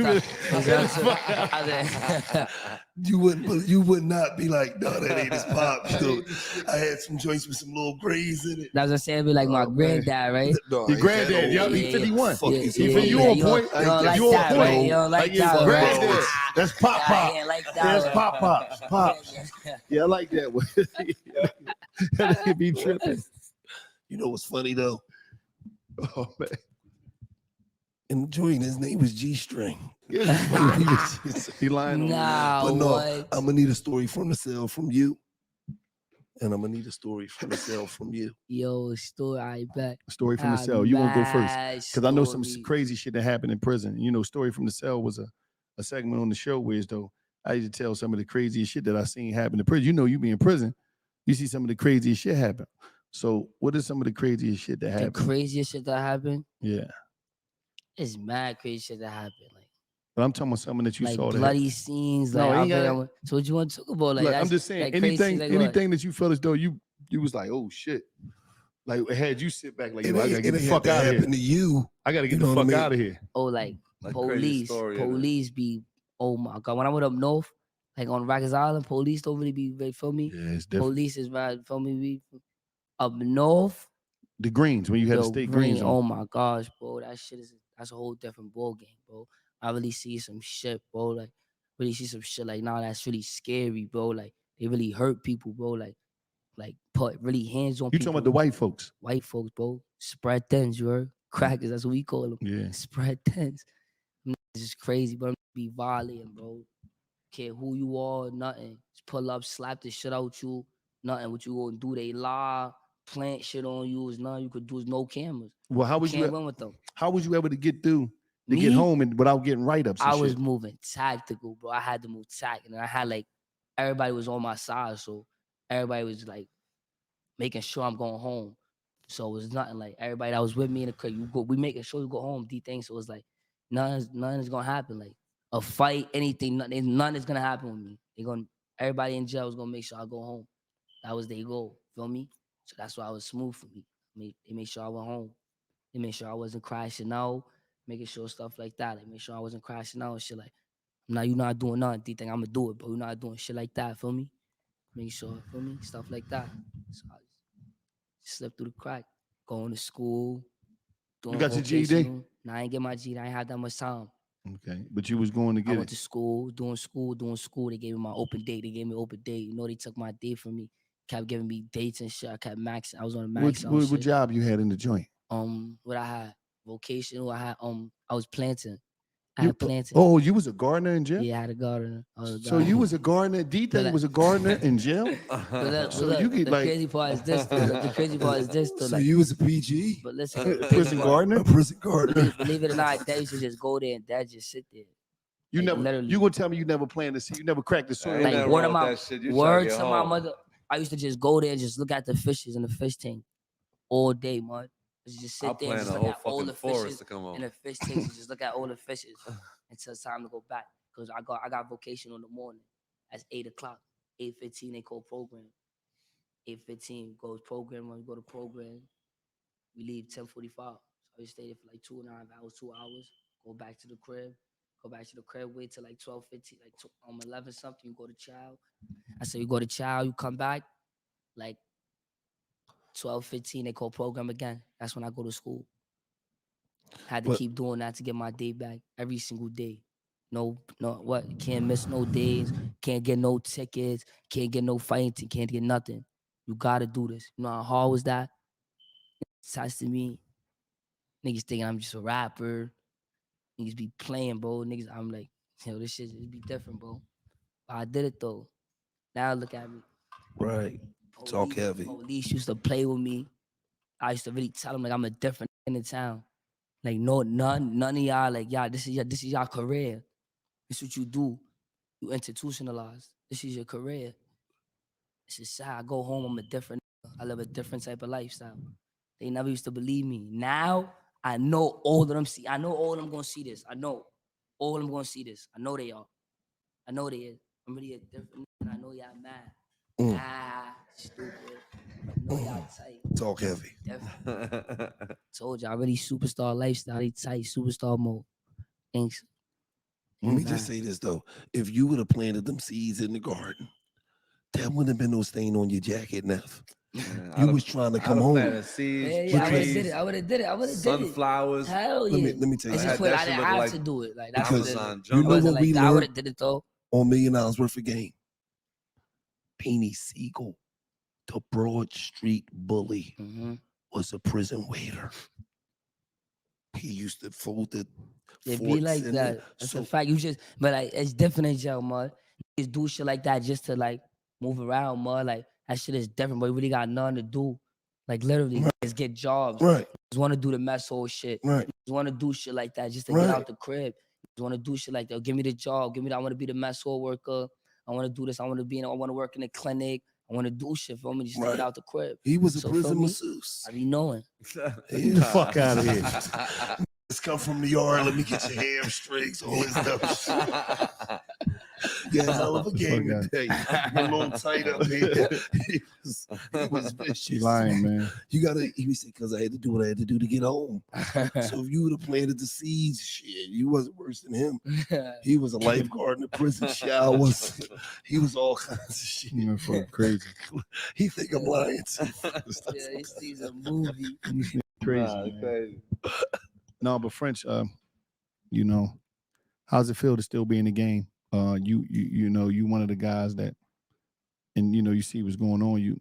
You would not be like, no, that ain't his pop. So I had some joints with some little grays in it. That's what I'm saying. Be like my granddad, right? No, Your I granddad, ain't yup, that he old. 51. Fuck is He he? for you on point. You don't like You on that, point. right? You don't like his that, granddad. right? That's pop Nah, pop. he ain't like that, That's right? pop pops. Pops. Yeah, I like that one. That could be tripping. You know what's funny though? Oh man. In the joint, his name was G String. He lying on Nah, But no, what? I'm gonna need a story from the cell from you. And I'm gonna need a story from the cell from you. Yo, story, I bet. Story from the Ah, cell. You want to go first? mad Because I know some story. crazy shit that happened in prison. You know, Story from the Cell was a segment on the show where though I used to tell some of the craziest shit that I seen happen in prison. You know, you be in prison, you see some of the craziest shit happen. So what is some of the craziest shit that The happened? craziest shit that happened. Yeah. It's mad crazy shit that happened. Like, But I'm talking about something that you like saw that bloody scenes. No, Like, ain't gotta- so what you want to talk about? Like, Look, I'm that's, just saying like, crazy anything shit, like what? anything that you felt as though you was like, oh shit. Like it had you sit back like, yo, It I gotta ain't- get it the ain't fuck had to out of here. happen to you. I gotta get You the know what I fuck mean? out of here. Oh, like Like crazy story, innit? police be, oh my God. When I went up north, like on Rikers Island, police don't really be, they feel me? Yeah, it's different. Police is right, feel me? We, up north, The greens, when you had yo, the state green, greens on. oh my gosh, bro. That's a whole different ball game, bro. I really see some shit, bro. Like, really see some shit like, nah, that's really scary, bro. Like, they really hurt people, bro. Like put really hands on You people. talking about the white folks? White folks, bro. Spread thins, you heard? Crackers, that's what we call them. Yeah. Spread thins. It's just crazy, bro. Be violent, bro. Care who you are, nothing. Just pull up, slap the shit out you, nothing. What you gonna do? They lie, plant shit on you. Is nothing you could do. Is no cameras. Well, how was can't you win with them. how was you able to get through to get home and without getting write-ups and I was shit? moving tactical, bro. I had to move tactical. And I had like everybody was on my side, so everybody was like making sure I'm going home. So it was nothing like everybody that was with me in the crib. We making sure you go home. D things. So it was like nothing's gonna happen. Like a fight, anything, none is gonna happen with me. Everybody in jail was gonna make sure I go home. That was their goal. Feel me? So that's why it was smooth for me. They made sure I went home. They made sure I wasn't crashing out, making sure stuff like that. Like make sure I wasn't crashing out and shit like. Now you not doing nothing. D think I'm gonna do it, but you're not doing shit like that. Feel me? Make sure, feel me? Stuff like that. So I slipped through the crack, going to school, doing You got your GED? vocational. Nah, I ain't get my GED. I ain't have that much time. Okay, but you was going to I get went it. to school, doing school. They gave me my open date. They gave me open date. You know, they took my date from me. Kept giving me dates and shit. I kept maxing. I was on a max out What shit. job you had in the joint? What I had vocational. I was planting. I You, had planting. oh, you was a gardener in jail? Yeah, I had a gardener. So you was a gardener. D thing was a gardener in jail. So you get the like crazy part is this. Though, the crazy part is this. Though, So like, you was a PG? But listen, a prison gardener. A prison gardener. Believe it or not, Dad used to just go there and Dad just sit there. You Like, never. literally. You gonna tell me you never planned to see? You never cracked the soil. Like one of my words to my mother, I used to just go there and just look at the fishes in the fish tank all day, man. Just sit there and just look at all the fishes in the fish tanks and just look at all the fishes until it's time to go back. Because I got vocation in the morning. That's 8 o'clock. 8:15 they call program. 8:15 goes program. When we go to program, we leave 10:45. So we stay there for like 2.5 hours, 2 hours. Go back to the crib. Wait till like 12:15, like 11 something. You go to chow. I say you go to chow. You come back like 12:15. They call program again. That's when I go to school. Had to keep doing that to get my day back every single day. No, can't miss no days. Can't get no tickets. Can't get no fighting. Can't get nothing. You gotta do this. You know how hard was that? Attached to me. Niggas thinking I'm just a rapper. Niggas be playing, bro. Niggas, I'm like, this shit it be different, bro. But I did it though. Now look at me. Right. Talk heavy. Police used to play with me. I used to really tell them like I'm a different in the town. Like none of y'all like y'all. This is y'all career. This is what you do. You institutionalize. This is your career. This is sad. I go home. I'm a different. I live a different type of lifestyle. They never used to believe me. Now I know all of them see. I know all of them gonna see this. I know all of them gonna see this. I know they are. I know they is. I'm really a different. I know y'all mad. Stupid. I know y'all tight. Talk heavy. Told y'all really superstar lifestyle. They tight superstar mode. Thanks. Let me just say this though: if you would have planted them seeds in the garden, there wouldn't have been no stain on your jacket, Neff. You was trying to come home. Seeds, I would have did it. Sunflowers. Hell yeah. Let me tell you. I didn't have to do it. Like that's because what you know what we learned. I would have did it though. On $1 million worth of game. Beanie Siegel, the Broad Street bully, was a prison waiter. He used to fold the It be like that. That's a fact. You just, but like it's different in jail, mud. Niggas do shit like that just to like move around, mud. Like that shit is different, but we really got nothing to do. Like literally, niggas get jobs. Right. Just want to do the mess hole shit. Right. Just want to do shit like that just to get out the crib. Just want to do shit like that. Give me the job. Give me that. I want to be the mess hall worker. I want to do this. I want to work in a clinic. I want to do shit for me just to get out the crib. He was a prison masseuse. I be knowing. Get the fuck out of here. Let's come from New York. Let me get your hamstrings, all this stuff. Yeah, hell of a game today. You're a little tight up here. He was vicious. You lying, man. You gotta. He said, because I had to do what I had to do to get home. So if you would have planted the seeds, shit, you wasn't worse than him. He was a lifeguard in the prison showers. He was all kinds of shit. You fucking crazy. He think I'm lying. Yeah, he sees a movie. Crazy. Crazy. No, but French, you know, how's it feel to still be in the game? You know, you one of the guys that, and you know, you see what's going on. You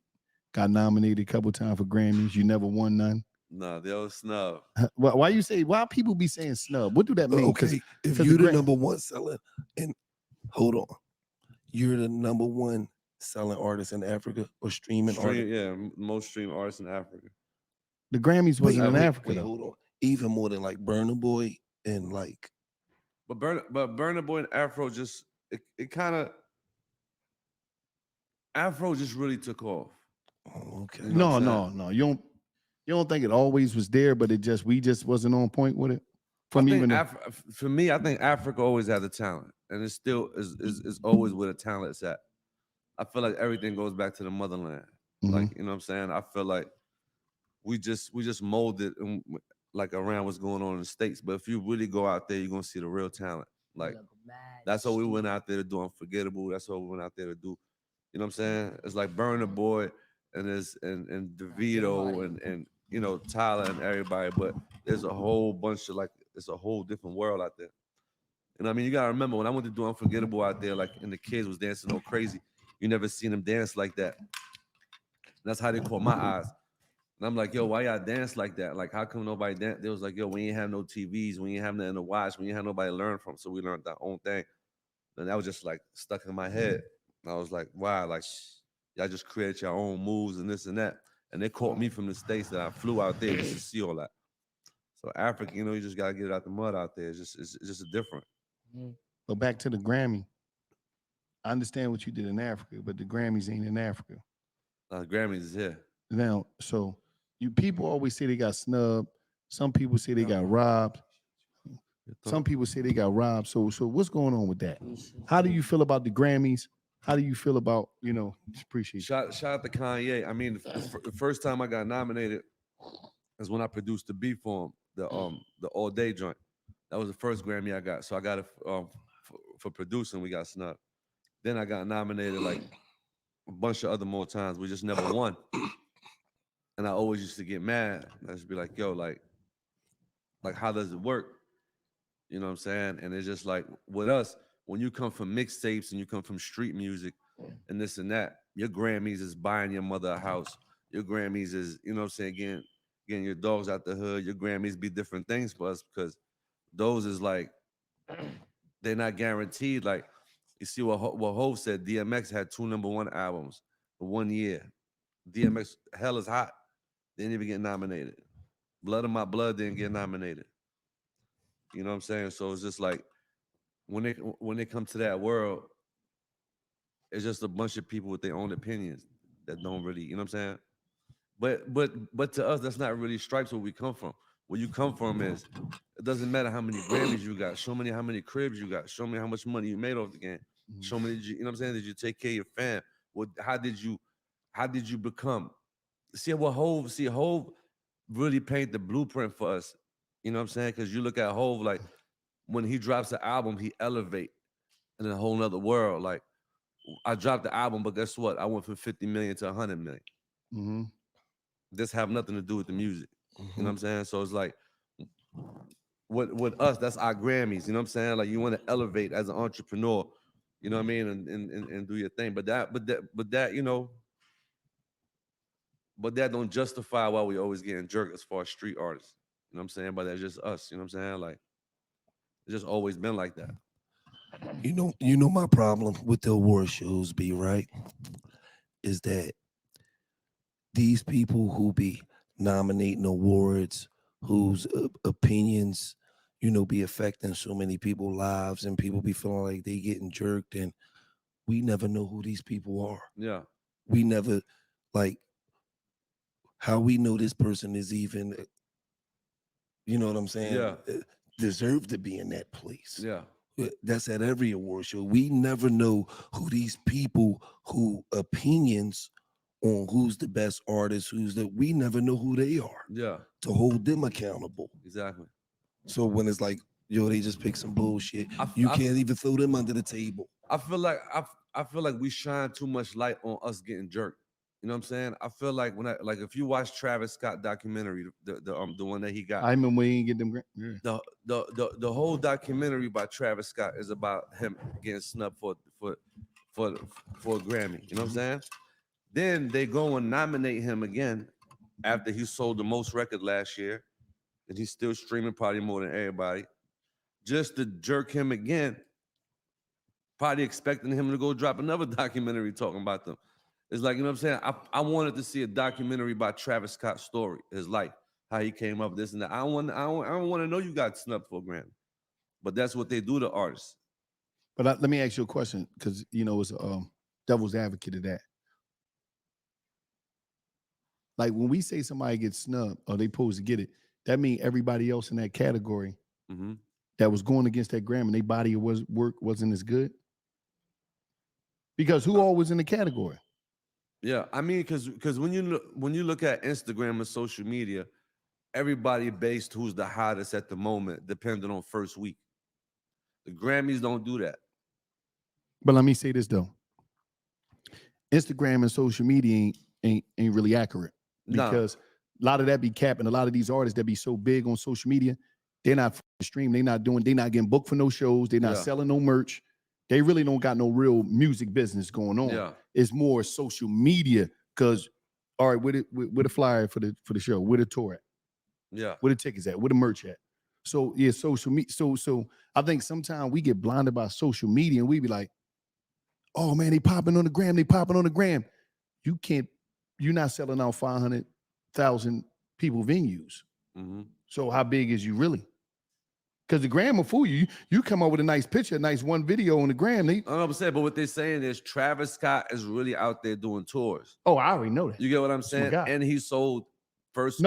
got nominated a couple times for Grammys. You never won none. No, the old snub. Why people be saying snub? What do that mean? Okay, if you're the number one selling, and hold on, you're the number one selling artist in Africa or streaming artist. Yeah, most streamed artist in Africa. The Grammys wasn't in Africa. Wait, hold on. Even more than like Burna Boy and like. But Burna Boy and Afro just it kind of Afro just really took off. Oh, okay. You know No. You don't think it always was there, but we just wasn't on point with it. For me, I think Africa always had the talent, and it still is always where the talent's at. I feel like everything goes back to the motherland. Like, you know what I'm saying? I feel like we just molded like around what's going on in the States. But if you really go out there, you're gonna see the real talent. Like that's what we went out there to do Unforgettable. That's what we went out there to do. You know what I'm saying? It's like Burna Boy and DeVito and you know Tyler and everybody, but there's a whole bunch of like it's a whole different world out there. And I mean, you gotta remember when I went to do Unforgettable out there, like and the kids was dancing all crazy. You never seen them dance like that. That's how they caught my eyes. And I'm like, yo, why y'all dance like that? Like, how come nobody dance? They was like, yo, we ain't have no TVs, we ain't have nothing to watch, we ain't have nobody to learn from, so we learned our own thing. And that was just like stuck in my head. And I was like, wow, like y'all just create your own moves and this and that. And they caught me from the States that I flew out there just to see all that. So Africa, you know, you just gotta get it out the mud out there. It's just different. But back to the Grammy. I understand what you did in Africa, but the Grammys ain't in Africa. Grammys is here. Now, so people always say they got snubbed. Some people say they got robbed. Some people say they got robbed. So what's going on with that? How do you feel about the Grammys? How do you feel about, just appreciate Shout out to Kanye. I mean, the first time I got nominated is when I produced the beat for him, the All Day joint. That was the first Grammy I got. So I got it for producing. We got snubbed. Then I got nominated like a bunch of other more times. We just never won. And I always used to get mad. I just be like, yo, like how does it work? You know what I'm saying? And it's just like with us, when you come from mixtapes and you come from street music and this and that, your Grammys is buying your mother a house. Your Grammys is, you know what I'm saying, getting your dogs out the hood. Your Grammys be different things for us because those is like, they're not guaranteed. Like, you see what Hov said, DMX had 2 #1 albums for 1 year. DMX, Hell is Hot, didn't even get nominated. Blood of My Blood didn't get nominated. You know what I'm saying? So it's just like when they come to that world, it's just a bunch of people with their own opinions that don't really, you know what I'm saying? But to us, that's not really stripes where we come from. Where you come from is it doesn't matter how many Grammys you got. Show me how many cribs you got. Show me how much money you made off the game. Show me, you know what I'm saying? Did you take care of your fam? How did you become? See what Hov really paint the blueprint for us. You know what I'm saying? Because you look at Hov, like when he drops the album, he elevate in a whole nother world. Like I dropped the album, but guess what? I went from 50 million to 100 million. Mm-hmm. This have nothing to do with the music. You know what I'm saying? So it's like with us, that's our Grammys. You know what I'm saying? Like you want to elevate as an entrepreneur. You know what I mean? And do your thing. But that, you know. But that don't justify why we always getting jerked as far as street artists. You know what I'm saying? But that's just us. You know what I'm saying? Like, it's just always been like that. You know my problem with the award shows be, right? Is that these people who be nominating awards, whose opinions, be affecting so many people's lives and people be feeling like they getting jerked and we never know who these people are. Yeah. We never, like, how we know this person is even, you know what I'm saying? Yeah. Deserve to be in that place. Yeah. That's at every award show. We never know who these people who opinions on who's the best artist, we never know who they are. Yeah. To hold them accountable. Exactly. So when it's like, yo, they just pick some bullshit, you can't even throw them under the table. I feel like we shine too much light on us getting jerked. You know what I'm saying? I feel like if you watch Travis Scott documentary, the one that he got, I remember when he didn't get them. Yeah. The whole documentary by Travis Scott is about him getting snubbed for a Grammy. You know what I'm saying? Then they go and nominate him again after he sold the most record last year, and he's still streaming probably more than everybody, just to jerk him again. Probably expecting him to go drop another documentary talking about them. It's like, you know what I'm saying? I wanted to see a documentary about Travis Scott's story, his life, how he came up with this and that. I don't want to know you got snubbed for a Grammy. But that's what they do to artists. But let me ask you a question, because it's devil's advocate of that. Like when we say somebody gets snubbed or they supposed to get it, that means everybody else in that category that was going against that Grammy, their body work wasn't as good. Because who all was in the category? Yeah, I mean, because when you look at Instagram and social media, everybody based who's the hottest at the moment, depending on first week. The Grammys don't do that. But let me say this though. Instagram and social media ain't really accurate, because a lot of that be capping. A lot of these artists that be so big on social media, they're not streaming, they're not getting booked for no shows, they're not selling no merch. They really don't got no real music business going on. Yeah. It's more social media, because all right, with the flyer for the show, where the tour at? Yeah. Where the tickets at? Where the merch at? So yeah, social media. So I think sometimes we get blinded by social media and we be like, oh man, they popping on the gram. You're not selling out 500,000 people venues. So how big is you really? Because the gram will fool you. You come up with a nice picture, a nice one video on the gram. I don't know what I'm saying, but what they're saying is Travis Scott is really out there doing tours. Oh, I already know that. You get what I'm saying? And he sold first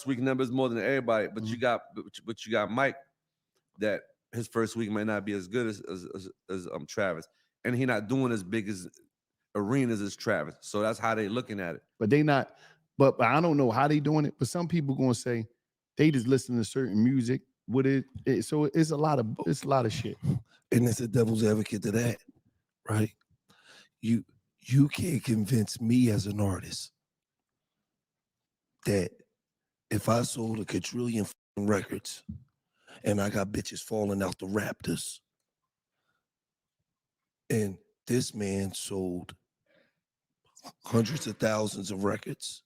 week numbers more than everybody. But you got Mike, that his first week might not be as good as Travis, and he not doing as big as arenas as Travis. So that's how they looking at it. But they not. But I don't know how they doing it. But some people gonna say they just listen to certain music. So it's a lot of shit. And it's a devil's advocate to that, right? You can't convince me as an artist that if I sold a quadrillion records and I got bitches falling out the Raptors, and this man sold hundreds of thousands of records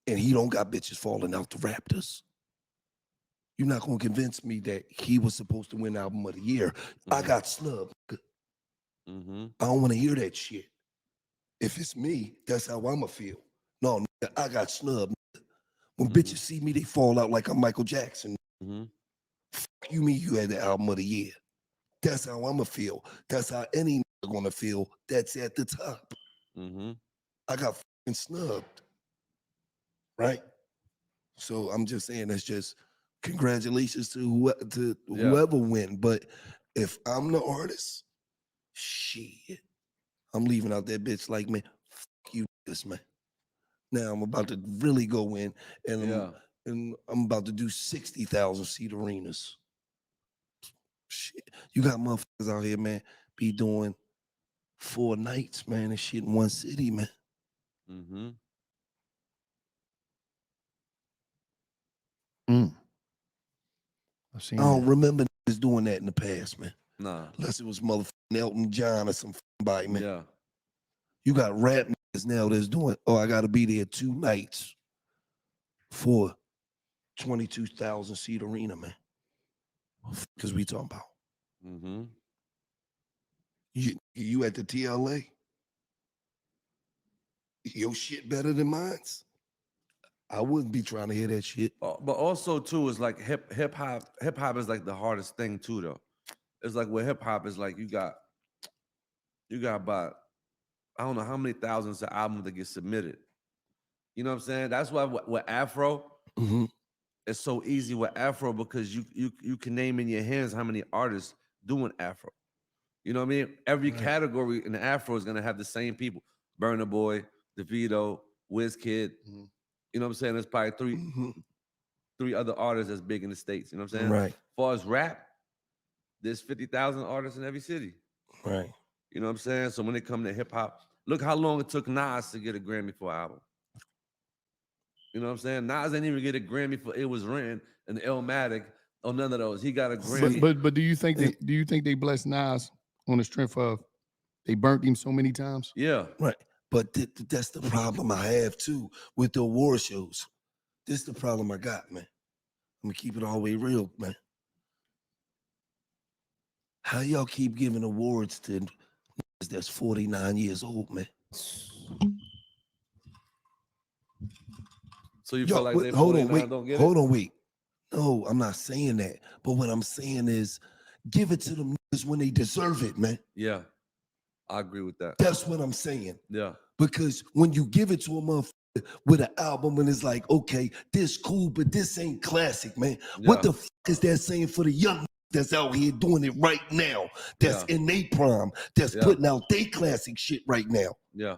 and he don't got bitches falling out the Raptors, you're not going to convince me that he was supposed to win Album of the Year. I got snubbed. I don't want to hear that shit. If it's me, that's how I'ma feel. No, I got snubbed. When bitches see me, they fall out like I'm Michael Jackson. Fuck you mean you had the Album of the Year? That's how I'ma feel. That's how any nigga gonna feel that's at the top. I got fucking snubbed. Right? So I'm just saying, that's just congratulations to whoever win. But if I'm the artist, shit, I'm leaving out that bitch like, man, fuck you, this man. Now I'm about to really go in, and I'm about to do 60,000 seat arenas. Shit, you got motherfuckers out here, man, be doing 4 nights, man, and shit in one city, man. I don't remember niggas doing that in the past, man. Nah. Unless it was motherfucking Elton John or somebody, man. Yeah. You got rap niggas now that's doing, I got to be there 2 nights for 22,000 seat arena, man. Because we talking about. You at the TLA? Your shit better than mine's? I wouldn't be trying to hear that shit. But also too is like hip hop is like the hardest thing too though. It's like with hip hop is like you got about I don't know how many thousands of albums that get submitted. You know what I'm saying? That's why with Afro, it's so easy with Afro because you can name in your hands how many artists doing Afro. You know what I mean? Every category in the Afro is gonna have the same people: Burna Boy, DeVito, Wizkid. You know what I'm saying? There's probably three other artists that's big in the States. You know what I'm saying? Right. As far as rap, there's 50,000 artists in every city. Right. You know what I'm saying? So when it comes to hip hop, look how long it took Nas to get a Grammy for an album. You know what I'm saying? Nas didn't even get a Grammy for It Was Written and Illmatic or none of those. He got a Grammy. But do you think they blessed Nas on the strength of they burnt him so many times? Yeah. Right. But that's the problem I have too with the award shows. This is the problem I got, man. I'm gonna keep it all the way real, man. How y'all keep giving awards to niggas that's 49 years old, man? So you feel like they 49 don't get it? Hold on, wait. No, I'm not saying that. But what I'm saying is, give it to them niggas when they deserve it, man. Yeah, I agree with that. That's what I'm saying. Yeah. Because when you give it to a motherfucker with an album and it's like, okay, this cool, but this ain't classic, man. Yeah. What the fuck is that saying for the young that's out here doing it right now? That's in their prime. That's putting out their classic shit right now. Yeah.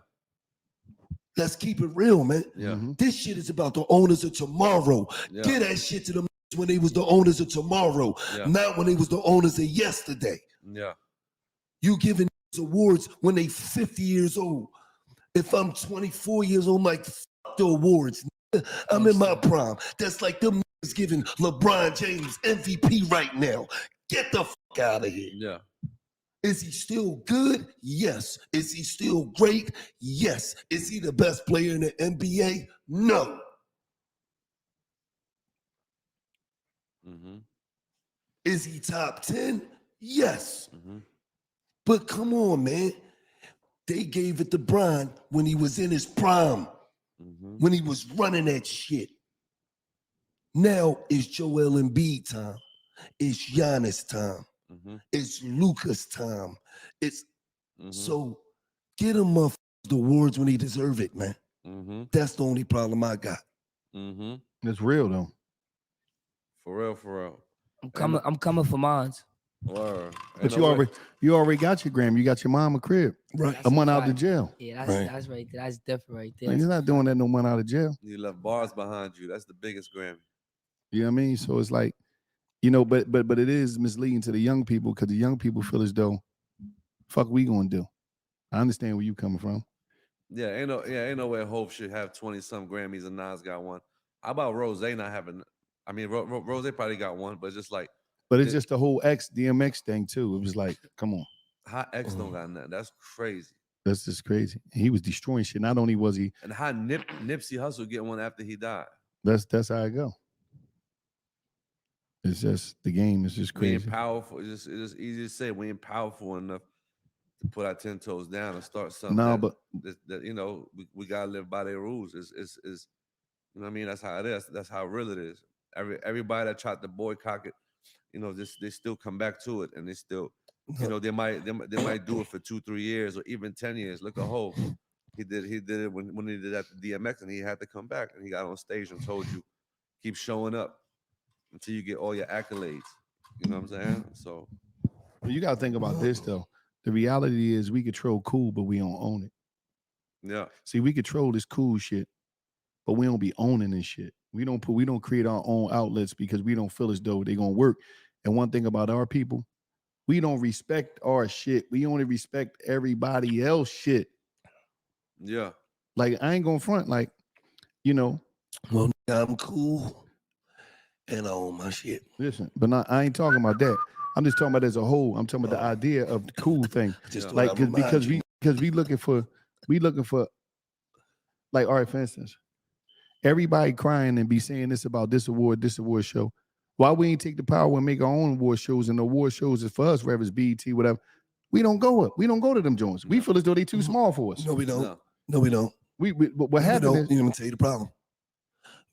Let's keep it real, man. Yeah. This shit is about the owners of tomorrow. Yeah. Get that shit to them when they was the owners of tomorrow, not when they was the owners of yesterday. Yeah. You giving awards when they 50 years old. If I'm 24 years old, I'm like, fuck the awards. I'm in my prime. That's like them niggas giving LeBron James MVP right now. Get the fuck out of here. Yeah. Is he still good? Yes. Is he still great? Yes. Is he the best player in the NBA? No. Mm-hmm. Is he top 10? Yes. Mm-hmm. But come on, man. They gave it to Bron when he was in his prime, when he was running that shit. Now it's Joel Embiid time. It's Giannis time. It's Luka's time. It's so get them the awards when they deserve it, man. That's the only problem I got. It's real though. For real, for real. I'm coming for mine. Word. But you already got your Grammy. You got your mama crib. Right. A month out of jail. Yeah, that's right there. That's different right there. Like, you're not doing that no month out of jail. You left bars behind you. That's the biggest Grammy. You know what I mean? So it's like, you know, but it is misleading to the young people because the young people feel as though, fuck we gonna do. I understand where you coming from. Yeah, ain't no way Hope should have 20-some Grammys and Nas got one. How about Rose not having? I mean, Rose probably got one, but just like. But it's just the whole DMX thing too. It was like, come on. How X don't got nothing? That's crazy. That's just crazy. He was destroying shit. Not only was he, And how Nipsey Hussle get one after he died? that's how I go. It's just the game is just We crazy. ain't powerful. It's just easy to say we ain't powerful enough to put our 10 toes down and start something. No, that you know we gotta live by their rules. Is you know what I mean? That's how it is. That's how real it is. Everybody that tried to boycott it, you know, they still come back to it, and they still, you know, they might do it for 2-3 years or even 10 years. Look at Hov. He did it when he did that to DMX, and he had to come back, and he got on stage and told you, keep showing up until you get all your accolades. You know what I'm saying? So you gotta think about this though. The reality is we control cool, but we don't own it. Yeah. See, we control this cool shit, but we don't be owning this shit. We don't create our own outlets because we don't feel as though they're gonna work. And one thing about our people, we don't respect our shit. We only respect everybody else shit. Yeah. Like I ain't gonna front, like, you know. Well, I'm cool and I own my shit. Listen, but I ain't talking about that. I'm just talking about as a whole. I'm talking about the idea of the cool thing. Just like because we looking for like, all right, for instance, everybody crying and be saying this about this award show. Why we ain't take the power and make our own award shows, and the award shows is for us, whether it's BET, whatever. We don't go up. We don't go to them joints. We feel as though they too small for us. No, we don't. No, we don't. But what happened is, you know, I'm gonna tell you the problem.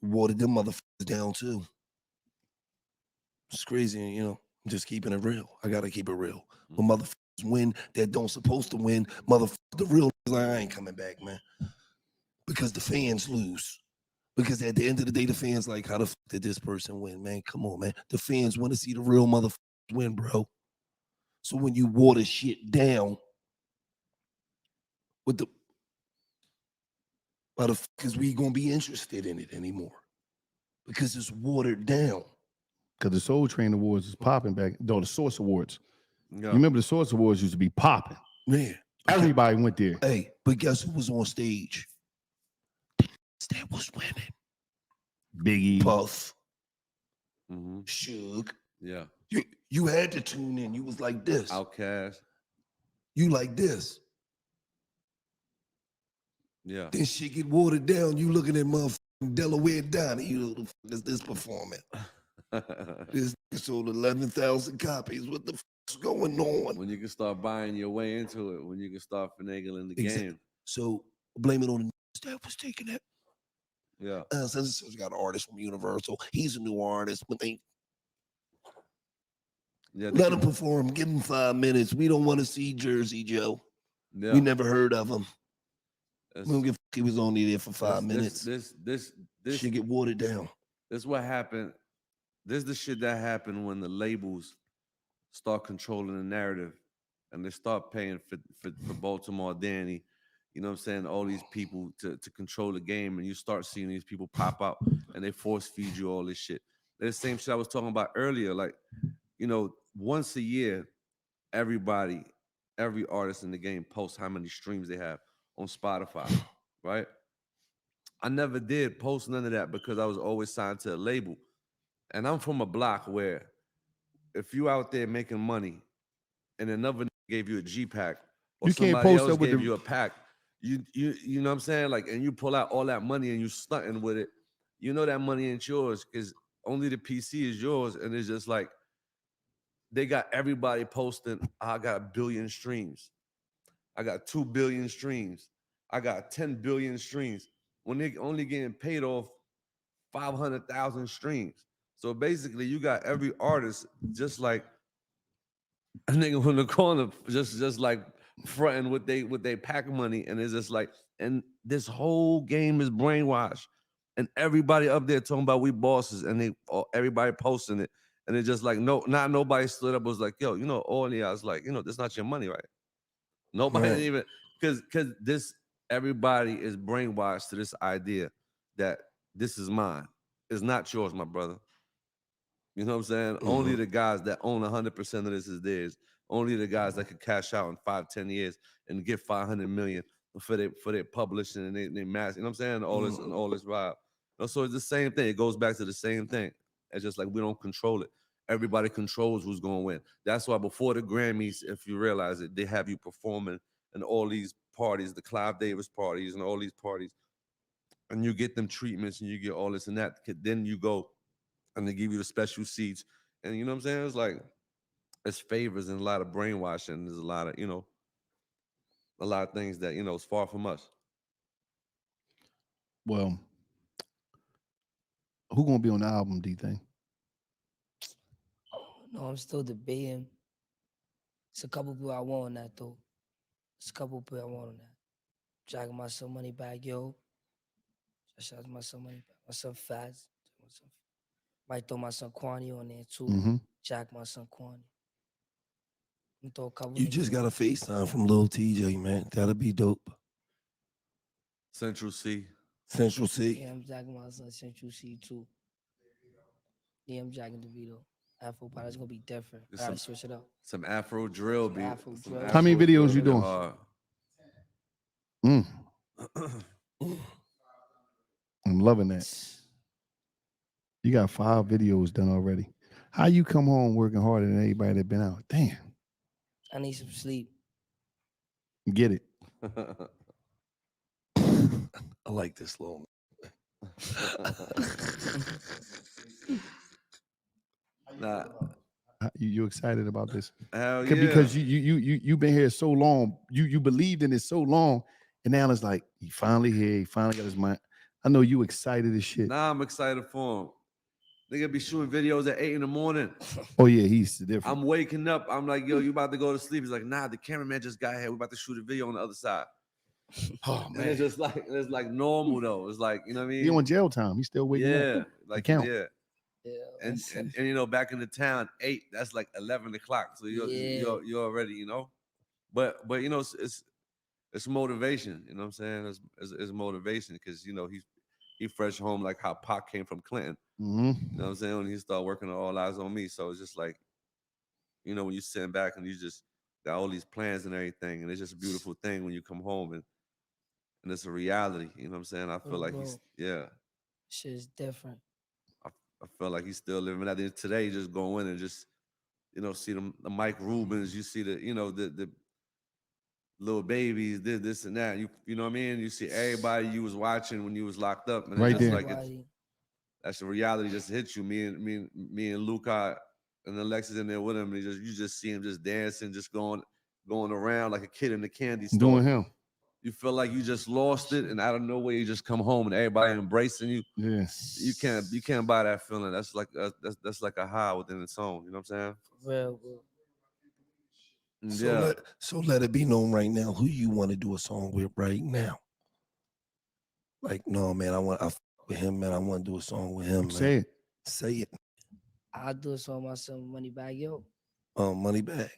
We watered them motherfuckers down too. It's crazy, you know. I'm just keeping it real. I gotta keep it real. When motherfuckers win that don't supposed to win, motherfuckers, the real like, I ain't coming back, man. Because the fans lose. Because at the end of the day, the fans like, how the fuck did this person win, man? Come on, man. The fans want to see the real motherfuckers win, bro. So when you water shit down, with the why the fuck is we gonna be interested in it anymore? Because it's watered down. because the Soul Train Awards is popping back. Though the Source Awards. Yeah. You remember the Source Awards used to be popping. Yeah. Everybody went there. Hey, but guess who was on stage? That was winning. Biggie. Puff. Suge. Yeah. You had to tune in. You was like this. Outkast. You like this. Yeah. Then shit get watered down. You looking at motherfucking Delaware Donnie. You know, the fuck is this performing? This sold 11,000 copies. What the fuck's going on? When you can start buying your way into it, when you can start finagling the Exactly. game. So blame it on the that was taking that. Yeah. So you got an artist from Universal. He's a new artist, but they let him perform. Give him 5 minutes. We don't want to see Jersey Joe. Yeah. We never heard of him. We don't give a fuck. He was only there for 5 minutes. This should get watered down. This is what happened. This is the shit that happened when the labels start controlling the narrative and they start paying for Baltimore Danny, you know what I'm saying, all these people to control the game, and you start seeing these people pop out and they force feed you all this shit. The same shit I was talking about earlier, like, you know, once a year, every artist in the game posts how many streams they have on Spotify, right? I never did post none of that because I was always signed to a label. And I'm from a block where if you out there making money and another gave you a G pack or You can't somebody post else up with gave the- you a pack, you know what I'm saying? Like, and you pull out all that money and you stunting with it, you know that money ain't yours because only the PC is yours. And it's just like they got everybody posting, I got 1 billion streams. I got 2 billion streams. I got 10 billion streams. When they only getting paid off 500,000 streams. So basically, you got every artist just like a nigga from the corner, just like fronting with they pack money, and it's just like, and this whole game is brainwashed, and everybody up there talking about we bosses, and everybody posting it, and it's just like not nobody stood up was like, yo, you know, all the guys like, you know, that's not your money, right? Nobody Right. even because this everybody is brainwashed to this idea that this is mine. It's not yours, my brother. You know what I'm saying? Only the guys that own 100% of this is theirs. Only the guys that could cash out in 5-10 years and get 500 million for their publishing and they mass. You know what I'm saying? All this vibe. You know, so it's the same thing. It goes back to the same thing. It's just like we don't control it. Everybody controls who's going to win. That's why before the Grammys, if you realize it, they have you performing in all these parties, the Clive Davis parties and all these parties, and you get them treatments and you get all this and that. Then you go and they give you the special seats. And you know what I'm saying? It's like, it's favors and a lot of brainwashing. There's a lot of, you know, a lot of things that, you know, is far from us. Well, who gonna be on the album, do you think? No, I'm still debating. It's a couple people I want on that though. It's a couple people I want on that. Dragging my son money back, yo. Shout out to my son money back. My son Faz. Might throw my son Kwani on there too. Mhm. Jack my son Kwani. Throw a couple You niggas just on got a FaceTime from Lil TJ, man. That'll be dope. Central C. Central C. Yeah, I'm jacking my son Central C too. Yeah, I'm jacking DeVito. Afro Pie, that's gonna be different. I gotta switch it up. Some Afro drill Some beat. Afro Some drill. How many Afro videos drill you doing? hard. I'm loving that. You got 5 videos done already. How you come home working harder than anybody that been out? Damn. I need some sleep. Get it. I like this little. Nah. You excited about this? Hell yeah. Because you been here so long. You believed in it so long, and now it's like he finally here. He finally got his mind. I know you excited as shit. Nah, I'm excited for him. Nigga be shooting videos at 8 in. Oh yeah, he's different. I'm waking up. I'm like, yo, you about to go to sleep? He's like, nah, the cameraman just got here. We're about to shoot a video on the other side. Oh man, it's just like normal though. It's like, you know what I mean? He on jail time. He's still waking Yeah, up. like count. yeah. And you know, back in the town, 8, that's like 11 o'clock. So you're already, you know. But you know, it's motivation. You know what I'm saying? It's motivation because you know he fresh home like how Pac came from Clinton. Mm-hmm. You know what I'm saying? When he started working on All Eyes on Me, so it's just like, you know, when you sitting back and you just got all these plans and everything, and it's just a beautiful thing when you come home and it's a reality. You know what I'm saying? I feel like he's Shit's different. I feel like he's still living that. Today, just go in and just, you know, see the Mike Rubens, you see the, you know, the little babies, this and that. You know what I mean? You see everybody you was watching when you was locked up, and Right it's just there. like that's the reality just hits you. Me and Luca and Alexis in there with him, and you just see him just dancing, just going around like a kid in the candy store. Doing him. you feel like you just lost it, and out of nowhere you just come home and everybody embracing you. Yeah, you can't buy that feeling. That's like that's like a high within its own. You know what I'm saying? Real. So let it be known right now who you want to do a song with right now. Like, no, man, I with him, man. I want to do a song with him, man. Say it. Say it. I'll do a song myself, Money Bag Yo. Money Bag.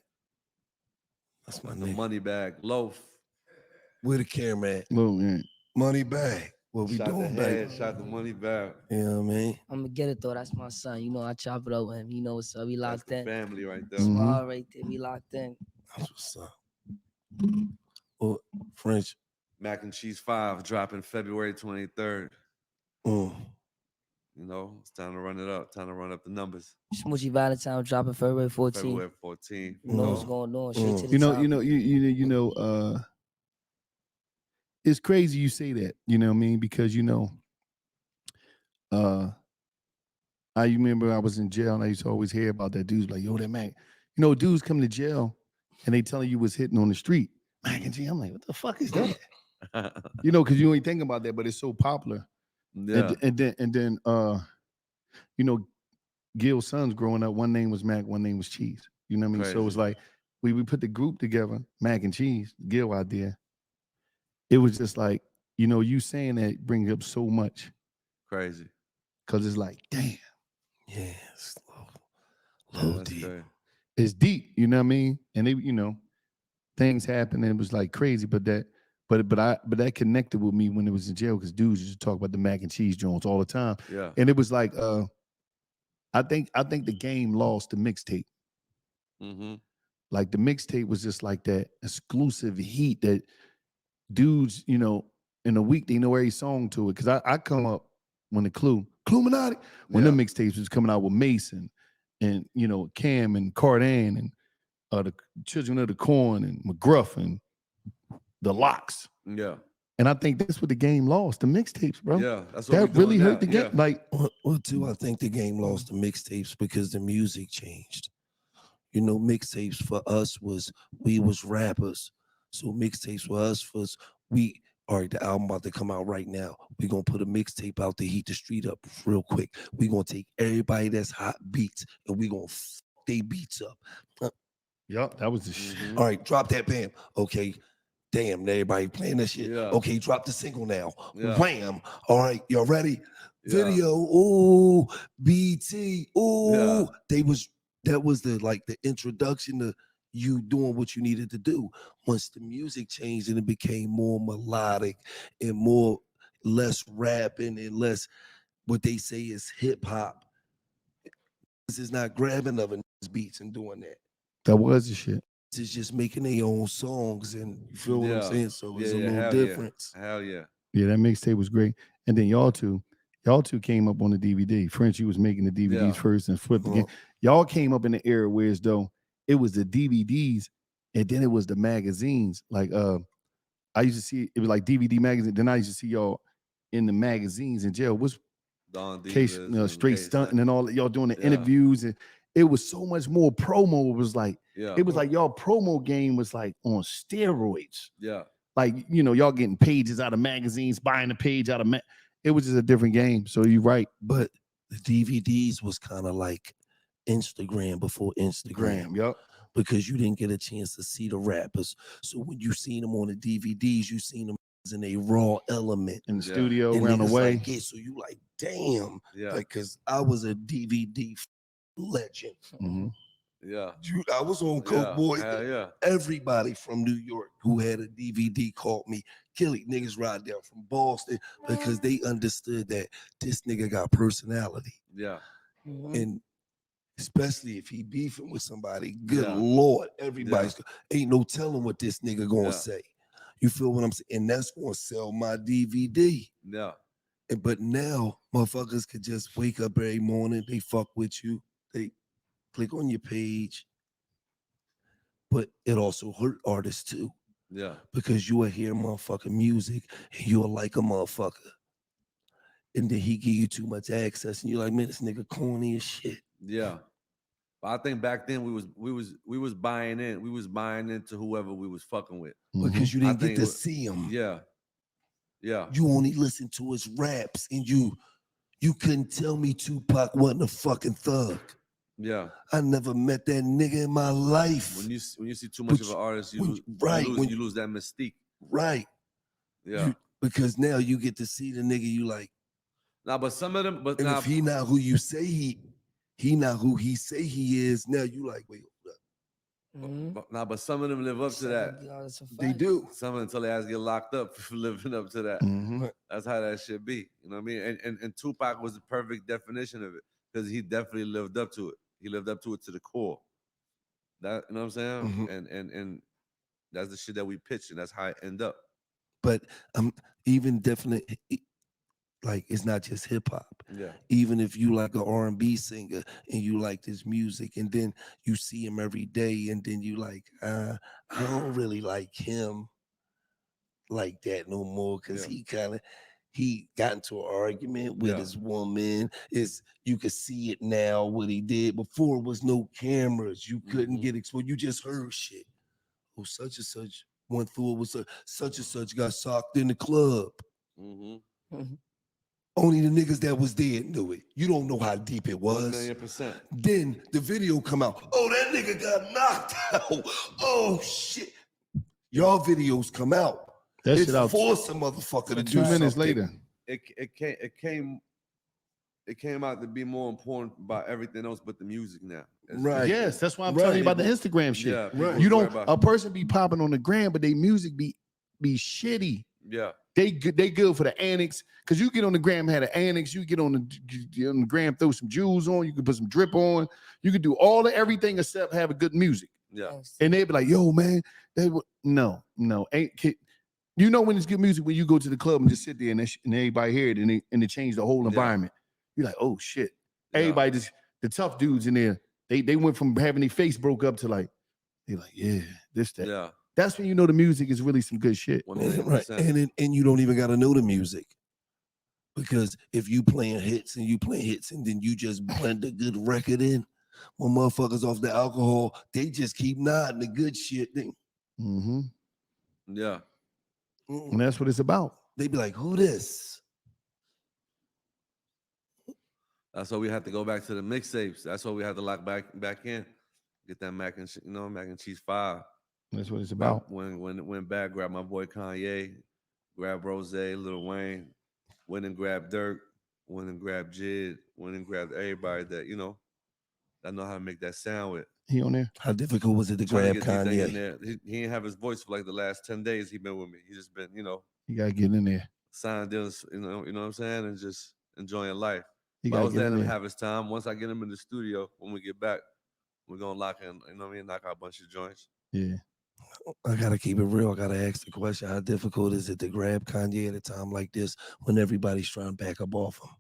That's my name. Money Bag Loaf. Where the camera at? Well, man. Money Bag. What we doing, baby? Shot the Money Bag. You know what I mean? I'm gonna get it though. That's my son. You know, I chop it up with him. You know what's up. We locked in. Family right there. Small right there. We locked in. That's what's up. Well, French. Mac and Cheese 5 dropping February 23rd. You know, it's time to run it up. Time to run up the numbers. Smoochie Valentine dropping February 14th. February 14th. You know what's going on. Straight to the top. You know, it's crazy you say that, you know what I mean? Because, you know, I remember I was in jail and I used to always hear about that dudes like, yo, that Mac. You know, dudes come to jail and they telling you what's hitting on the street. Mac and G, I'm like, what the fuck is that? You know, because you ain't think about that, but it's so popular. Yeah. And then you know, Gil's sons growing up, one name was Mac, one name was Cheese. You know what I mean? Crazy. So it's like we put the group together, Mac and Cheese, Gil idea. It was just like, you know, you saying that brings up so much. Crazy. Cause it's like, damn. Yeah, it's low deep. Great. It's deep, you know what I mean? And they, you know, things happened and it was like crazy, but that connected with me when it was in jail because dudes used to talk about the Mac and Cheese joints all the time. Yeah. And it was like, I think the game lost the mixtape. Mm-hmm. Like the mixtape was just like that exclusive heat that dudes, you know, in a week they know every song to it. Cause I come up when the Cluminati, when the mixtapes was coming out with Mason and, you know, Cam and Cardan and the Children of the Corn and McGruff and the Locks. Yeah. And I think that's what the game lost, the mixtapes, bro. Yeah, that's what that really hurt the game. Yeah. Like, well, too, I think the game lost the mixtapes because the music changed. You know, mixtapes for us we was rappers. So mixtapes for us was all right, the album about to come out right now. We're going to put a mixtape out to heat the street up real quick. We're going to take everybody that's hot beats and we're going to f they beats up. Yup, that was the shit. All right, drop that, bam. Okay, damn, everybody playing that shit. Yeah. Okay, drop the single now. Yeah. Wham. All right, y'all ready? Yeah. Video, ooh, BT, ooh. Yeah. That was the introduction to you doing what you needed to do. Once the music changed and it became more melodic and less rapping and less what they say is hip hop. This is not grabbing other beats and doing that. That was the shit. It's just making their own songs, and you feel what I'm saying? So it's a little hell difference. Yeah. Hell yeah. Yeah, that mixtape was great. And then y'all two came up on the DVD. French, you was making the DVDs first and flipped again. Y'all came up in the era where as though it was the DVDs and then it was the magazines. Like I used to see it was like DVD magazine. Then I used to see y'all in the magazines in jail. What's Case Straight Stunting and all that, y'all doing the interviews, and it was so much more promo. It was like y'all promo game was like on steroids. Yeah. Like, you know, y'all getting pages out of magazines, buying a page out of it was just a different game. So you're right. But the DVDs was kind of like Instagram before Instagram. Yep. Because you didn't get a chance to see the rappers. So when you seen them on the DVDs, you seen them in a raw element. In the studio, and around the way. Like, yeah, so you like, damn. Yeah. Like, because I was a DVD legend. Mm-hmm. Yeah. I was on Coke Boy. Yeah. Everybody from New York who had a DVD called me. Killy niggas ride down from Boston because they understood that this nigga got personality. Yeah. And especially if he beefing with somebody, good Lord, everybody's ain't no telling what this nigga gonna say. You feel what I'm saying? And that's gonna sell my DVD. Yeah. But now motherfuckers could just wake up every morning, they fuck with you, they click on your page. But it also hurt artists too. Yeah. Because you will hear motherfucking music and you'll like a motherfucker. And then he give you too much access and you're like, man, this nigga corny as shit. Yeah. I think back then we was buying in. We was buying into whoever we was fucking with. Because you didn't get to see him. Yeah. Yeah. You only listened to his raps, and you couldn't tell me Tupac wasn't a fucking thug. Yeah. I never met that nigga in my life. When you see too much of an artist, you lose that mystique. Right. Yeah. Because now you get to see the nigga you like. Nah, but some of them, but and if he not who you say he not who he say he is, now you like, wait, but some of them live up to that. They do. Some of them until they ass get locked up for living up to that. That's how that should be. You know what I mean? And Tupac was the perfect definition of it because he definitely lived up to it. He lived up to it to the core. That, you know what I'm saying? And that's the shit that we pitch, and that's how it end up. But even definitely, like, it's not just hip hop. Yeah. Even if you like an R&B singer and you like this music, and then you see him every day, and then you like, I don't really like him like that no more because he got into an argument with his woman. You could see it now what he did. Before it was no cameras, you couldn't get exposed. You just heard shit. Oh, such and such went through it. Was such and such got socked in the club. Only the niggas that was there knew it. You don't know how deep it was. 1,000,000%. Then the video come out. Oh, that nigga got knocked out. Oh shit. Y'all videos come out. That It's shit out force a motherfucker to do 2 minutes something. later. It came out to be more important about everything else but the music now. Right. Yes, that's why I'm telling you about the Instagram shit. Yeah, Right. You don't a person be popping on the gram, but they music be shitty. Yeah. They good for the annex. Cause you get on the gram, had an annex, you get on the gram, throw some jewels on, you can put some drip on, you can do all of everything except have a good music. Yeah. And they be like, yo, man, no, ain't you know when it's good music when you go to the club and just sit there and everybody hear it and they change the whole environment. You're like, oh shit. Everybody just the tough dudes in there, they went from having their face broke up to like, they're like, yeah, this, that. Yeah. That's when you know the music is really some good shit. Right. And you don't even gotta know the music. Because if you playing hits and then you just blend a good record in, when motherfuckers off the alcohol, they just keep nodding the good shit. Yeah. And that's what it's about. They be like, who this? That's why we have to go back to the mixtapes. That's why we have to lock back in. Get that mac and cheese 5. That's what it's about. When Bad grabbed my boy Kanye, grabbed Rose, Lil Wayne, went and grabbed Dirk, went and grabbed Jid, went and grabbed everybody that, that know how to make that sound with. He on there? How difficult was it to grab Kanye? In there. He didn't have his voice for like the last 10 days he been with me. He just been, You gotta get in there. signing deals, you know what I'm saying, and just enjoying life. You But I gotta was get in letting him there. have his time. Once I get him in the studio, when we get back, we're gonna lock in, knock out a bunch of joints. Yeah. I gotta keep it real. I gotta ask the question: how difficult is it to grab Kanye at a time like this when everybody's trying to back up off him?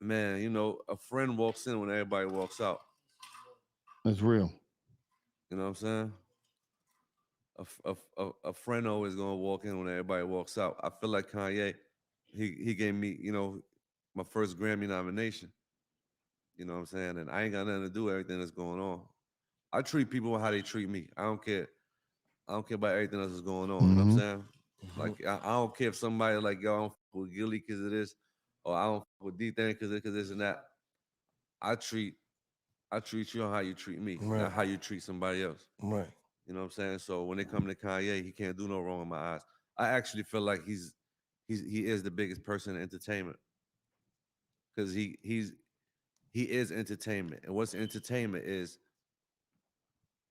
Man, a friend walks in when everybody walks out. That's real. You know what I'm saying? A friend always gonna walk in when everybody walks out. I feel like Kanye, he gave me, my first Grammy nomination. You know what I'm saying? And I ain't got nothing to do with everything that's going on. I treat people how they treat me. I don't care. I don't care about everything else that's going on. You know what I'm saying? Like I don't care if somebody like, yo, I don't fuck with Gilly because of this, or I don't fuck with D-Thing because of this and that. I treat you on how you treat me, not how you treat somebody else. Right. You know what I'm saying? So when it comes to Kanye, he can't do no wrong in my eyes. I actually feel like he is the biggest person in entertainment. Because he is entertainment. And what's entertainment is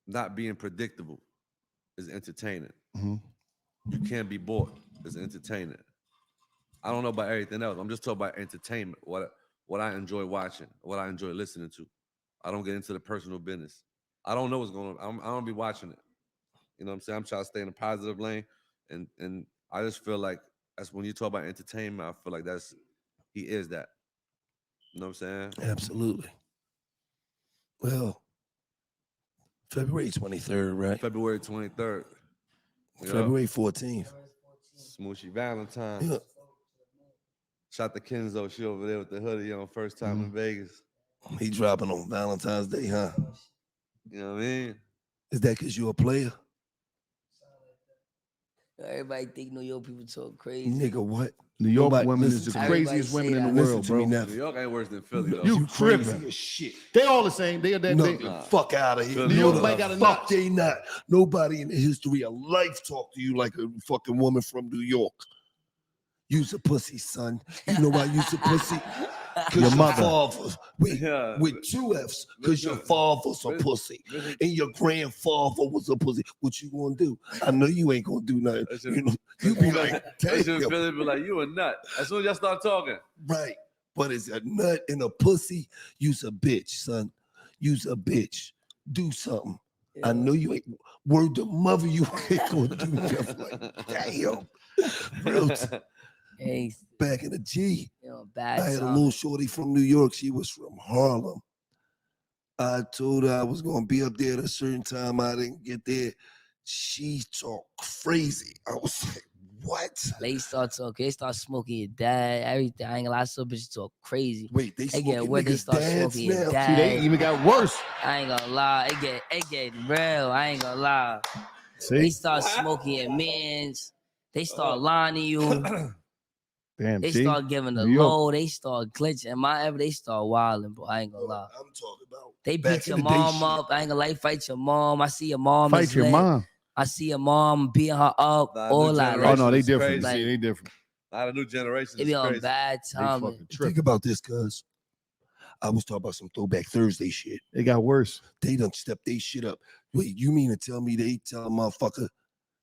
not being predictable is entertaining. You can't be bought as entertaining. I don't know about everything else. I'm just talking about entertainment, what I enjoy watching, what I enjoy listening to. I don't get into the personal business. I don't know what's going on. I don't be watching it. You know what I'm saying? I'm trying to stay in a positive lane. And I just feel like that's when you talk about entertainment, I feel like he is that. You know what I'm saying? Absolutely. Well, February 23rd, right? February 23rd. February 14th. Smoochy Valentine. Yeah. Shout to Kenzo. She over there with the hoodie on, first time in Vegas. He dropping on Valentine's Day, huh? You know what I mean? Is that because you're a player? Everybody think New York people talk crazy. Nigga, what? New York Nobody- women is listen the to me. craziest women in the Listen world, to me, bro. Neff. New York ain't worse than Philly, though. You crazy tripping. as shit. They all the same. They No, fuck out of here. New York might got a fuck notch. they not. Nobody in the history of life talk to you like a fucking woman from New York. You's a pussy, son. You know why you's a pussy? Because Your your mother. father, with two F's, because your father's a pussy. And your grandfather was a pussy. What you gonna do? I know you ain't gonna do nothing. You know, you be like, They should damn. Philly be like, you a nut. As soon as y'all start talking. Right. But it's a nut and a pussy. You's a bitch, son. You's a bitch. Do something. I know you ain't. Word to mother, you ain't gonna do nothing. Like, damn. Real Hey, back in the G. Bad I had a time. little shorty from New York. She was from Harlem. I told her I was gonna be up there at a certain time. I didn't get there. She talked crazy. I was like, what? They start talking. They start smoking your dad. Everything. I ain't gonna lie. Some bitches talk crazy. Wait, they get smoking where they niggas' start dads smoking your now? dad. See, they even got worse. I ain't gonna lie. It get real. I ain't gonna lie. See? They start smoking your mans. They start lying to you. Damn, They see? start giving the New York. low. They start glitching. They start wilding, bro. I ain't gonna lie. I'm talking about. They back beat in your the day mom shit. up. I ain't gonna lie. Fight your mom. I see your mom. Fight is your lit. mom. I see your mom beating her up. Nah, all new that. Oh no, they is different. crazy. See, they different. Not a new generation. They is be on crazy. bad They time. fucking Think tripping. about this, cuz. I was talking about some Throwback Thursday shit. They got worse. They done stepped they shit up. Wait, you mean to tell me they tell a motherfucker,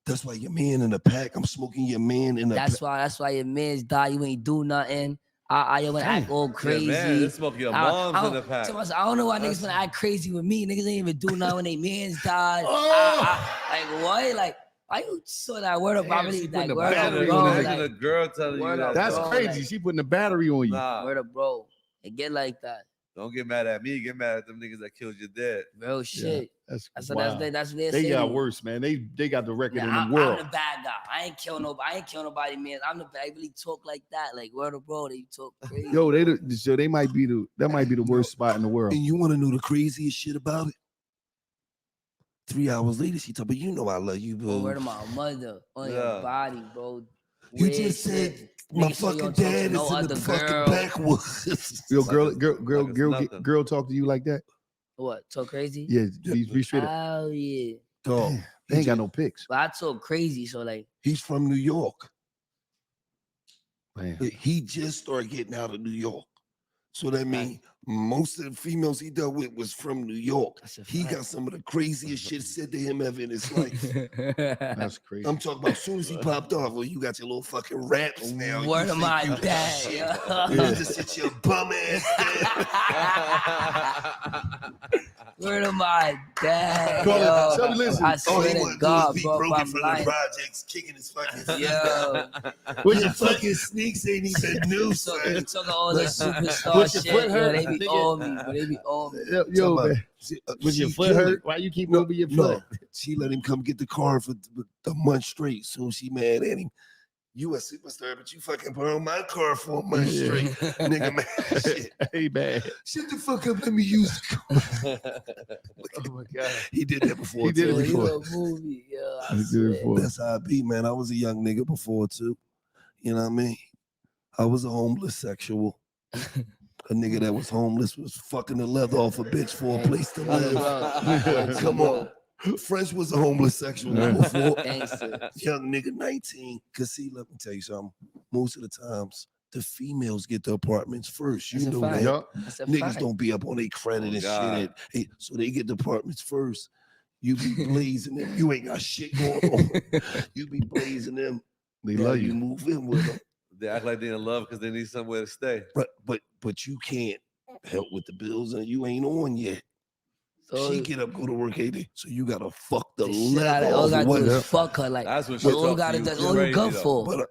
that's why your man in the pack, I'm smoking your man in the pack. That's why your mans die. You ain't do nothing. I wanna act all crazy. man, they smoke your moms in the pack. I don't know why niggas wanna act crazy with me. Niggas ain't even do nothing when they mans died. Oh! Like what? Like why you saw that word up? I Damn, she really putting like the word up, battery bro. on that. Imagine a girl telling you word that. up, That's bro, crazy. like- She putting the battery on you. Nah, Word up, bro. It get like that. don't get mad at me. Get mad at them niggas that killed your dad. Real shit. That's That's wild. what they They say got to you. worse, man. They got the record in I'm the world. the bad guy. I ain't kill nobody, man. I'm the bad. I really talk like that. Like word up, bro. They talk crazy. Yo, they might be the worst spot in the world. And you want to know the craziest shit about it? 3 hours later, she told me, you know I love you, boo. Word of my mother on your body, bro. You Weird just said shit. my Niggas say you fucking don't talk to dad no is in other the fucking girl. backwoods. Yo, nothing. girl talk to you like that? What? Talk crazy? Yeah, be straight up. Oh yeah. Dog, Damn, they ain't got no pics. But I talk crazy, so like he's from New York. Man. He just started getting out of New York. So that means most of the females he dealt with was from New York. He got some of the craziest shit said to him ever in his life. That's crazy. I'm talking about as soon as he popped off, well, you got your little fucking raps now. Word You of think my you dad, shit. yo. You just sit your bum ass word of my dad. Call it- Yo. tell me, listen. I All swear he to wanna do God, is be bro. broken I'm from lying. the projects, kicking his fucking Yo. With your fucking sneaks ain't even new, son. You talking all the superstar What's your shit, foot yo. hurt? They be Nigga? on me, but they be on me. Yo, Talking man. about- Was your she foot killed hurt? him. Why you keep moving your No, foot? she let him come get the car for a month straight. So she mad at him. You a superstar, but you fucking borrowed my car for a month straight. Nigga, man, shit. Hey, man. Shut the fuck up. Let me use the car. Oh my God. He did that before. He did too. it before. You a movie, yo. I He did it swear. before. That's how I be, man. I was a young nigga before too. You know what I mean? I was a homeless sexual. A nigga that was homeless was fucking the leather off a bitch for a place to live. Come on. French was a homeless sexual before. Gangster. Young nigga 19. Cause see, let me tell you something. Most of the times, the females get the apartments first. You That's a know fact. that. Yup. That's a Niggas fact. don't be up on their credit and God. shit. Hey, so they get the apartments first. You be blazing them. You ain't got shit going on. You be blazing them. They Now love you you. move in with them. They act like they're in love because they need somewhere to stay. But you can't help with the bills and you ain't on yet. So she get up, go to work 80. So you gotta fuck the shit out leather of all off. gotta What? do is fuck her. Like That's what that's she all talk to gotta you. do. That's all you good for. But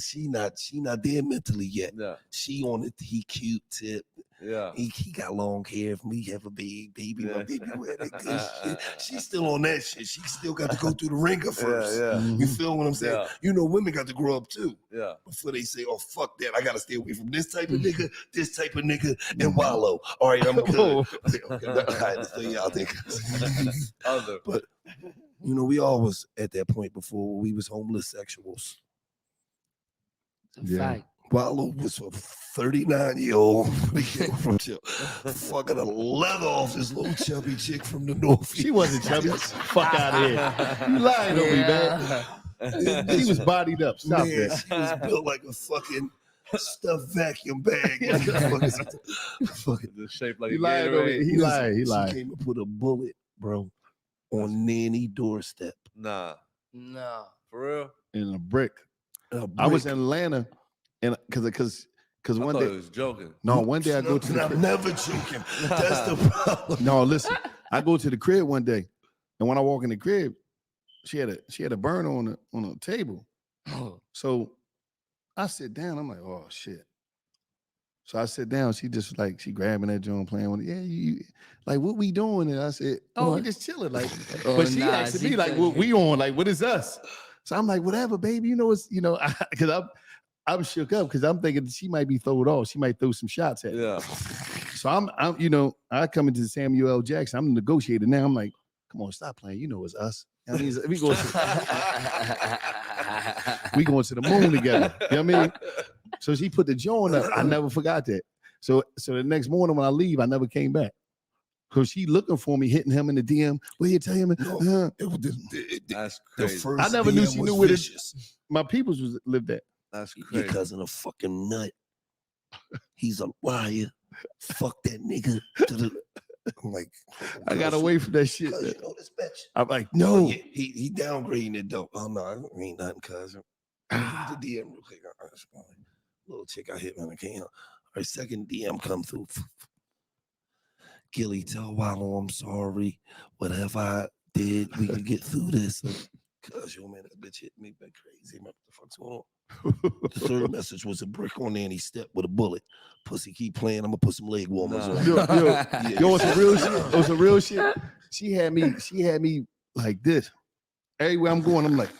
she not there mentally yet. Yeah. She on the he cute tip. Yeah. He got long hair. For me, have a big baby. My baby wear that good shit. She's still on that shit. She still got to go through the ringer first. Yeah. You feel what I'm saying? Yeah. You know, women got to grow up too. Yeah. Before they say, "Oh fuck that, I gotta stay away from this type of nigga, this type of nigga, and wallow." All right, I'm good. I had to throw you out there. Other. But you know, we all was at that point before we was homeless sexuals. Fact. Wallow was a 39-year-old from fucking a leather off this little chubby chick from the north. She wasn't chubby. Fuck out of here. You lying on me, man. She was bodied up. Stop Man, that. she was built like a fucking stuffed vacuum bag. The shape like He a lied on me. Gatorade. He lied. He She lied. came and put a bullet, bro, on Nanny doorstep. Nah. No. For real? In a brick. A I was brick. in Atlanta, and because I one thought day he was joking. No, one day I go to the I'm crib. never joking. That's the problem. No, listen. I go to the crib one day, and when I walk in the crib, she had a burn on the table. So I sit down. I'm like, oh shit. So I sit down. She just like she grabbing that joint, playing with it. Yeah, you like what we doing? And I said, oh, we just chilling. Like, but she asking me like, what we on? Like, what is us? So I'm like, whatever, baby. You know, it's because I'm shook up because I'm thinking she might be thrown off. She might throw some shots at me. Yeah. So I'm I come into Samuel L. Jackson. I'm the negotiator now. I'm like, come on, stop playing. You know it's us. I mean, we going to the moon together. You know what I mean? So she put the joint up. I never forgot that. So the next morning when I leave, I never came back. Because she looking for me, hitting him in the DM. Well, you tell him. That's crazy. I never knew she knew where my peoples lived at. That's Your crazy. cousin a fucking nut. He's a liar. Fuck that nigga. I'm like, I got away from that shit. Cuz you know this bitch. I'm like, no. He downgrading it though. Oh no, I ain't nothing, cousin. The DM real quick. Little chick I hit when I came. Her second DM come through. Gilly, tell Wallow I'm sorry. Whatever I did, we can get through this. Cuz yo man, that bitch hit me back crazy. Man, what the fuck's going on? The third message was a brick on Nanny's step with a bullet. Pussy keep playing. I'm gonna put some leg warmers on. Yo, it's a real shit. It was a real shit. She had me like this. Everywhere I'm going, I'm like,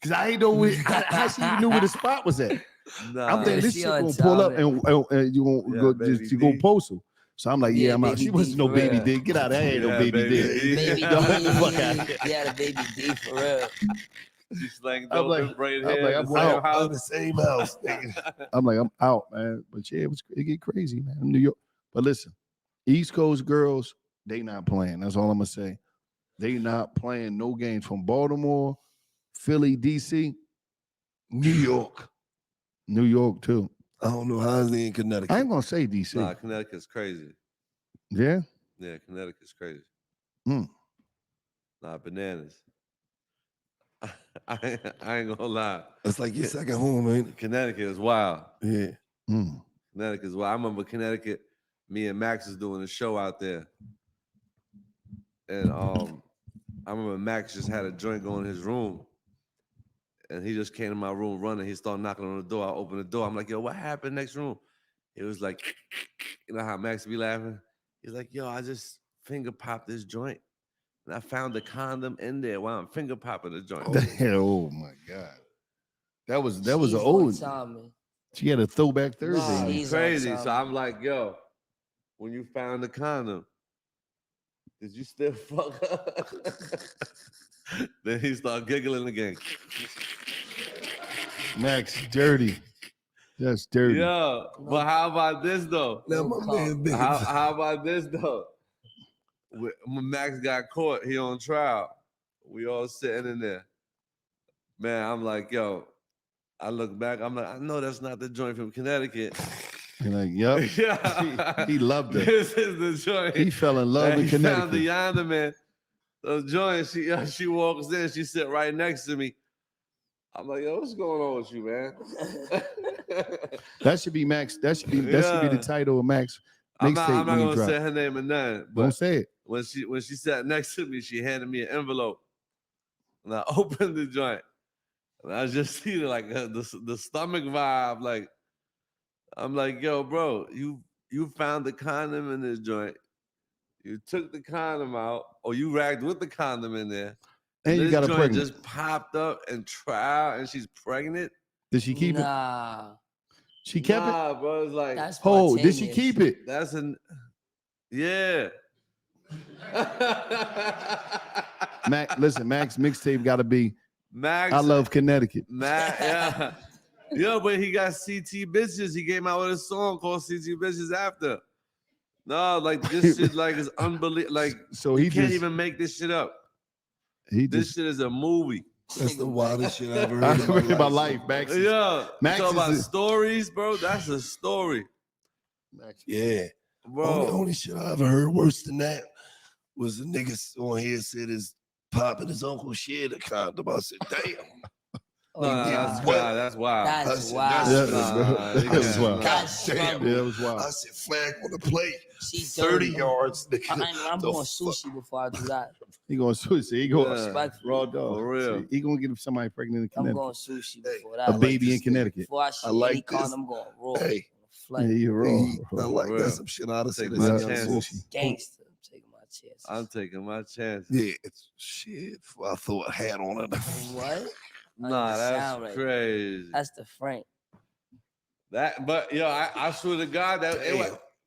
because I ain't know how she even knew where the spot was at. Nah. I'm thinking this She shit on gonna pull top up of and you gonna post her. So I'm like, yeah, I'm out. She wasn't no baby D. Get out of here, no baby D. Baby Fuck out of D. here. Yeah, the baby D for real. She slanged I'm dope like, and braid I'm hair. like, in I'm the same out. house. The same house, nigga. I'm like, I'm out, man. But yeah, it get crazy, man. I'm New York. But listen, East Coast girls, they not playing. That's all I'm gonna say. They not playing no games from Baltimore, Philly, DC, New York. New York too. I don't know how they in Connecticut. I ain't gonna say DC. Nah, Connecticut's crazy. Yeah. Yeah, Connecticut's crazy. Hmm. Nah, bananas. I ain't gonna lie. It's like your second home, man. Connecticut is wild. Yeah. Connecticut is wild. I remember Connecticut. Me and Max was doing a show out there, and I remember Max just had a joint going in his room, and he just came to my room running. He started knocking on the door. I opened the door. I'm like, yo, what happened next room? It was like, you know how Max be laughing? He's like, yo, I just finger popped this joint. And I found the condom in there while I'm finger popping the joint. Oh my God. That was an She's old. on time, man. She had a throwback Nah, Thursday. She's crazy. on So time. I'm like, yo, when you found the condom, did you still fuck her? Then he started giggling again. Max, dirty. That's dirty. Yeah, but how about this though? Now my man big. How about this though? When Max got caught, he on trial. We all sitting in there. Man, I'm like, yo, I look back, I'm like, I know that's not the joint from Connecticut. You're like, yep. Yeah. He loved it. This is the joint. He fell in love And with he found the Connecticut. yonder man. The joint, she walks in, she sit right next to me. I'm like, yo, what's going on with you, man? That should be Max. That should be the title of Max. I'm not mixtape when he gonna drop. say her name or nothing. But Don't say it. When she sat next to me, she handed me an envelope, and I opened the joint, and I just see like the stomach vibe. Like I'm like, yo, bro, you You found the condom in this joint. You took the condom out, or you ragged with the condom in there. And you this got her joint pregnant. just popped up and tried, and she's pregnant. Did she keep it? She kept it? Nah, bro. It's like, That's oh, did she spontaneous. keep it? That's an, yeah. Listen, Mac's mixtape got to be Max. I Love Connecticut. Max, yeah. Yo, but he got CT Bitches. He came out with a song called CT Bitches after. No, like this shit like is unbelievable. Like, so he he can't just- even make this shit up. This shit is a movie. That's the wildest shit I've ever I heard in my life. Max is, Yeah. Max Talk about is stories, bro. That's a story. Yeah. Bro. Only shit I ever heard worse than that was the niggas on here said his pop and his uncle shared a condom. I said, damn. That's wild. That's wild. That's I wild. said, That was wild. That's damn. struggle. Yeah, it was wild. I said, flag on the plate. She 30 dirty. yards. Nigga. I'm The going sushi before I do that. He going sushi. He going Respectfully. raw dog. For real. See, he gonna get somebody pregnant in I'm Connecticut. going sushi before A that. baby in Connecticut. Before I see like any this. condom, I'm going raw. Hey. Yeah, you're raw. I like For that. real. Some shit out of Take say my that's chances. Gangster. I'm taking my chances. I'm taking my chances. Yeah, it's shit. I throw a hat on it. What? Nah, that's Sound right. crazy. That's the Frank. But yo, I swear to God that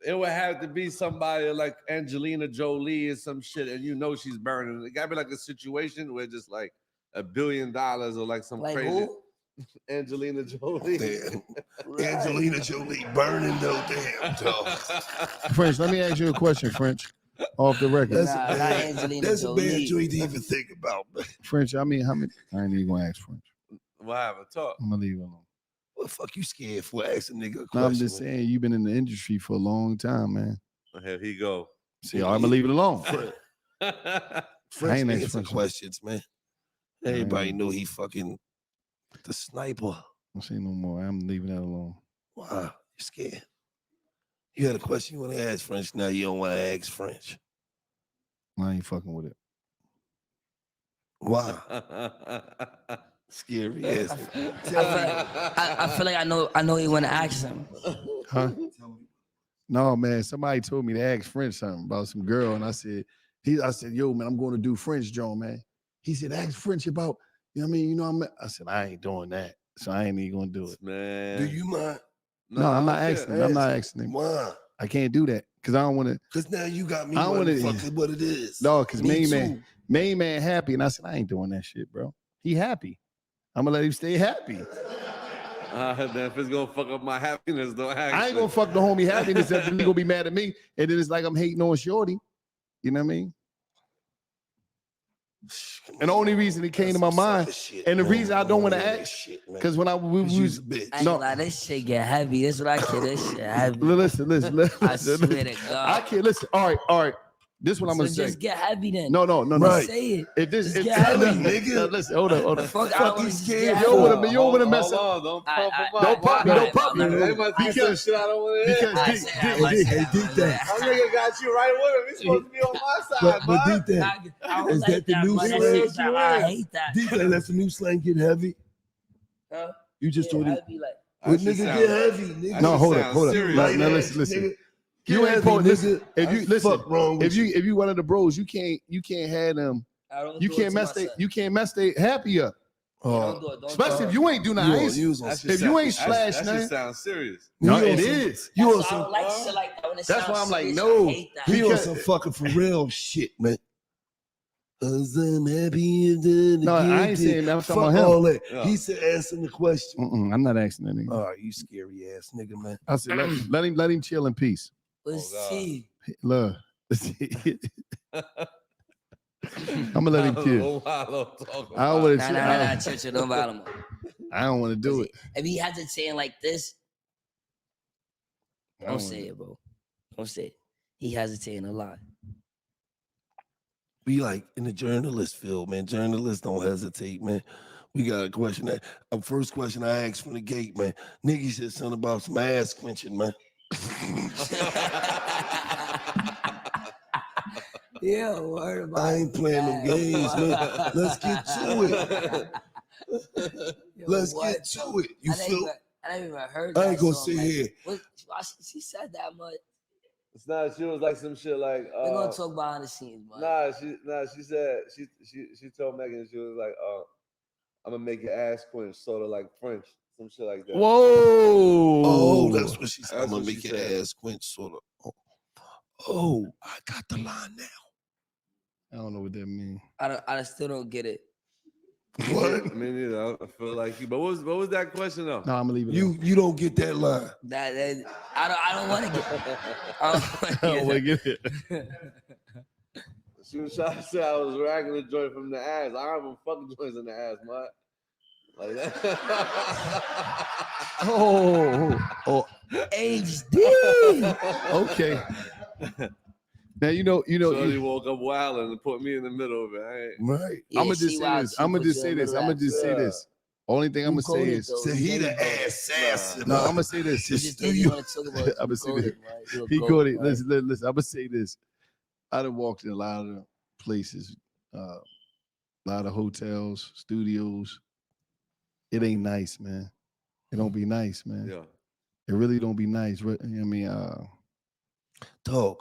it would have to be somebody like Angelina Jolie or some shit, and you know she's burning. It gotta be like a situation where just like $1 billion or like some Like crazy. who? Angelina Jolie. Damn. Angelina Jolie burning though. Damn, dog. French, let me ask you a question, French. Off the record. That's, Nah, a, not bad, Angelina that's a bad Jolie. joint to even think about. Man. French, I mean, how many? I ain't even gonna ask French. What happened? Talk. I'm gonna leave it alone. What the fuck you scared for asking nigga a question? No, I'm just saying you've been in the industry for a long time, man. Here he go. See, I'm gonna leave it alone. French ain't answer asking questions, man. Everybody knew he fucking the sniper. I'm saying no more. I'm leaving that alone. Wow, you scared? You had a question you want to ask French. Now you don't want to ask French. I ain't fucking with it. Wow. Scary ass. I feel like I know you want to ask him. Huh? No, man. Somebody told me to ask French something about some girl, and I said, yo, man, I'm going to do French, John, man. He said, ask French about, you know what I mean? You know, I said, I ain't doing that, so I ain't even gonna do it. Man. Do you mind? No, I'm not asking him. I'm not asking him. Why? I can't do that because I don't want to. Because now you got me I don't wondering want fucking what it is. No, because Me main man happy, and I said, I ain't doing that shit, bro. He happy. I'm gonna let him stay happy. Then if it's gonna fuck up my happiness, don't ask. I ain't gonna fuck the homie happiness that he gonna be mad at me, and then it's like I'm hating on Shorty. You know what I mean? And the only reason it came to my mind, and the reason I don't want to ask, because when we was I ain't lie, this shit get heavy. That's what I get. This shit heavy. Listen. I swear to God. I can't listen. All right. This is what I'm gonna So say. just get heavy then. No. Just say it. If this, Just if get heavy. nigga, listen, hold on. Fuck, Fuck you you scared. scared? You don't want to mess Hold up. on, don't pump him up. Don't pump me. Don't pump me. They might think some shit I don't want to hear. Because That nigga got you right with him. He's supposed to be on my side, But bud. D-That, is that the new slang? I hate that. D-That, that's the new slang, get heavy? Huh? You just told him. Heavy, like, What nigga get heavy, nigga? No, hold up. Right Now there, listen. nigga. You Get ain't heavy, supposed to listen. nigga. If you listen, Fuck wrong with if you one of the bros, you can't have them. You can't mess they happy up. Especially if you ain't do nice. If you ain't slash that nothing. shit sounds serious. No, it is. You on I some don't like shit like that when it That's sounds why I'm like, serious. no. I hate that. He on some fucking for real shit, man. 'Cause I'm happy and then No, again, I ain't saying that. I'm fuck talking about him. all that. Yeah. He said answering the question. I'm not asking that nigga. All right, you scary ass nigga, man. I said let him chill in peace. What's Oh, T? Love. I'm gonna let him kill. I don't want to. Nah, Churchill, don't bother him. I don't want to do it. If he hesitating like this, I don't don't say wanna- it, bro. Don't say it. He hesitating a lot. We like in the journalist field, man. Journalists don't hesitate, man. We got a question that first question I asked from the gate, man. Nigga said something about some ass clenching, man. Yeah, word about I ain't playing them games, man. Let's get to it. Let's get to it. You feel? I never even heard I that ain't gonna song, sit like, here. Why she said that much? It's not. She was like some shit like. We're gonna talk behind the scenes, man. She said she told Megan she was like, I'm gonna make your ass quench, sort of like French, some shit like that. Whoa! Oh, that's what she said. I'm That's gonna what make she your said. ass quench, sort of. Oh, I got the line now. I don't know what that means. I still don't get it. What? Me neither. I feel like you. But what was that question though? No, I'm gonna leave it. You don't get that line. I don't want to get. I don't want to get it. She was trying to say I was ragging the joint from the ass. I don't even fucking joints in the ass, man. Like that. Oh. HD. Okay. Now you know. Shorty woke up wild and put me in the middle of it. Right. Yeah, I'm gonna just say this. I'm gonna just say this. Only thing I'm gonna say is, say he the ass. No, I'm gonna say this. Just think you want to talk about. I'm gonna say this. Right? He caught it. Listen. I'm gonna say this. I done walked in a lot of places, a lot of hotels, studios. It ain't nice, man. It don't be nice, man. Yeah. It really don't be nice. I mean, Dog,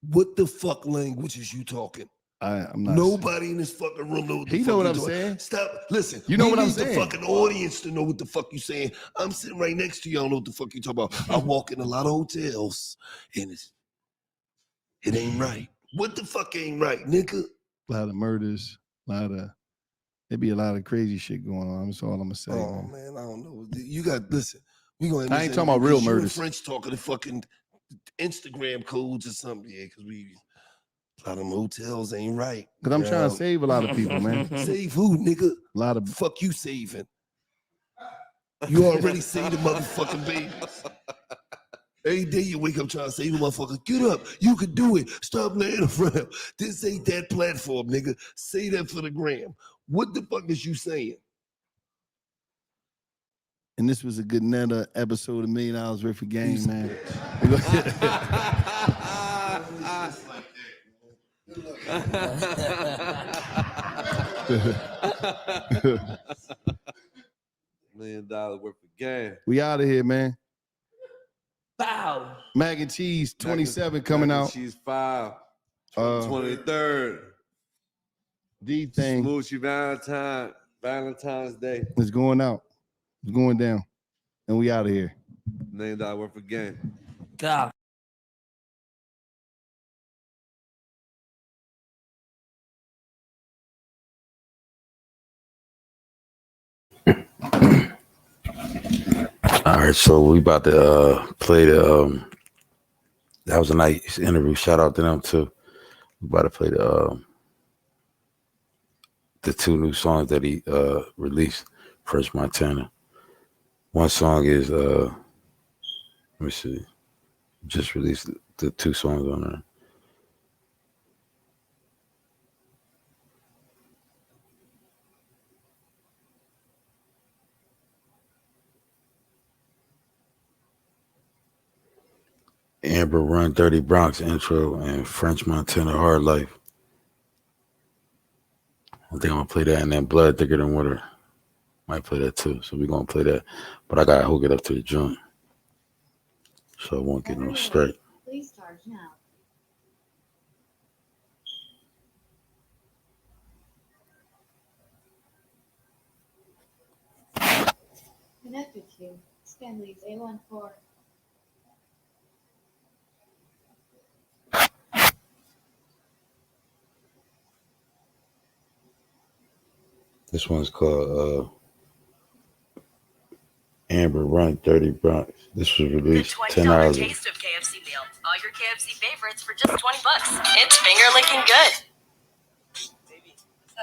what the fuck language is you talking? I'm not. Nobody in this fucking room knows what the He fuck know what you I'm talking. saying. Stop. Listen. You know we what I'm need saying. the fucking audience to know what the fuck you saying. I'm sitting right next to you. I don't know what the fuck you talking about. I walk in a lot of hotels and it ain't right. What the fuck ain't right, nigga? A lot of murders, there be a lot of crazy shit going on. That's all I'm gonna say. Oh man, I don't know. You got listen. We gonna. I ain't talking about real murders. French talking the fucking Instagram codes or something. Yeah, because a lot of them hotels ain't right. Because I'm trying to save a lot of people, man. Save who, nigga? A lot of fuck you saving. You already saved the motherfucking babies. Every day you wake up trying to save the motherfucker. Get up. You can do it. Stop laying around. This ain't that platform, nigga. Say that for the gram. What the fuck is you saying? And this was a good another episode of $1 Million Worth of Game, man. $1 million worth of game. We out of here, man. Bow. Mac and Cheese 27 coming out. Cheese5. 23rd. D thing. Smoochie Valentine's Day. It's going out. It's going down. And we out of here. $1 million worth of game. God. All right, so we about to play the that was a nice interview. Shout out to them too. We about to play the 2 new songs that he released, French Montana. One song is let me see. Just released the 2 songs on there. Amber Run, Dirty Bronx intro, and French Montana HardLife. I think I'm gonna play that, and then Blood Thicker Than Water. Might play that too. So we're gonna play that. But I gotta hook it up to the joint. So I won't get no straight. Please charge now. Connected to Stanley's A14. This one's called Amber Run, Dirty Bronx. This was released 10 hours ago. Taste of KFC meal. All your KFC favorites for just $20. It's finger licking good. Baby, I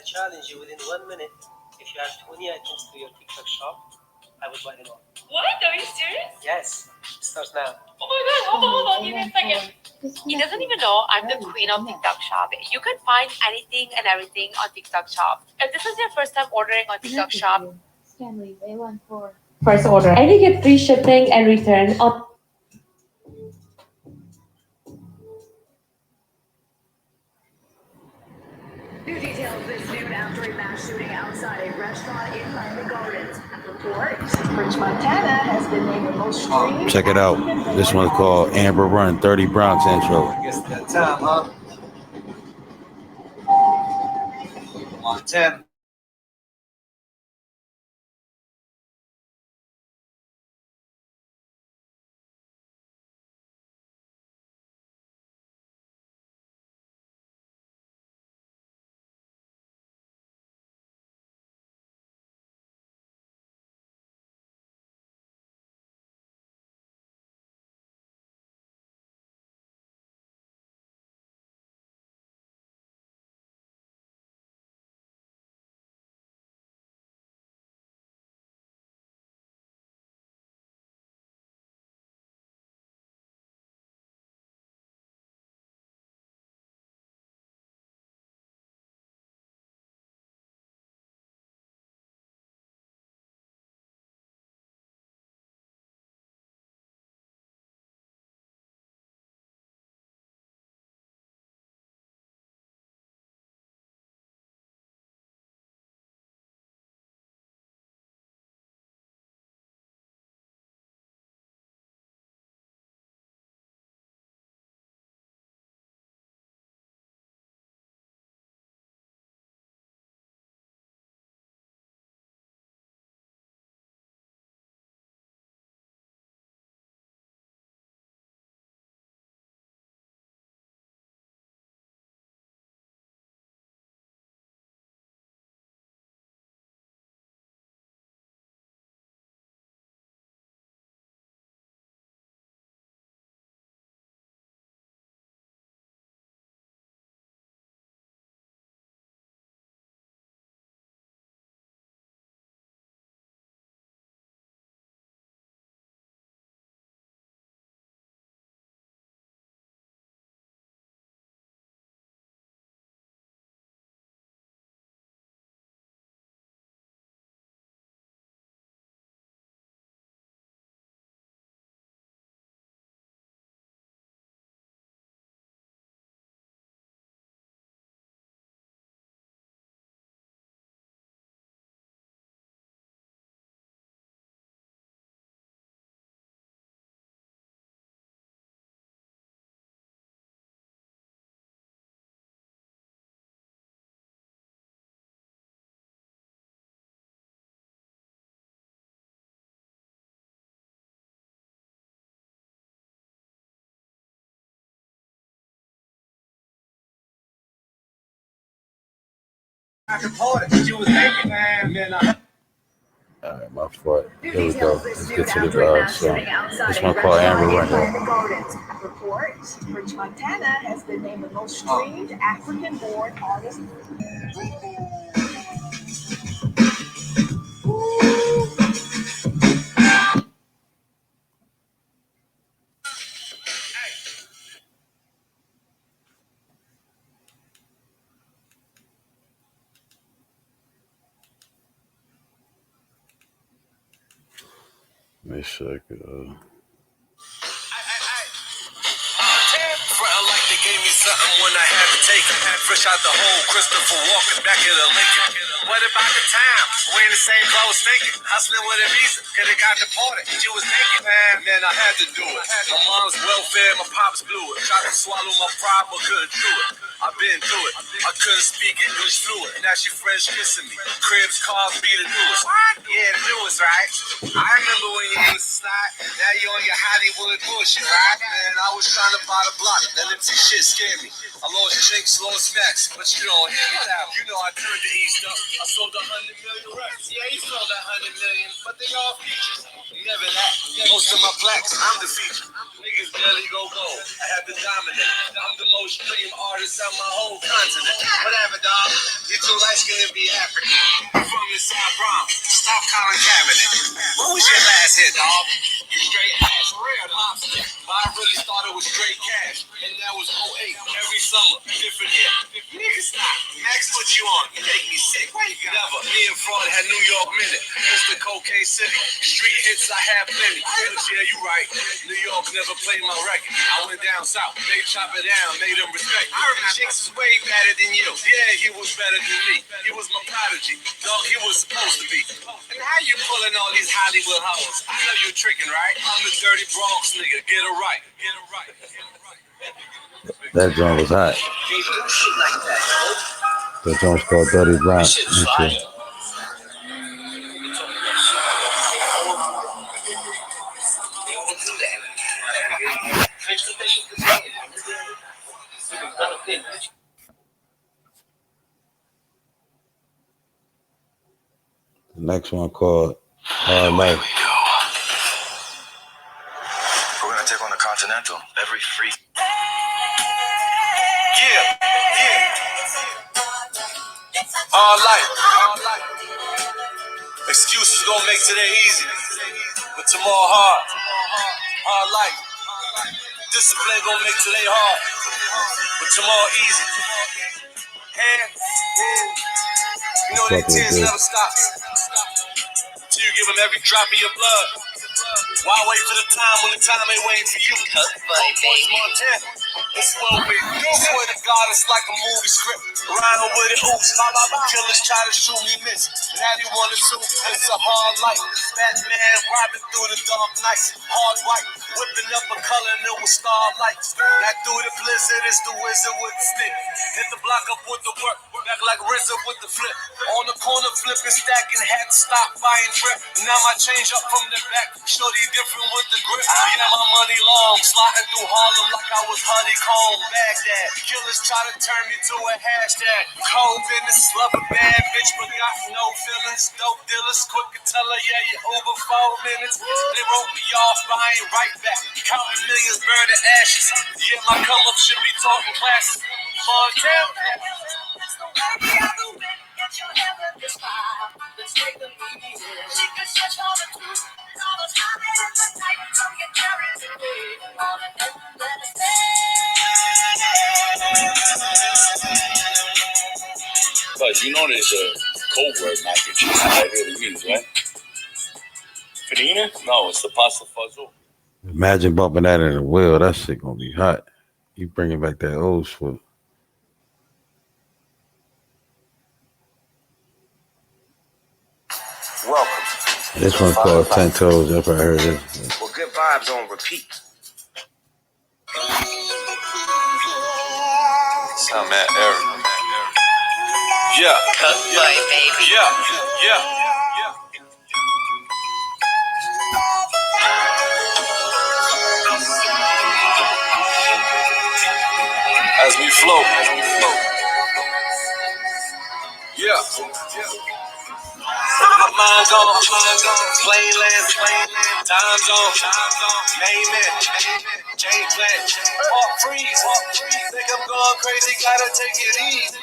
challenge you within 1 minute. If you add 20 items to your TikTok shop, I would buy them all. What? Are you serious? Yes, it starts now. Oh my god, hold on, give me a second. He doesn't even know I'm the queen of TikTok Shop. You can find anything and everything on TikTok Shop. If this is your first time ordering on TikTok Shop, Stanley's A14. first order, and you get free shipping and return on. New details this noon after a mass shooting outside a restaurant in Miami Gardens. French Montana has been named the most streamed. Check it out. This one's called Amber Run 30 Bronx intro. I guess that time, huh? Montana. All right, my fault. Here we go. Let's get to the song. This one called Amber Run. Report, French Montana has been named the most streamed African-born artist. Make sure I could, Frontin' like they gave me something when I had to take it. Fresh out the hole, Christopher Walken back at a Lincoln. What about the time? Wearing the same clothes thinking. Hustling with a visa, could've got deported. You was naked, man, I had to do it. My mom's welfare, my pops blew it. Tried to swallow my pride, but couldn't do it. I've been through it. I couldn't speak English fluent. Now she French kissing me. Cribs, cars be the newest. Yeah, the newest, right? I remember when you used to slide. Now you on your Hollywood bullshit, right? Man, I was trying to buy the block. That empty shit scared me. I lost drinks, lost max, but you don't hear me now. You know I turned the East up. I sold 100 million records. Yeah, he sold 100 million, but they all features. Never that. Most of my plaques, I'm the feature. Niggas barely go gold. I have to dominate. I'm the most streamed artist on my whole continent. Whatever, dog. You're too light-skinned to be African. I'm from the South Bronx. Stop calling cabinet. What was your last hit, dog? You straight ass. I really started with straight cash, and that was 08. Every summer, different hit. Nigga, stop. Max put you on. You make me sick. Never. Me and Fraud had New York Minute. Mr. Cocaine City. Street hits, I had plenty. Yeah, you right. New York never played my record. I went down south. They chop it down, made them respect. I heard Chicks was way better than you. Yeah, he was better than me. He was my prodigy. Dog, he was supposed to be. And how you pulling all these Hollywood hoes? I know you're tricking, right? I'm the dirty Bronx nigga. Get it right. Get it right. That joint was hot. That joint's called Dirty Bronx. The next one called HardLife. We're gonna take on the Continental every free. Yeah. Hard life. Excuses gonna make today easy, but tomorrow hard. Hard life. Discipline gonna make today hard, but tomorrow easy. You know that tears never stop till you give them every drop of your blood. Why wait for the time when the time ain't waiting for you? Boys, Montana. It's what we do. Swear to God, it's like a movie script. Rhino with it, oops. Killers try to shoot me, miss. Now they want to shoot. It's a hard life. Batman robbing through the dark nights. Hard white, whipping up a color and it was starlight. Now through the blizzard, it's the wizard with the stick. Hit the block up with the work. Back like RZA with the flip. On the corner, flipping, stacking, had to stop buying drip. Now my change up from the back. Shorty different with the grip. Yeah, my money long. Sliding through Harlem like I was honeycomb. Baghdad. Killers try to turn me to a hashtag. Cold business, love a bad bitch, but got no feelings. Dope dealers, quick to tell her, yeah, you over 4 minutes. They wrote me off, but I ain't right back. Counting millions, burning ashes. Yeah, my come up should be talking classes. Montana. But you know there's a code word mac and cheese. That really means, right? Farina? No, it's the pasta fazool. Imagine bumping that in the wheel. That shit gonna be hot. You bringing back that old school. Welcome. This one's called 10 Toes. If I heard this. Well, good vibes on repeat. Sound mad Eric. Yeah. Baby. Yeah. As we flow. Yeah. My mind gone, plain land, time zone, name it, change plan, walk freeze, think I'm going crazy, gotta take it easy.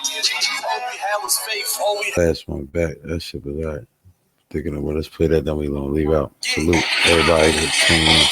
All we had was faith, Last one back. That shit was hot. Thinking of let's play that, then we gonna leave out. Salute everybody that tuned in.